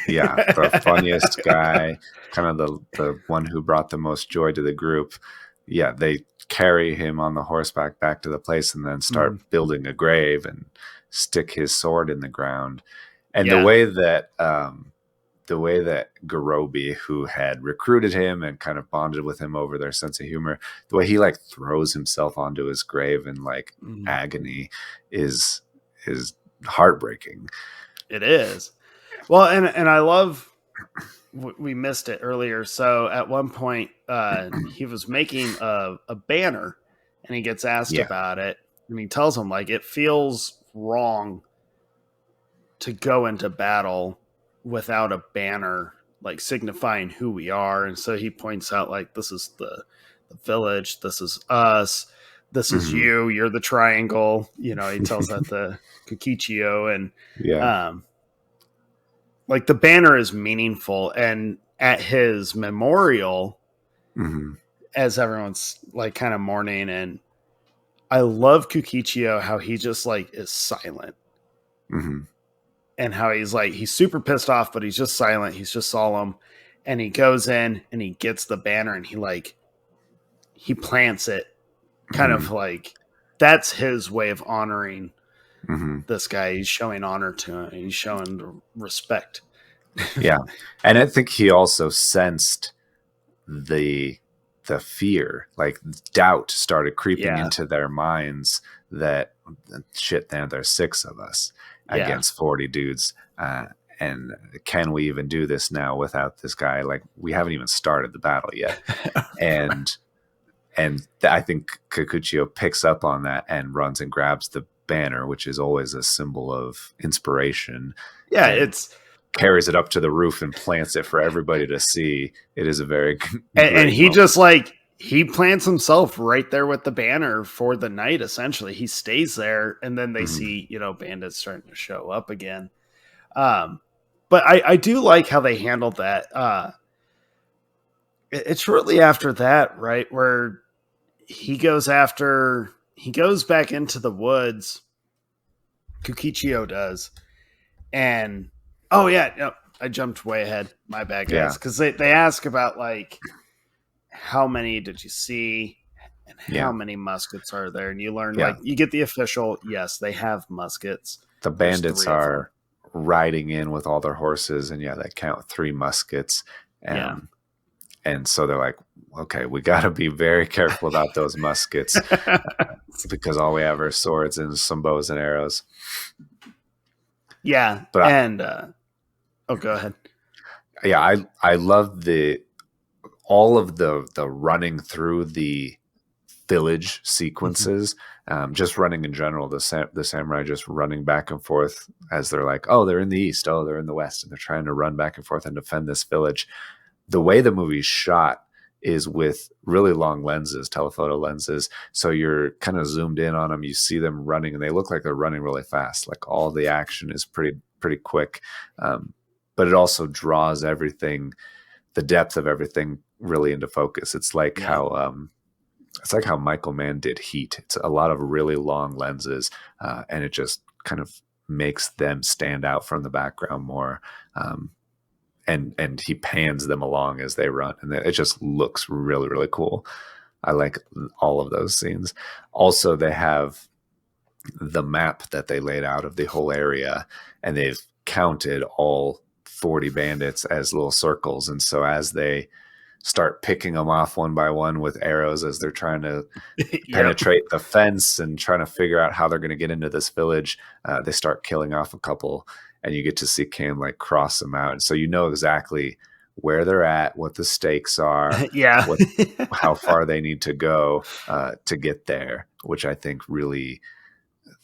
Yeah, the funniest guy, kind of the one who brought the most joy to the group. Yeah, they carry him on the horseback back to the place and then start building a grave and stick his sword in the ground. And the way that Garobi, who had recruited him and kind of bonded with him over their sense of humor, the way he like throws himself onto his grave in like agony is heartbreaking. It is. Well, and I love we missed it earlier. So at one point, he was making a banner, and he gets asked about it, and he tells him like it feels wrong to go into battle without a banner like signifying who we are. And so he points out like this is the village, this is us, this is you, you're the triangle. You know, he tells that to Kikichio, and like the banner is meaningful. And at his memorial, as everyone's like kind of mourning, and I love Kukichio how he just like is silent. And how he's super pissed off, but he's just silent. He's just solemn. And he goes in and he gets the banner and he plants it kind of like that's his way of honoring this guy. He's showing honor to him. He's showing respect. Yeah. And I think he also sensed the fear, like doubt started creeping into their minds that shit, there's 6 of us against 40 dudes. And can we even do this now without this guy? Like, we haven't even started the battle yet. And I think Kikuchio picks up on that and runs and grabs the banner, which is always a symbol of inspiration. Yeah, it's carries it up to the roof and plants it for everybody to see. It is a very and he moment. Just like he plants himself right there with the banner for the night. Essentially, he stays there, and then they see bandits starting to show up again. But I do like how they handled that. It's shortly after that, right, where he goes back into the woods. Kukichio does, and I jumped way ahead. My bad, guys, because they ask about like how many did you see and how many muskets are there, and you learn like you get the official. Yes, they have muskets. The bandits are riding in with all their horses, and they count 3 muskets. And so they're like, okay, we got to be very careful about those muskets because all we have are swords and some bows and arrows. Yeah, but go ahead. Yeah, I love all of the running through the village sequences, just running in general. The samurai just running back and forth as they're like, oh, they're in the east, oh, they're in the west, and they're trying to run back and forth and defend this village. The way the movie's shot is with really long lenses, telephoto lenses. So you're kind of zoomed in on them. You see them running, and they look like they're running really fast. Like all the action is pretty quick. But it also draws everything, the depth of everything, really into focus. It's like how Michael Mann did Heat. It's a lot of really long lenses, and it just kind of makes them stand out from the background more. And he pans them along as they run, and it just looks really, really cool. I like all of those scenes. Also, they have the map that they laid out of the whole area, and they've counted all 40 bandits as little circles. And so as they start picking them off one by one with arrows as they're trying to penetrate the fence and trying to figure out how they're going to get into this village, they start killing off a couple, and you get to see Cam like cross them out. And so you know exactly where they're at, what the stakes are, what how far they need to go to get there, which I think really,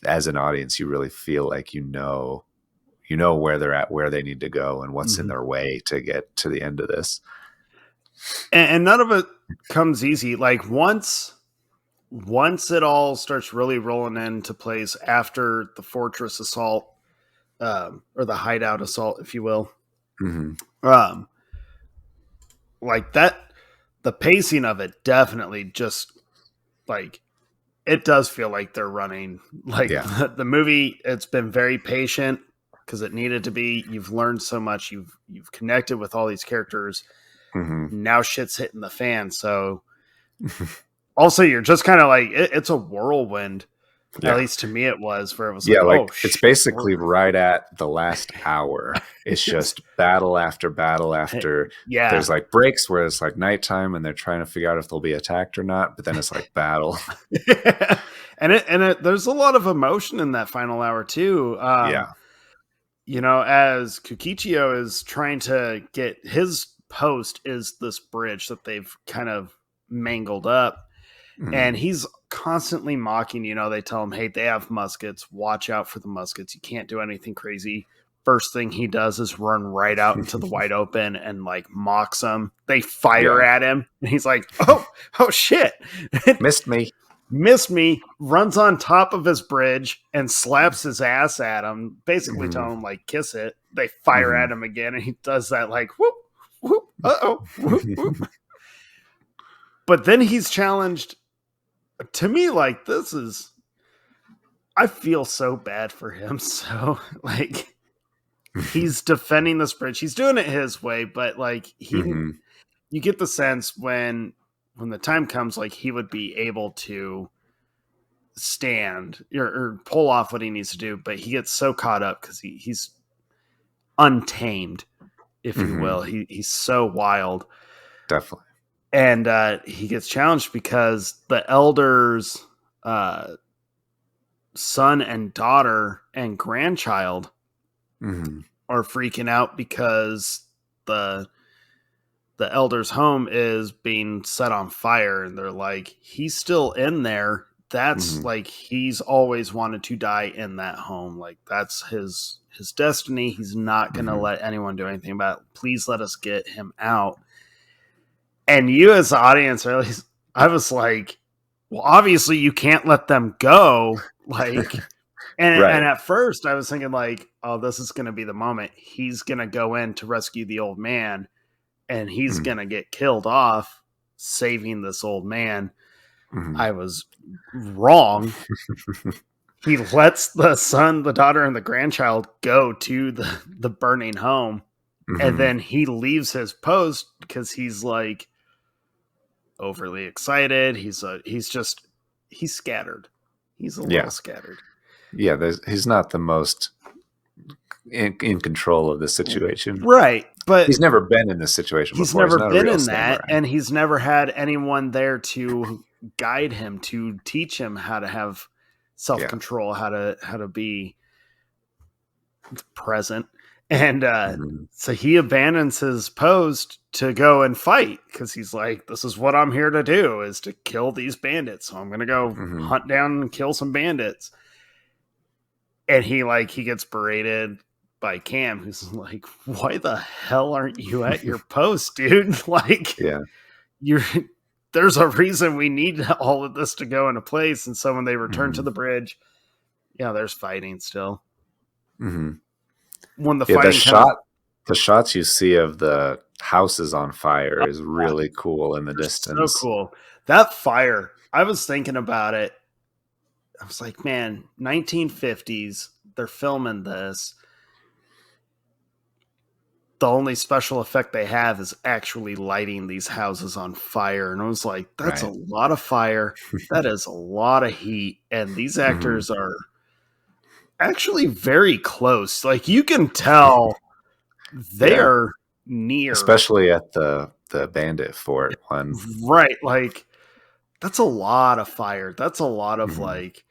as an audience, you really feel like you know where they're at, where they need to go, and what's in their way to get to the end of this. And none of it comes easy. Like once it all starts really rolling into place after the fortress assault, or the hideout assault, if you will, like that, the pacing of it definitely just like, it does feel like they're running like the movie. It's been very patient because it needed to be. You've learned so much. You've connected with all these characters. Now shit's hitting the fan. So also you're just kind of like, it's a whirlwind. At least to me it was, where it was it's basically right at the last hour. It's just battle after battle after. There's like breaks where it's like nighttime and they're trying to figure out if they'll be attacked or not, but then it's like battle. and there's a lot of emotion in that final hour too. You know, as Kukichio is trying to get his post, is this bridge that they've kind of mangled up. And he's constantly mocking, you know, they tell him, hey, they have muskets. Watch out for the muskets. You can't do anything crazy. First thing he does is run right out into the wide open and like mocks them. They fire at him. And he's like, oh shit. Missed me. Runs on top of his bridge and slaps his ass at him, basically telling him like, kiss it. They fire at him again. And he does that like, whoop, whoop, uh-oh, whoop, whoop. But then he's challenged. To me, like, I feel so bad for him. So, like, he's defending this bridge. He's doing it his way, but, like, you get the sense when the time comes, like, he would be able to stand or pull off what he needs to do, but he gets so caught up because he's untamed, if you will. He's so wild. Definitely. And he gets challenged because the elders' son and daughter and grandchild are freaking out because the elder's home is being set on fire. And they're like, he's still in there. That's like, he's always wanted to die in that home. Like, that's his destiny. He's not going to let anyone do anything about it. Please let us get him out. And you as the audience, or at least I was like, well, obviously you can't let them go. Like, and at first I was thinking like, oh, this is going to be the moment. He's going to go in to rescue the old man and he's going to get killed off saving this old man. I was wrong. He lets the son, the daughter, and the grandchild go to the burning home. And then he leaves his post because he's like, overly excited. He's scattered. He's a little scattered. Yeah, he's not the most in control of the situation. Right. But he's never been in this situation before. He's never been in that, and he's never had anyone there to guide him, to teach him how to have self-control, how to be present. And so he abandons his post to go and fight because he's like, this is what I'm here to do, is to kill these bandits. So I'm going to go hunt down and kill some bandits. And he gets berated by Cam, who's like, why the hell aren't you at your post, dude? Like, there's a reason we need all of this to go into place. And so when they return to the bridge, there's fighting still. When the the shots you see of the houses on fire is really cool in the distance. So cool. That fire, I was thinking about it. I was like, man, 1950s, they're filming this. the only special effect they have is actually lighting these houses on fire. And I was like, that's a lot of fire. That is a lot of heat. And these actors are actually very close. Like you can tell they are near. Especially at the bandit fort one. Right. Like that's a lot of fire. That's a lot of like,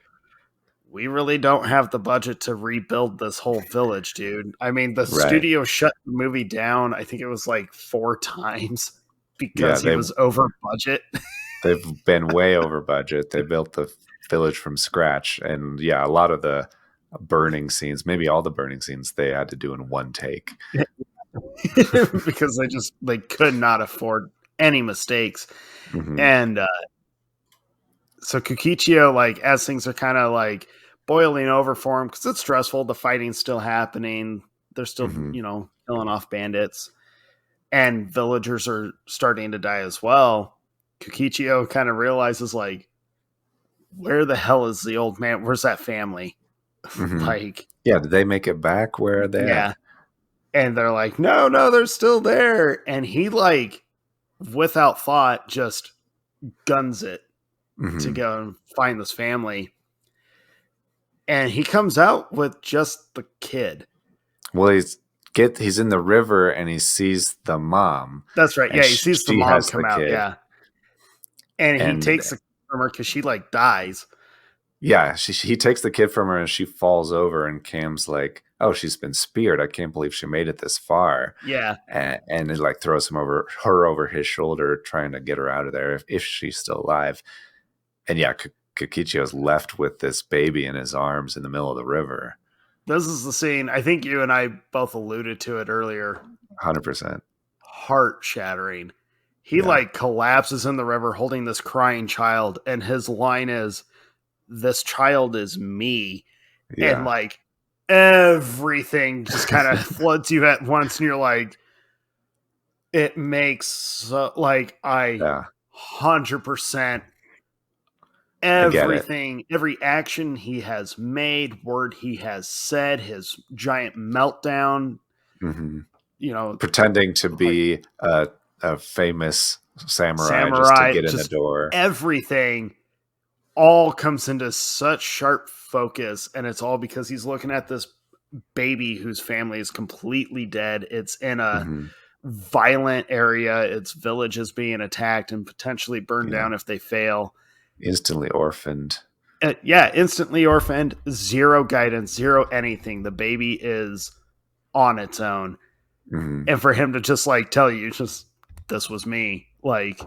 we really don't have the budget to rebuild this whole village, dude. I mean, the studio shut the movie down, I think it was like 4 times because he was over budget. They've been way over budget. They built the village from scratch. And a lot of the burning scenes, maybe all the burning scenes, they had to do in one take. Because they could not afford any mistakes. And so Kukichio, like, as things are kind of like boiling over for him, because it's stressful, the fighting's still happening. They're still, killing off bandits. And villagers are starting to die as well. Kukichio kind of realizes, like, where the hell is the old man? Where's that family? Like, did they make it back? Where are they? Yeah. And they're like, no, they're still there. And he, like, without thought, just guns it to go and find this family. And he comes out with just the kid. Well, he's in the river and he sees the mom. That's right. Yeah, he sees the mom come out. Kid. Yeah. And he takes the kid from her because she, like, dies. Yeah, he takes the kid from her and she falls over, and Cam's like, oh, she's been speared. I can't believe she made it this far. Yeah. And it, like, throws over his shoulder, trying to get her out of there if she's still alive. And Kukichio's left with this baby in his arms in the middle of the river. This is the scene. I think you and I both alluded to it earlier. 100%. Heart shattering. He like collapses in the river holding this crying child. And his line is, this child is me. Yeah. And like everything just kind of floods you at once. And you're like, it makes like 100% everything, every action he has made, word he has said, his giant meltdown, pretending to be a famous samurai just to get in the door. Everything all comes into such sharp focus, and it's all because he's looking at this baby whose family is completely dead. It's in a violent area. Its village is being attacked and potentially burned down if they fail. Instantly orphaned. Instantly orphaned. Zero guidance, zero anything. The baby is on its own. And for him to just like tell you, just, this was me. Like,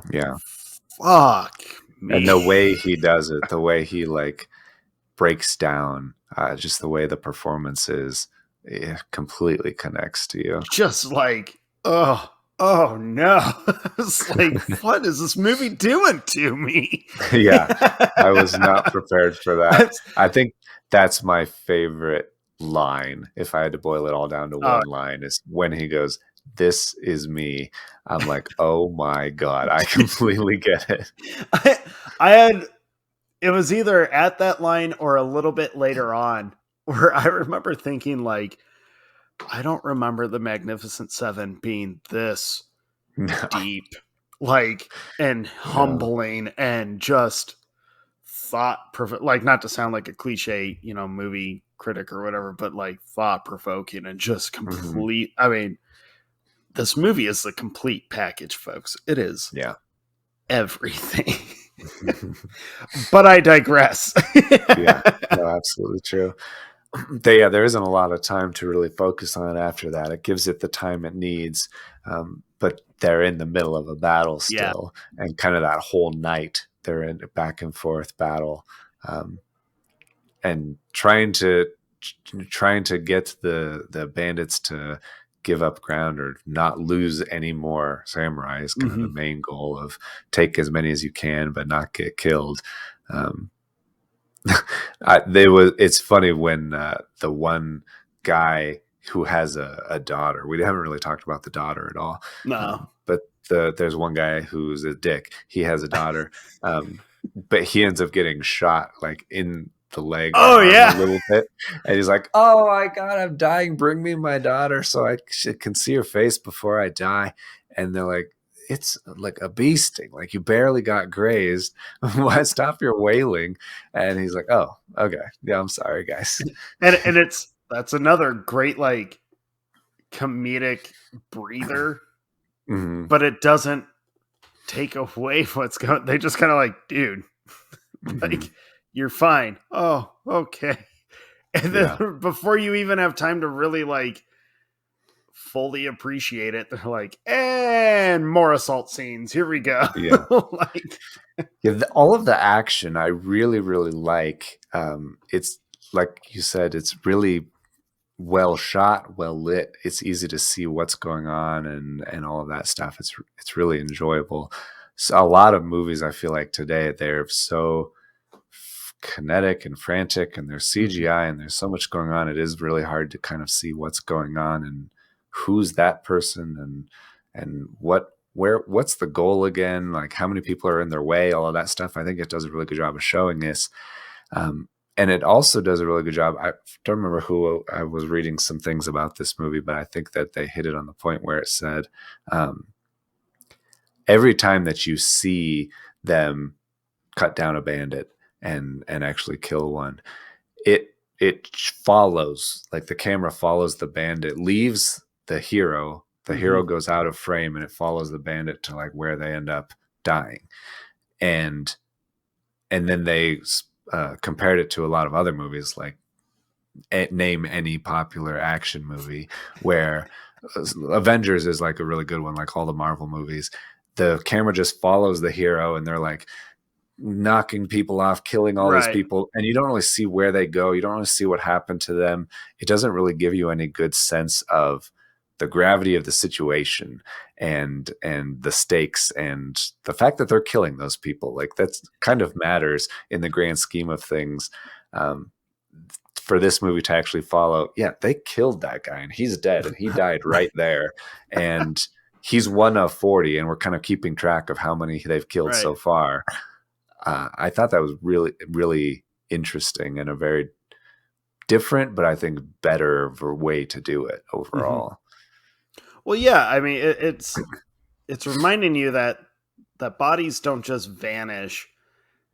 fuck me. And the way he does it, the way he like breaks down, just the way the performance is, it completely connects to you. Just like, oh no. It's like, what is this movie doing to me? I was not prepared for that. I think that's my favorite line, if I had to boil it all down to one line, is when he goes, this is me. I'm like, oh my God, I completely get it. It was either at that line or a little bit later on where I remember thinking, like, I don't remember the Magnificent Seven being this deep, like, and humbling and just like, not to sound like a cliche, movie critic or whatever, but like thought provoking and just complete. I mean, this movie is the complete package, folks. It is everything. But I digress. Absolutely true. There isn't a lot of time to really focus on it after that. It gives it the time it needs, but they're in the middle of a battle still, and kind of that whole night they're in a back and forth battle, and trying to get the bandits to give up ground or not lose any more samurai is kind of the main goal of take as many as you can but not get killed. It's funny when the one guy who has a daughter, we haven't really talked about the daughter at all. No. But there's one guy who's a dick. He has a daughter, but he ends up getting shot like in the leg or arm a little bit. And he's like, oh my God, I'm dying. Bring me my daughter so I can see her face before I die. And they're like, it's like a bee sting. Like, you barely got grazed. Why stop your wailing? And he's like, oh, okay. Yeah, I'm sorry, guys. And that's another great, like, comedic breather, but it doesn't take away what's going. They just kind of like, dude, like, you're fine. Oh, okay. And then before you even have time to really, like, fully appreciate it, they're like, and more assault scenes. Here we go. Yeah. Like, all of the action I really, really like. It's like you said, it's really well shot, well lit. It's easy to see what's going on and all of that stuff. It's really enjoyable. So a lot of movies, I feel like today, they're so kinetic and frantic, and there's CGI and there's so much going on. It is really hard to kind of see what's going on and who's that person and what's the goal again, like how many people are in their way, all of that stuff. I think it does a really good job of showing this. And it also does a really good job. I don't remember who I was reading some things about this movie, but I think that they hit it on the point where it said, every time that you see them cut down a bandit and actually kill one, it follows, like the camera follows the bandit, leaves the hero. The hero goes out of frame and it follows the bandit to like where they end up dying. And then they compared it to a lot of other movies, like name any popular action movie, where Avengers is like a really good one, like all the Marvel movies. The camera just follows the hero and they're like knocking people off, killing all these people, and you don't really see where they go. You don't really see what happened to them. It doesn't really give you any good sense of the gravity of the situation and the stakes and the fact that they're killing those people. Like, that's kind of matters in the grand scheme of things. For this movie to actually follow, yeah, they killed that guy and he's dead and he died right there. And he's one of 40 and we're kind of keeping track of how many they've killed so far. I thought that was really, really interesting and a very different, but I think better way to do it overall. Well, yeah, I mean, it's reminding you that bodies don't just vanish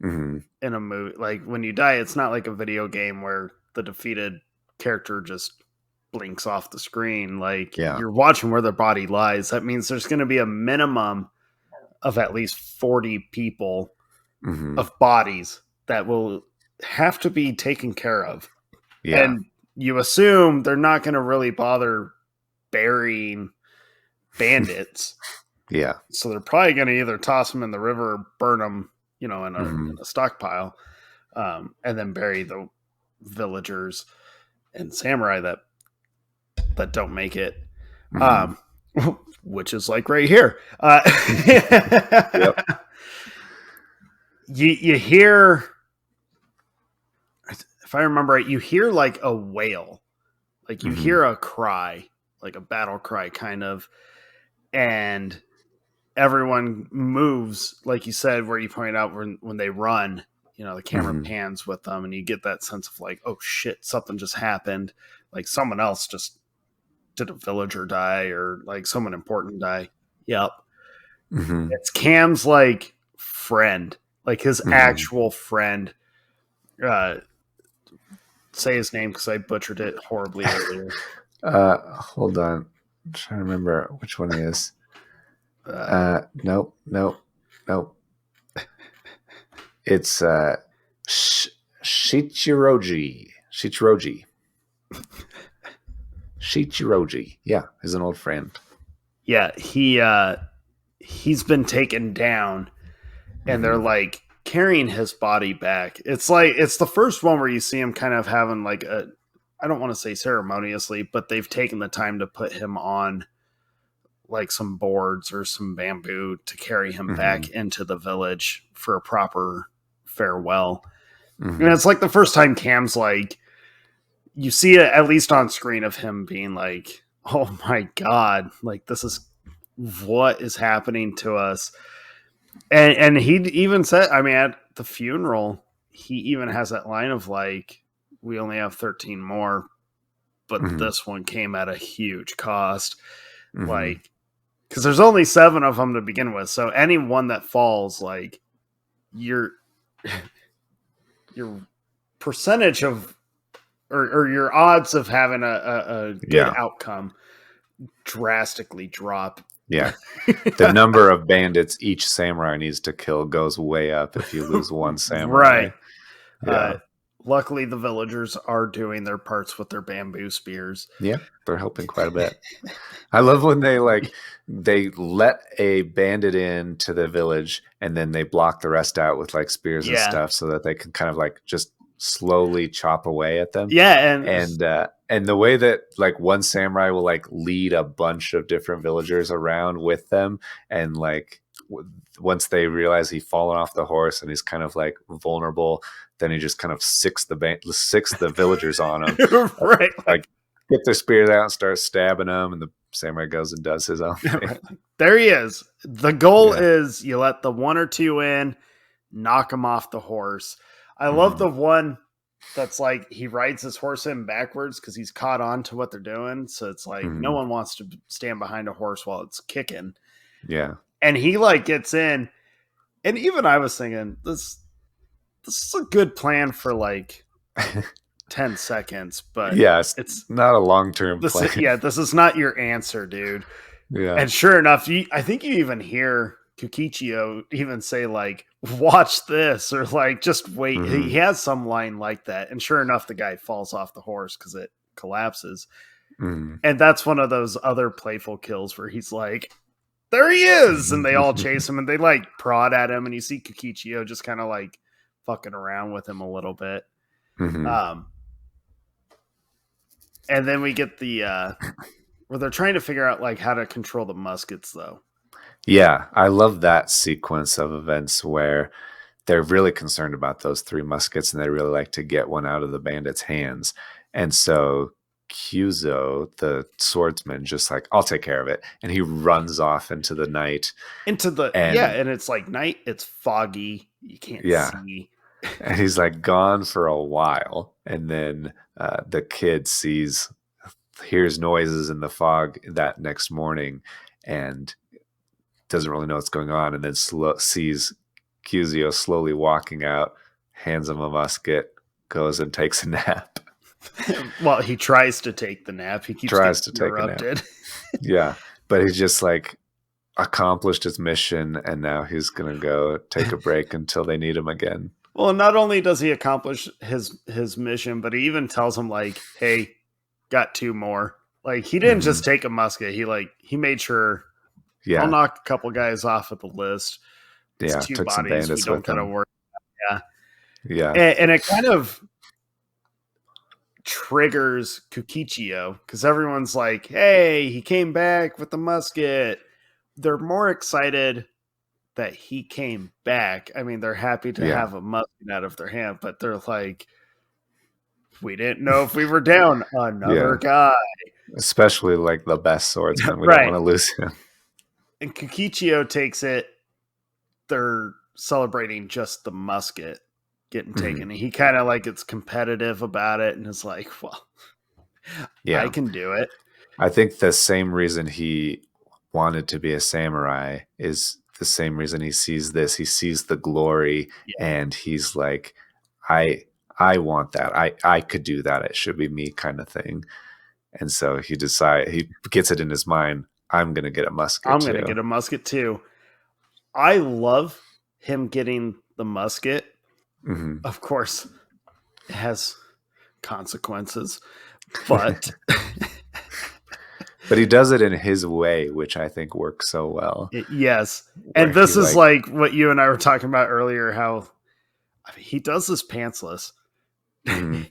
in a movie. Like, when you die, it's not like a video game where the defeated character just blinks off the screen. Like, you're watching where their body lies. That means there's going to be a minimum of at least 40 people of bodies that will have to be taken care of. Yeah. And you assume they're not going to really bother burying bandits. Yeah. So they're probably going to either toss them in the river or burn them, in a stockpile, and then bury the villagers and samurai that don't make it. Which is like right here. Yep. You hear, if I remember right, you hear like a wail, like you hear a cry, like a battle cry kind of, and everyone moves, like you said, where you point out when they run, the camera pans with them and you get that sense of like, oh shit, something just happened. Like someone else just did a villager die or like someone important die. Yep. It's Cam's like friend, like his actual friend. Say his name because I butchered it horribly earlier. Hold on. I'm trying to remember which one he is. Nope. It's Shichiroji. Shichiroji. Yeah, he's an old friend. Yeah, he's been taken down, and they're like carrying his body back. It's like it's the first one where you see him kind of having like a, I don't want to say ceremoniously, but they've taken the time to put him on like some boards or some bamboo to carry him back into the village for a proper farewell. And it's like the first time Cam's like, you see it at least on screen of him being like, oh my God, like this is what is happening to us. And he even said, I mean, at the funeral, he even has that line of like, we only have 13 more, but this one came at a huge cost. Like, because there's only 7 of them to begin with. So any one that falls, like, your percentage of, or your odds of having a good outcome drastically drop. Yeah. The number of bandits each samurai needs to kill goes way up if you lose one samurai. Right. Yeah. Luckily, the villagers are doing their parts with their bamboo spears. Yeah, they're helping quite a bit. I love when they let a bandit into the village and then they block the rest out with like spears and stuff so that they can kind of like just slowly chop away at them. Yeah, and the way that like one samurai will like lead a bunch of different villagers around with them, and like once they realize he's fallen off the horse and he's kind of like vulnerable, then he just kind of sicks the villagers on him. Right. Like get their spears out and start stabbing them, and the samurai goes and does his own thing. There he is. The goal is you let the 1 or 2 in, knock him off the horse. I love the one that's like he rides his horse in backwards because he's caught on to what they're doing. So it's like no one wants to stand behind a horse while it's kicking. Yeah. And he like gets in, and even I was thinking this is a good plan for like 10 seconds, but it's not a long-term plan. This is not your answer, dude. Yeah. And sure enough, I think you even hear Kukichio even say like, watch this, or like, just wait. He has some line like that. And sure enough, the guy falls off the horse because it collapses. And that's one of those other playful kills where he's like, there he is. And they all chase him and they like prod at him. And you see Kukichio just kind of like fucking around with him a little bit. And then we get the where they're trying to figure out like how to control the muskets though. Yeah, I love that sequence of events where they're really concerned about those 3 muskets and they really like to get one out of the bandits' hands. And so Kyuzo, the swordsman, just like, I'll take care of it. And he runs off into the night. And it's like night, it's foggy, you can't see. And he's like gone for a while. And then the kid hears noises in the fog that next morning and doesn't really know what's going on, and then sees Kyuzo slowly walking out, hands him a musket, goes and takes a nap. Well, he tries to take the nap. He keeps tries to take a nap. Yeah, but he's just like accomplished his mission, and now he's gonna go take a break until they need him again. Well, not only does he accomplish his mission, but he even tells him like, "Hey, got 2 more." Like he didn't just take a musket. He made sure. Yeah, I'll knock a couple guys off of the list. It's 2 bodies we don't gotta worry about. Yeah. And it kind of triggers Kukichio because everyone's like, hey, he came back with the musket. They're more excited that he came back. I mean, they're happy to have a musket out of their hand, but they're like, we didn't know if we were down another guy. Especially like the best swordsman. We don't want to lose him. And Kukichio takes it. They're celebrating just the musket getting taken. And he kind of like gets competitive about it and is like, well, I can do it. I think the same reason he wanted to be a samurai is the same reason he sees this. He sees the glory and he's like, I want that. I could do that. It should be me kind of thing. And so he gets it in his mind. I'm going to get a musket I'm going to get a musket too. I love him getting the musket. Of course, it has consequences, but... But he does it in his way, which I think works so well. Yes. And this is like what you and I were talking about earlier, how he does this pantsless. And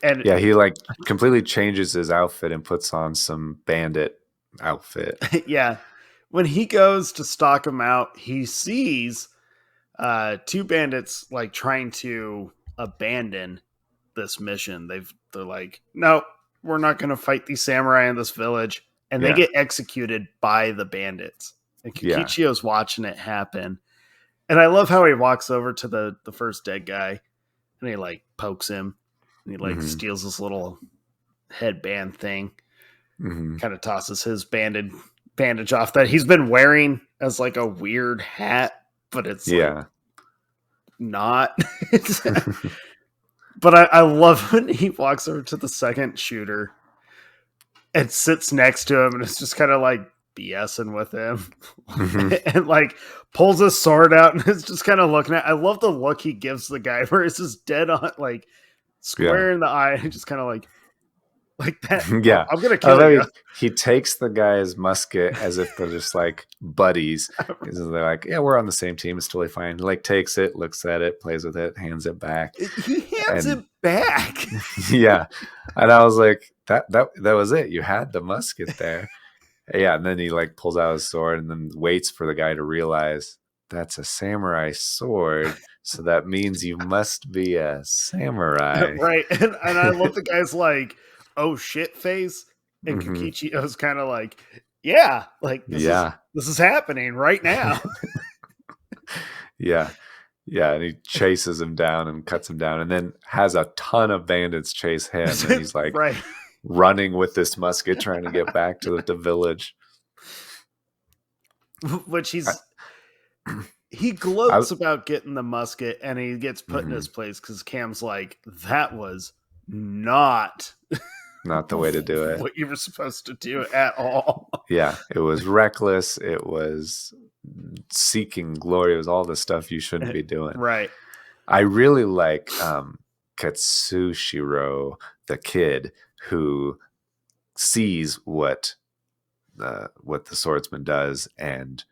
he like completely changes his outfit and puts on some bandit outfit. When he goes to stalk him out, he sees 2 bandits like trying to abandon this mission. They're like, no, we're not going to fight these samurai in this village. And they get executed by the bandits. And Kukichio's watching it happen. And I love how he walks over to the first dead guy and he like pokes him, and he like steals this little headband thing. Kind of tosses his bandage off that he's been wearing as like a weird hat, but it's like not. But I love when he walks over to the second shooter and sits next to him, and it's just kind of like BSing with him, and like pulls his sword out and is just kind of looking at. I love the look he gives the guy where it's just dead on, like square in the eye, and just kind of like that. Yeah, I'm gonna kill you. He takes the guy's musket as if they're just like buddies. They're like, yeah, we're on the same team. It's totally fine. He like takes it, looks at it, plays with it, hands it back. He hands it back. Yeah, and I was like, that was it. You had the musket there. Yeah, and then he like pulls out his sword and then waits for the guy to realize that's a samurai sword. So that means you must be a samurai. Right. And I love the guy's like, oh shit face. And Kokichiyo's kind of like, yeah, like this is happening right now. Yeah. And he chases him down and cuts him down and then has a ton of bandits chase him. And he's like running with this musket trying to get back to the village. Which he gloats about getting the musket, and he gets put in his place because Cam's like, that was not the way to do it. What you were supposed to do at all. Yeah, it was reckless. It was seeking glory. It was all the stuff you shouldn't be doing. Right. I really like Katsushiro, the kid who sees what the swordsman does and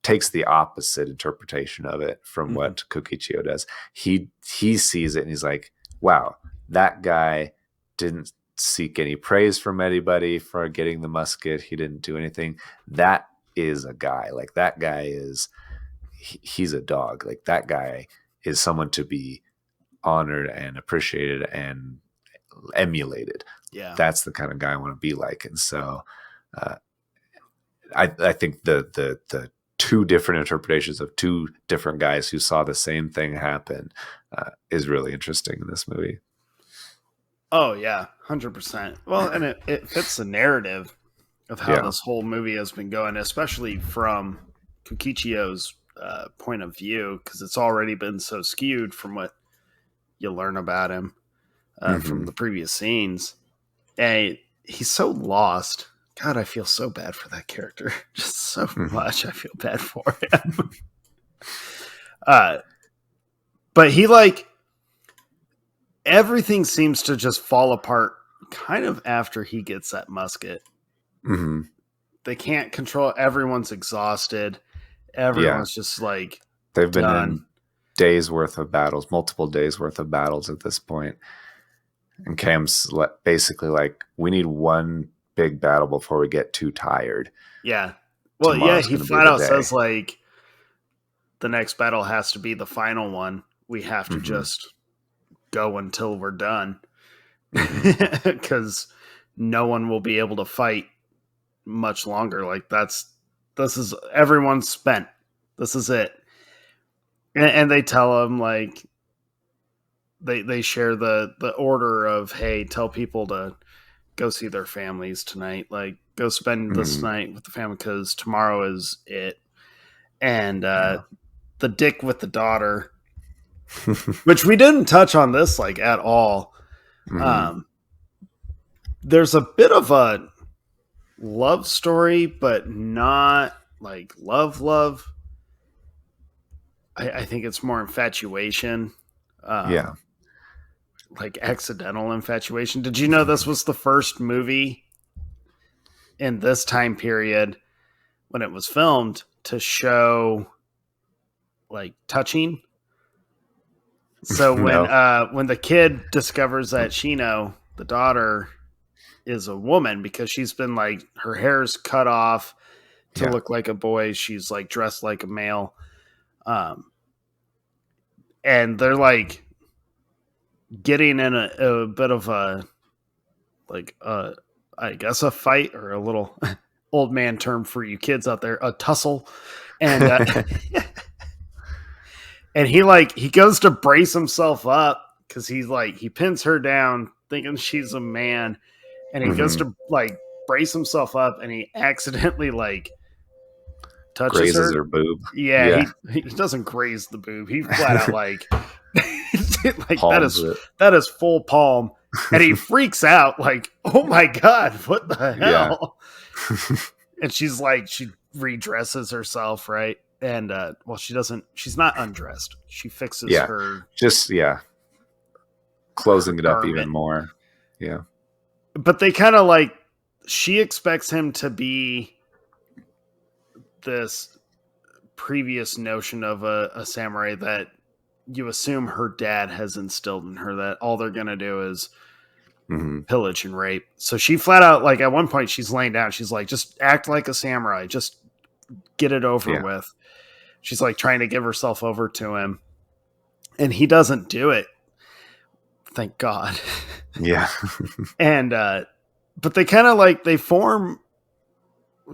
takes the opposite interpretation of it from what Kokichiyo does. He sees it and he's like, wow, that guy didn't seek any praise from anybody for getting the musket. He didn't do anything. That is a guy. Like that guy is, he's a dog. Like that guy is someone to be honored and appreciated and emulated. Yeah. That's the kind of guy I want to be like. And so I think the two different interpretations of two different guys who saw the same thing happen is really interesting in this movie. Oh yeah, 100%. Well, and it fits the narrative of how this whole movie has been going, especially from Kokichiyo's point of view, because it's already been so skewed from what you learn about him from the previous scenes. And he's so lost. God, I feel so bad for that character. Just so much. I feel bad for him. But he like, everything seems to just fall apart kind of after he gets that musket. They can't control. Everyone's exhausted. Everyone's just like, they've been in days worth of battles, multiple days worth of battles at this point. And Cam's basically like, we need one big battle before we get too tired. Yeah. Well, tomorrow's he flat out says like, the next battle has to be the final one. We have to just go until we're done. Because no one will be able to fight much longer. Like this is everyone's spent. This is it. And they tell him like, they share the order of, hey, tell people to go see their families tonight. Like, go spend this night with the family because tomorrow is it. And the dick with the daughter, which we didn't touch on this like at all. There's a bit of a love story, but not like love. I think it's more infatuation. Like accidental infatuation. Did you know this was the first movie in this time period when it was filmed to show like touching? So when the kid discovers that Shino, the daughter, is a woman because she's been like, her hair's cut off to look like a boy. She's like dressed like a male. And they're like getting in a bit of a, like, I guess a fight, or a little old man term for you kids out there, a tussle. And, and he goes to brace himself up because he pins her down thinking she's a man, and he goes to like brace himself up, and he accidentally like touches grazes her boob. Yeah. He doesn't graze the boob. He flat out like like that is full palm, and he freaks out like, oh my god, what the hell? And she's like, she redresses herself, right? And well, she's not undressed. She fixes her closing it up even more. Yeah. But they kind of like, she expects him to be this previous notion of a samurai that you assume her dad has instilled in her, that all they're gonna do is pillage and rape. So she flat out, like, at one point she's laying down, she's like, just act like a samurai, just get it over with. She's like trying to give herself over to him, and he doesn't do it, thank God. Yeah. And but they kind of like, they form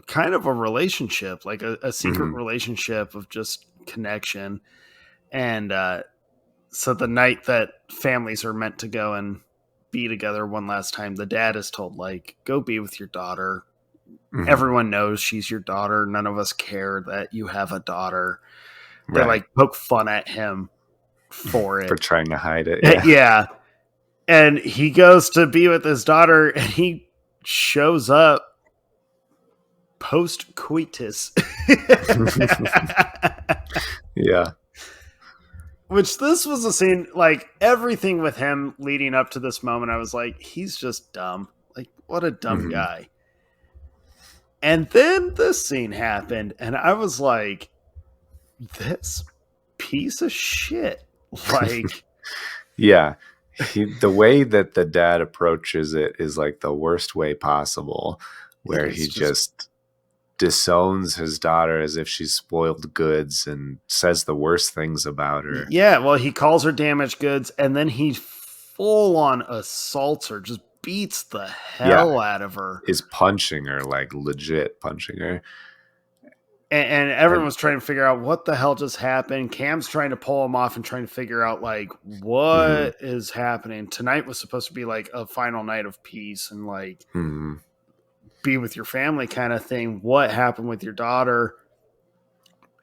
kind of a relationship, like a secret relationship of just connection. And so the night that families are meant to go and be together one last time, the dad is told, like, go be with your daughter. Everyone knows she's your daughter. None of us care that you have a daughter. They like poke fun at him for it, for trying to hide it. Yeah. And he goes to be with his daughter, and he shows up post coitus. Yeah. Which, this was a scene, like, everything with him leading up to this moment, I was like, he's just dumb. Like, what a dumb guy. And then this scene happened, and I was like, this piece of shit. Like, yeah. The way that the dad approaches it is like the worst way possible, where he just disowns his daughter as if she's spoiled goods and says the worst things about her. Yeah, well, he calls her damaged goods, and then he full on assaults her, just beats the hell out of her. Is punching her, like legit punching her. And everyone was trying to figure out what the hell just happened. Cam's trying to pull him off and trying to figure out, like, what is happening. Tonight was supposed to be like a final night of peace and like be with your family kind of thing. What happened with your daughter?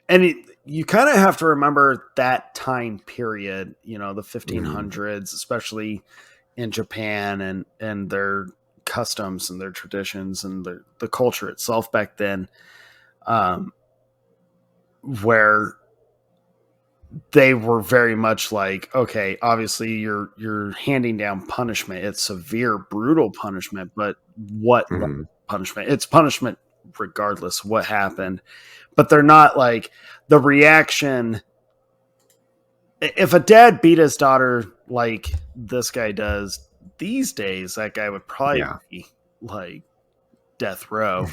And you kind of have to remember that time period, you know, the 1500s, especially in Japan, and their customs and their traditions and the culture itself back then. Where they were very much like, okay, obviously you're handing down punishment. It's severe, brutal punishment, but what punishment? It's punishment regardless what happened. But they're not like the reaction. If a dad beat his daughter like this guy does these days, that guy would probably be like death row.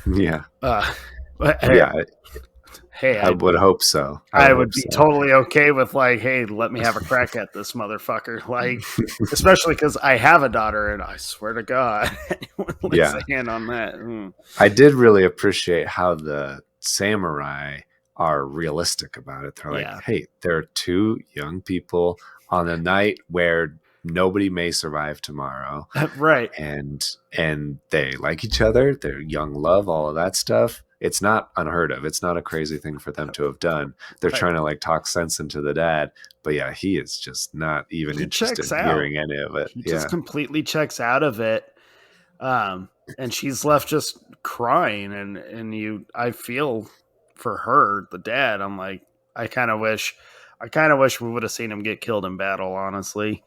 Yeah. Hey, I would hope so. I would be totally okay with like, hey, let me have a crack at this motherfucker. Like, especially because I have a daughter, and I swear to God, anyone lays a hand on that. I did really appreciate how the samurai are realistic about it. They're like, hey, there are two young people on a night where nobody may survive tomorrow. Right. And they like each other. They're young love, all of that stuff. It's not unheard of. It's not a crazy thing for them to have done. They're trying to like talk sense into the dad. But yeah, he is just not even interested in hearing any of it. He just completely checks out of it. And she's left just crying. And I feel for her, the dad. I'm like, I kind of wish we would have seen him get killed in battle, honestly.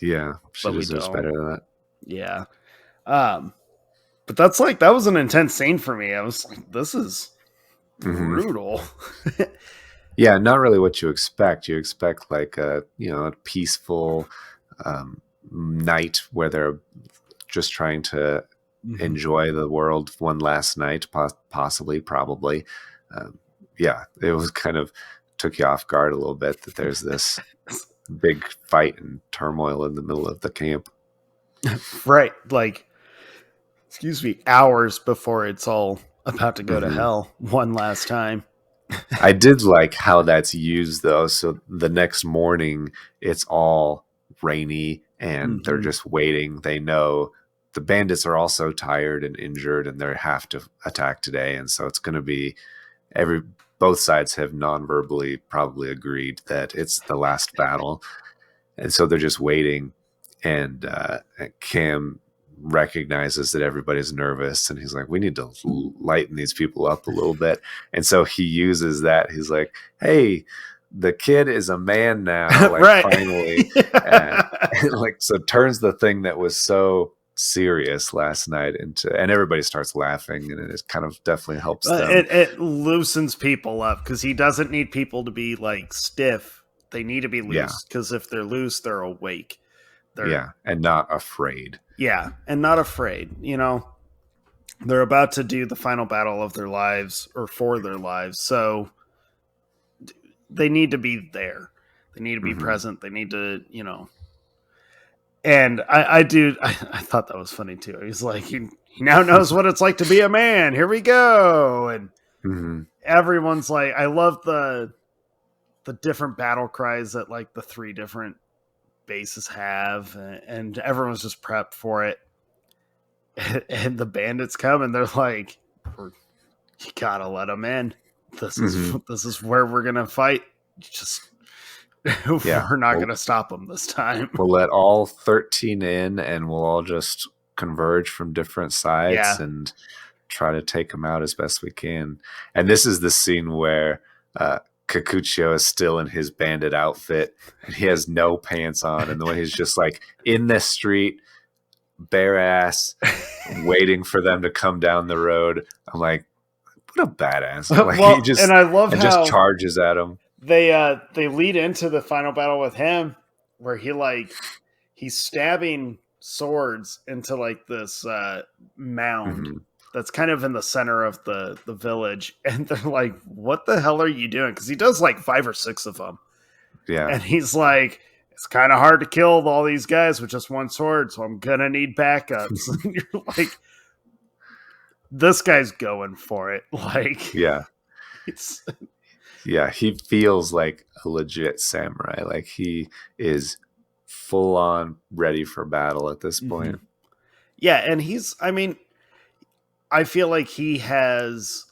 Yeah, she deserves better than that. Yeah. But that was an intense scene for me. I was like, this is brutal. Yeah, not really what you expect. You expect like a peaceful night where they're just trying to enjoy the world one last night, possibly, probably. It was kind of took you off guard a little bit that there's this big fight and turmoil in the middle of the camp. Right. Like, excuse me, hours before it's all about to go to hell one last time. I did like how that's used though. So the next morning it's all rainy and they're just waiting. They know the bandits are also tired and injured and they have to attack today. And so it's going to be both sides have non-verbally probably agreed that it's the last battle. And so they're just waiting. And Cam recognizes that everybody's nervous and he's like, we need to lighten these people up a little bit. And so he uses that. He's like, hey, the kid is a man now, like right. Finally. And like, so turns the thing that was so serious last night into, and everybody starts laughing, and it kind of definitely helps them. It loosens people up because he doesn't need people to be like stiff. They need to be loose because if they're loose, they're awake. And not afraid. Yeah, and not afraid. You know, they're about to do the final battle of their lives or for their lives, so they need to be there. They need to be present. They need to, you know. And I thought that was funny too. He's like, he now knows what it's like to be a man. Here we go. And everyone's like, I love the different battle cries that like the 3 different bases have, and everyone's just prepped for it. And the bandits come and they're like, you gotta let them in. This is where we're gonna fight. Just we're not going to stop them this time. We'll let all 13 in, and we'll all just converge from different sides and try to take them out as best we can. And this is the scene where Kikuchio is still in his bandit outfit, and he has no pants on, and when he's just like in the street, bare ass, waiting for them to come down the road. I'm like, what a badass! Like he just, and I love how just charges at him. They lead into the final battle with him where he's stabbing swords into like this mound that's kind of in the center of the village, and they're like, what the hell are you doing? Because he does like 5 or 6 of them. Yeah. And he's like, it's kind of hard to kill all these guys with just one sword, so I'm gonna need backups. And you're like, this guy's going for it. Like, it's he feels like a legit samurai. Like he is full on ready for battle at this point. Yeah, and I feel like he has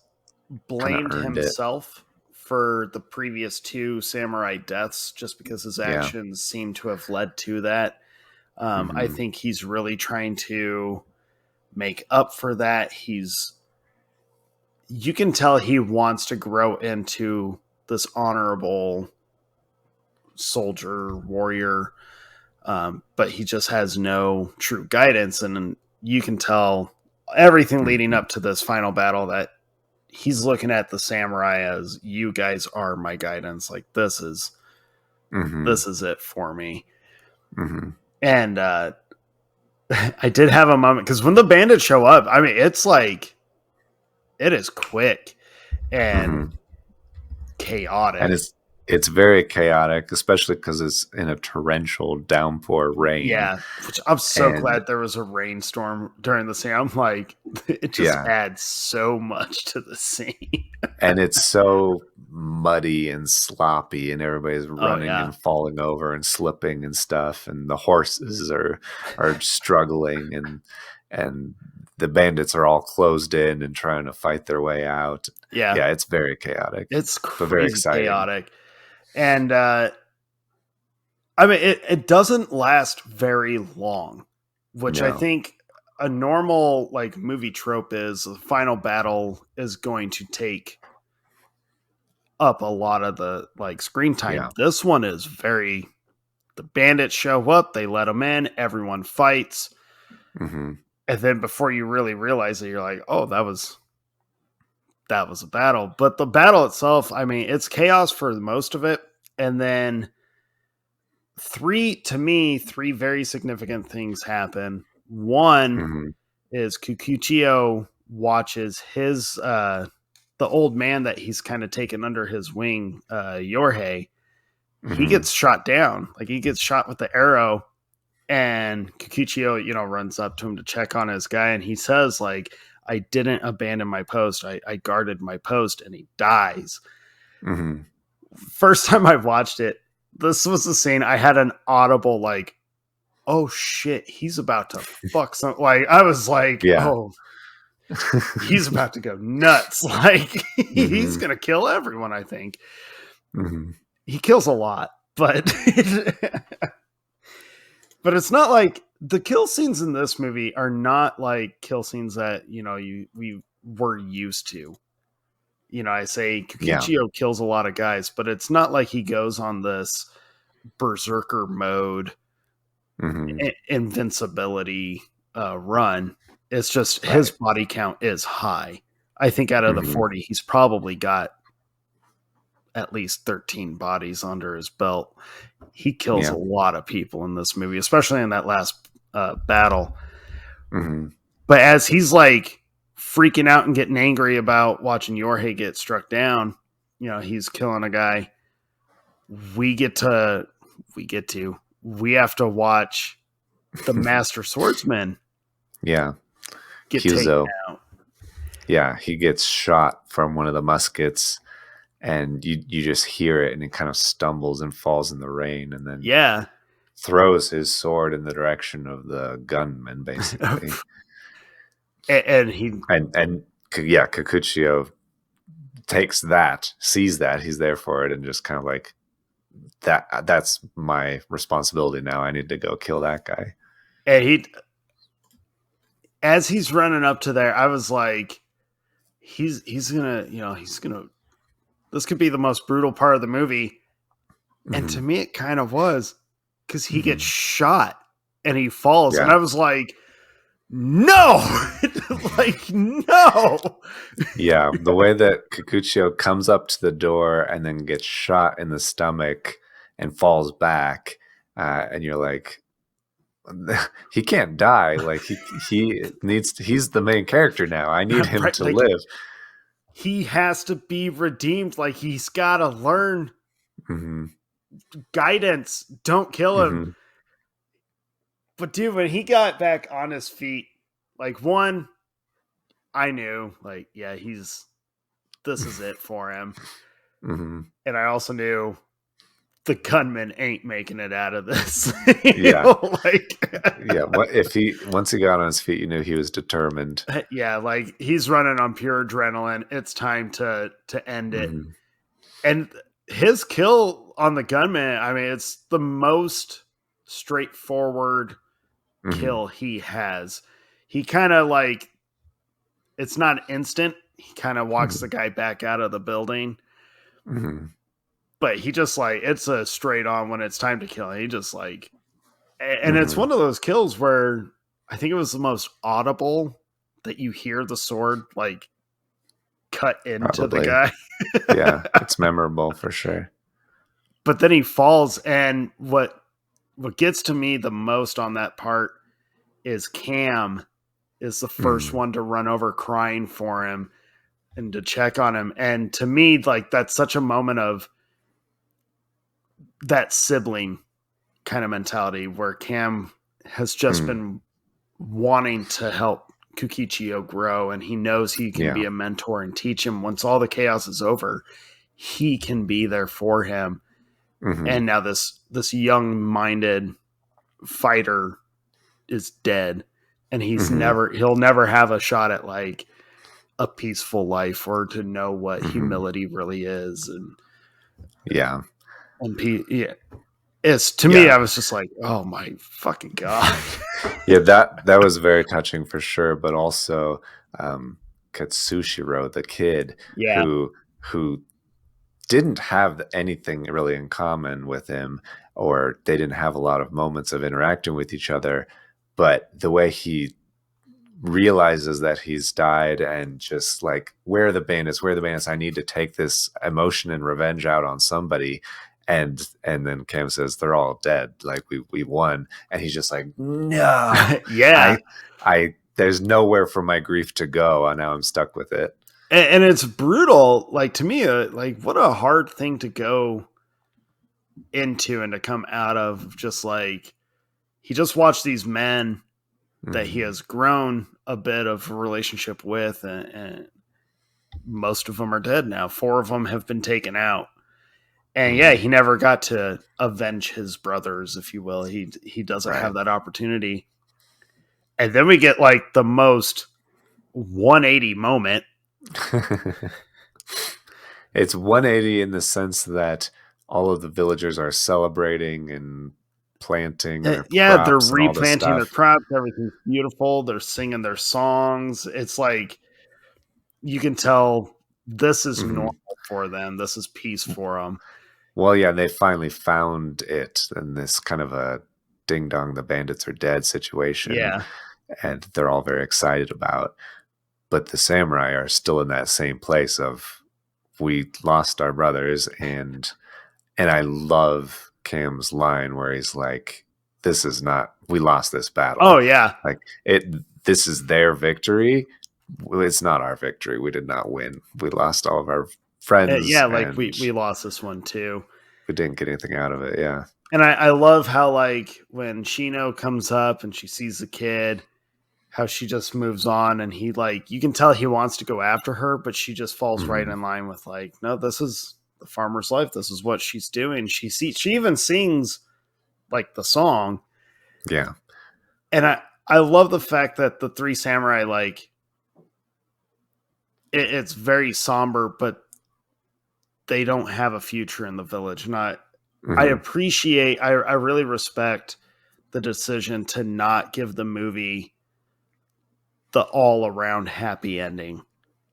blamed himself for the previous 2 samurai deaths just because his actions seem to have led to that. I think he's really trying to make up for that. You can tell he wants to grow into this honorable soldier, warrior, but he just has no true guidance. And you can tell everything leading up to this final battle that he's looking at the samurai as, you guys are my guidance. Like, this is it for me. And I did have a moment, because when the bandits show up, I mean, it's like, it is quick and chaotic. And it's very chaotic, especially because it's in a torrential downpour rain. Yeah, which I'm so glad there was a rainstorm during the scene. I'm like, it just adds so much to the scene. And it's so muddy and sloppy, and everybody's running and falling over and slipping and stuff, and the horses are struggling, and the bandits are all closed in and trying to fight their way out. Yeah, it's very chaotic. It's crazy, very exciting. Chaotic. And I mean, it doesn't last very long, which I think a normal like movie trope is the final battle is going to take up a lot of the like screen time. Yeah. This one is the bandits show up, they let them in, everyone fights. And then before you really realize it, you're like, oh, that was a battle. But the battle itself, I mean, it's chaos for most of it. And then 3 very significant things happen. One is Kikuchio watches his, the old man that he's kind of taken under his wing, Yorhei. He gets shot down. Like, he gets shot with the arrow. And Kikuchio, runs up to him to check on his guy. And he says, like, I didn't abandon my post. I guarded my post, and he dies. First time I watched it, this was the scene I had an audible like, oh shit, he's about to fuck some. Like I was like, Yeah. oh, he's about to go nuts. Like he's gonna kill everyone. I think he kills a lot, but but it's not like the kill scenes in this movie are not like kill scenes that we were used to. I say Kukichio kills a lot of guys, but it's not like he goes on this berserker mode invincibility run. It's just his body count is high. I think out of the 40, he's probably got at least 13 bodies under his belt. He kills a lot of people in this movie, especially in that last battle. But as he's like freaking out and getting angry about watching Yorhei get struck down, he's killing a guy. We have to watch the Master Swordsman. Yeah. Get taken out. Yeah, he gets shot from one of the muskets, and you just hear it, and it kind of stumbles and falls in the rain, and then throws his sword in the direction of the gunman, basically. and Kikuchio takes that, sees that, he's there for it, and just kind of like, that's my responsibility now. I need to go kill that guy. And as he's running up to there, I was like, he's gonna this could be the most brutal part of the movie. And to me, it kind of was, because he gets shot and he falls. And I was like, no, like, no. Yeah. The way that Kikuchio comes up to the door and then gets shot in the stomach and falls back. And you're like, he can't die. Like he's the main character now. I need him to live. He has to be redeemed. Like he's got to learn guidance. Don't kill him. But dude, when he got back on his feet, like one, I knew like, yeah, this is it for him. And I also knew the gunman ain't making it out of this. Once he got on his feet, you knew he was determined. Yeah, like he's running on pure adrenaline. It's time to end it. And his kill on the gunman, I mean, it's the most straightforward kill he has. He kind of like, it's not instant. He kind of walks the guy back out of the building. But he just like, it's a straight on when it's time to kill. He just like, and it's one of those kills where I think it was the most audible that you hear the sword like cut into the guy. Yeah, it's memorable for sure. But then he falls, and what gets to me the most on that part is Cam is the first one to run over crying for him and to check on him. And to me, like, that's such a moment of that sibling kind of mentality where Cam has just been wanting to help Kukichio grow, and he knows he can be a mentor and teach him. Once all the chaos is over, he can be there for him. And now this young-minded fighter is dead, and he'll never have a shot at like a peaceful life or to know what humility really is. And it's to me, I was just like, oh my fucking God. that was very touching for sure. But also Katsushiro, the kid who didn't have anything really in common with him, or they didn't have a lot of moments of interacting with each other, but the way he realizes that he's died and just like, where are the bandits, I need to take this emotion and revenge out on somebody. And then Cam says, they're all dead. Like we won. And he's just like, no, I there's nowhere for my grief to go. And now I'm stuck with it. And it's brutal. Like to me, like what a hard thing to go into and to come out of. Just like, he just watched these men that he has grown a bit of a relationship with, and most of them are dead now. 4 of them have been taken out. And yeah, he never got to avenge his brothers, if you will. He doesn't have that opportunity. And then we get like the most 180 moment. It's 180 in the sense that all of the villagers are celebrating and planting their Yeah, they're crops and all this replanting their stuff. crops. Everything's beautiful. They're singing their songs. It's like you can tell this is normal for them. This is peace for them. Well, yeah, they finally found it in this kind of a ding dong, the bandits are dead situation. Yeah. And they're all very excited about. But the samurai are still in that same place of we lost our brothers, and I love Cam's line where he's like, this is not, we lost this battle. Oh yeah. Like this is their victory. It's not our victory. We did not win. We lost all of our friends. Yeah, like we lost this one too. We didn't get anything out of it. Yeah. And I love how like when Shino comes up and she sees the kid, how she just moves on, and he like you can tell he wants to go after her, but she just falls right in line with like, no, this is the farmer's life. This is what she's doing. She even sings like the song. Yeah. And I love the fact that the three samurai, like it's very somber, but they don't have a future in the village. And I appreciate, I really respect the decision to not give the movie the all around happy ending.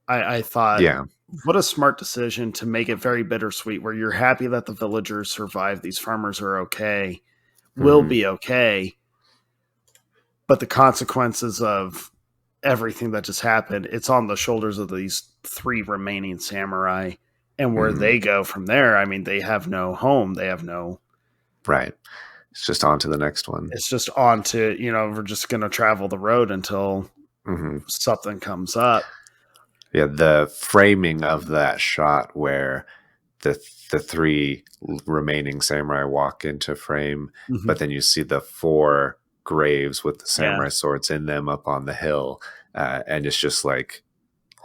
I thought, yeah, what a smart decision to make it very bittersweet, where you're happy that the villagers survived. These farmers are okay, will be okay. But the consequences of everything that just happened, it's on the shoulders of these three remaining samurai. And where they go from there, I mean, they have no home. They have no... Right. It's just on to the next one. It's just on to, we're just going to travel the road until something comes up. Yeah, the framing of that shot where the three remaining samurai walk into frame, but then you see the four graves with the samurai swords in them up on the hill, and it's just like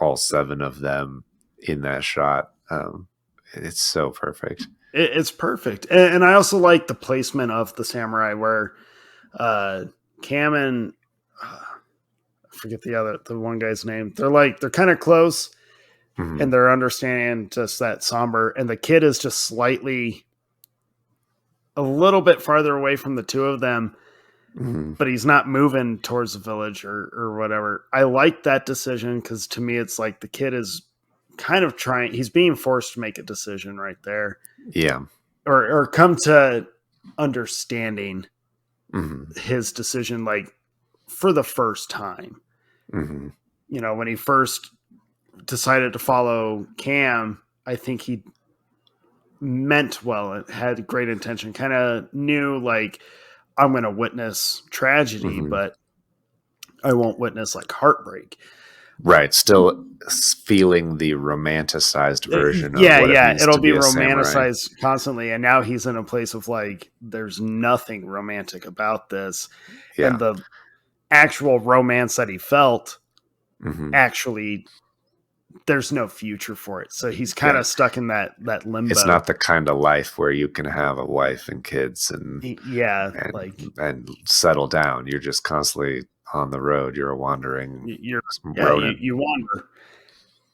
all seven of them in that shot. It's so perfect. It's perfect. And I also like the placement of the samurai where Cam and I forget the one guy's name. They're kind of close and they're understanding just that somber. And the kid is just slightly a little bit farther away from the two of them, but he's not moving towards the village or whatever. I like that decision because to me, it's like the kid is kind of trying, he's being forced to make a decision right there. Yeah. Or come to understanding his decision, like for the first time. When he first decided to follow Cam, I think he meant well. It had great intention, kind of knew like, I'm going to witness tragedy, but I won't witness like heartbreak. Right. Still feeling the romanticized version of what it means it'll to be romanticized samurai. Constantly. And now he's in a place of like, there's nothing romantic about this. Yeah. And the actual romance that he felt actually, there's no future for it. So he's kind of stuck in that limbo. It's not the kind of life where you can have a wife and kids and settle down. You're just constantly on the road. You're a wandering. You wander.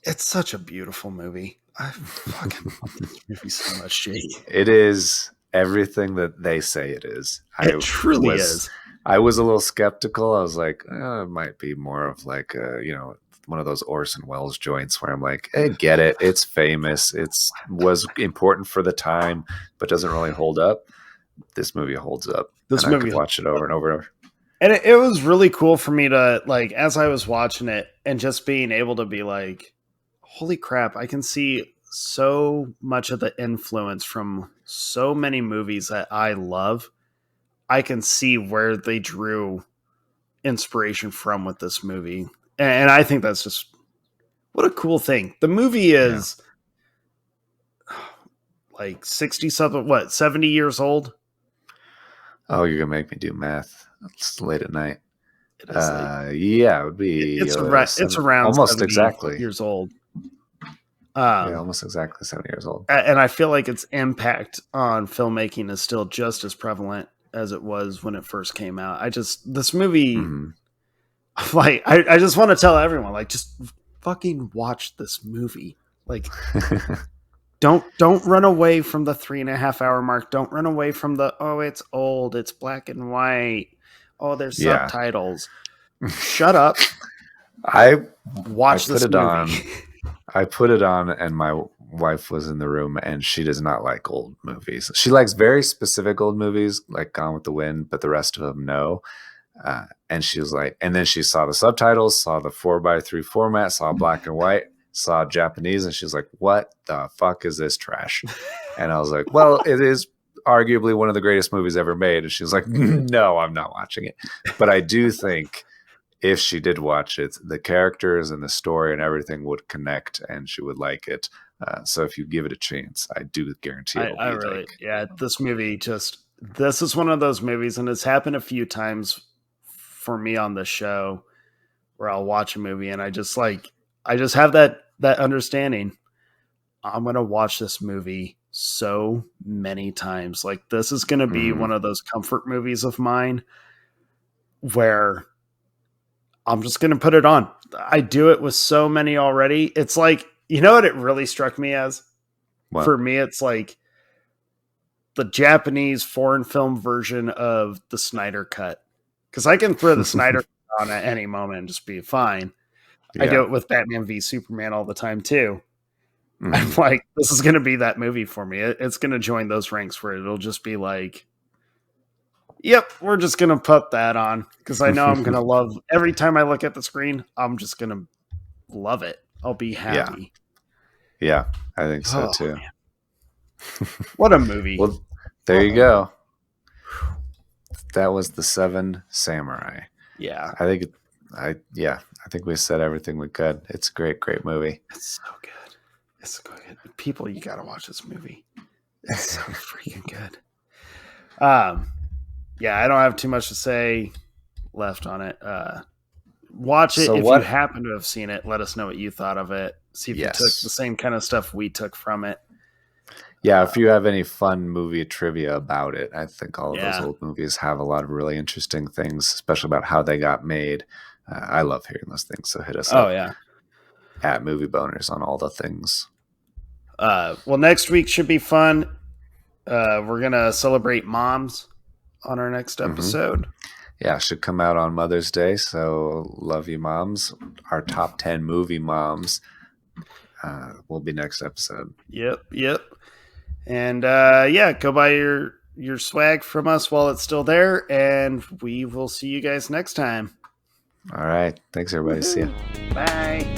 It's such a beautiful movie. I fucking love this movie so much, Jake. It is everything that they say it is. It truly is. I was a little skeptical. I was like, it might be more of like one of those Orson Welles joints where I'm like, hey, get it. It's famous. Was important for the time, but doesn't really hold up. This movie holds up. I could watch it over and over and over. And it was really cool for me to, like, as I was watching it and just being able to be like, holy crap, I can see so much of the influence from so many movies that I love. I can see where they drew inspiration from with this movie. And I think that's just, what a cool thing. The movie is like 60-something, 70 years old? Oh, you're going to make me do math. It's late at night. It would be. It's around almost 70 exactly years old. Yeah, almost exactly 70 years old. And I feel like its impact on filmmaking is still just as prevalent as it was when it first came out. This movie, like, I just want to tell everyone, like, just fucking watch this movie. Like, don't run away from the 3.5 hour mark. Don't run away from the, oh, it's old, it's black and white. Oh, there's subtitles. Shut up. I watch this movie. I put it on, and my wife was in the room, and she does not like old movies. She likes very specific old movies, like Gone with the Wind, but the rest of them, no. And she was like, and then she saw the subtitles, saw the 4:3 format, saw black and white, saw Japanese, and she was like, what the fuck is this trash? And I was like, well, it is arguably one of the greatest movies ever made. And she was like, no, I'm not watching it. But I do think if she did watch it, the characters and the story and everything would connect, and she would like it. So if you give it a chance, I do guarantee it'll be really, like, yeah, this movie this is one of those movies, and it's happened a few times for me on the show where I'll watch a movie and I just have that understanding. I'm going to watch this movie so many times. Like, this is going to be one of those comfort movies of mine where I'm just going to put it on. I do it with so many already. It's like, you know what it really struck me as? What? For me, it's like the Japanese foreign film version of the Snyder Cut. Because I can throw the Snyder Cut on at any moment and just be fine. Yeah. I do it with Batman v Superman all the time, too. I'm like, this is going to be that movie for me. It's going to join those ranks where it'll just be like, yep, we're just going to put that on. Because I know I'm going to love, every time I look at the screen, I'm just going to love it. I'll be happy. Yeah, I think so, too. What a movie. Well, there you go. That was The Seven Samurai. Yeah. I think we said everything we could. It's a great movie. It's so good. It's so good. People, you got to watch this movie. It's so freaking good. Yeah, I don't have too much to say left on it. Watch it. If you happen to have seen it, let us know what you thought of it. See if you took the same kind of stuff we took from it. Yeah, if you have any fun movie trivia about it, I think all of those old movies have a lot of really interesting things, especially about how they got made. I love hearing those things, so hit us up. Oh, yeah. At Movie Boners on all the things. Well, next week should be fun. We're going to celebrate moms on our next episode. Yeah, should come out on Mother's Day, so love you, moms. Our top 10 movie moms will be next episode. Yep. And go buy your swag from us while it's still there, and we will see you guys next time. All right. Thanks, everybody. See ya. Bye.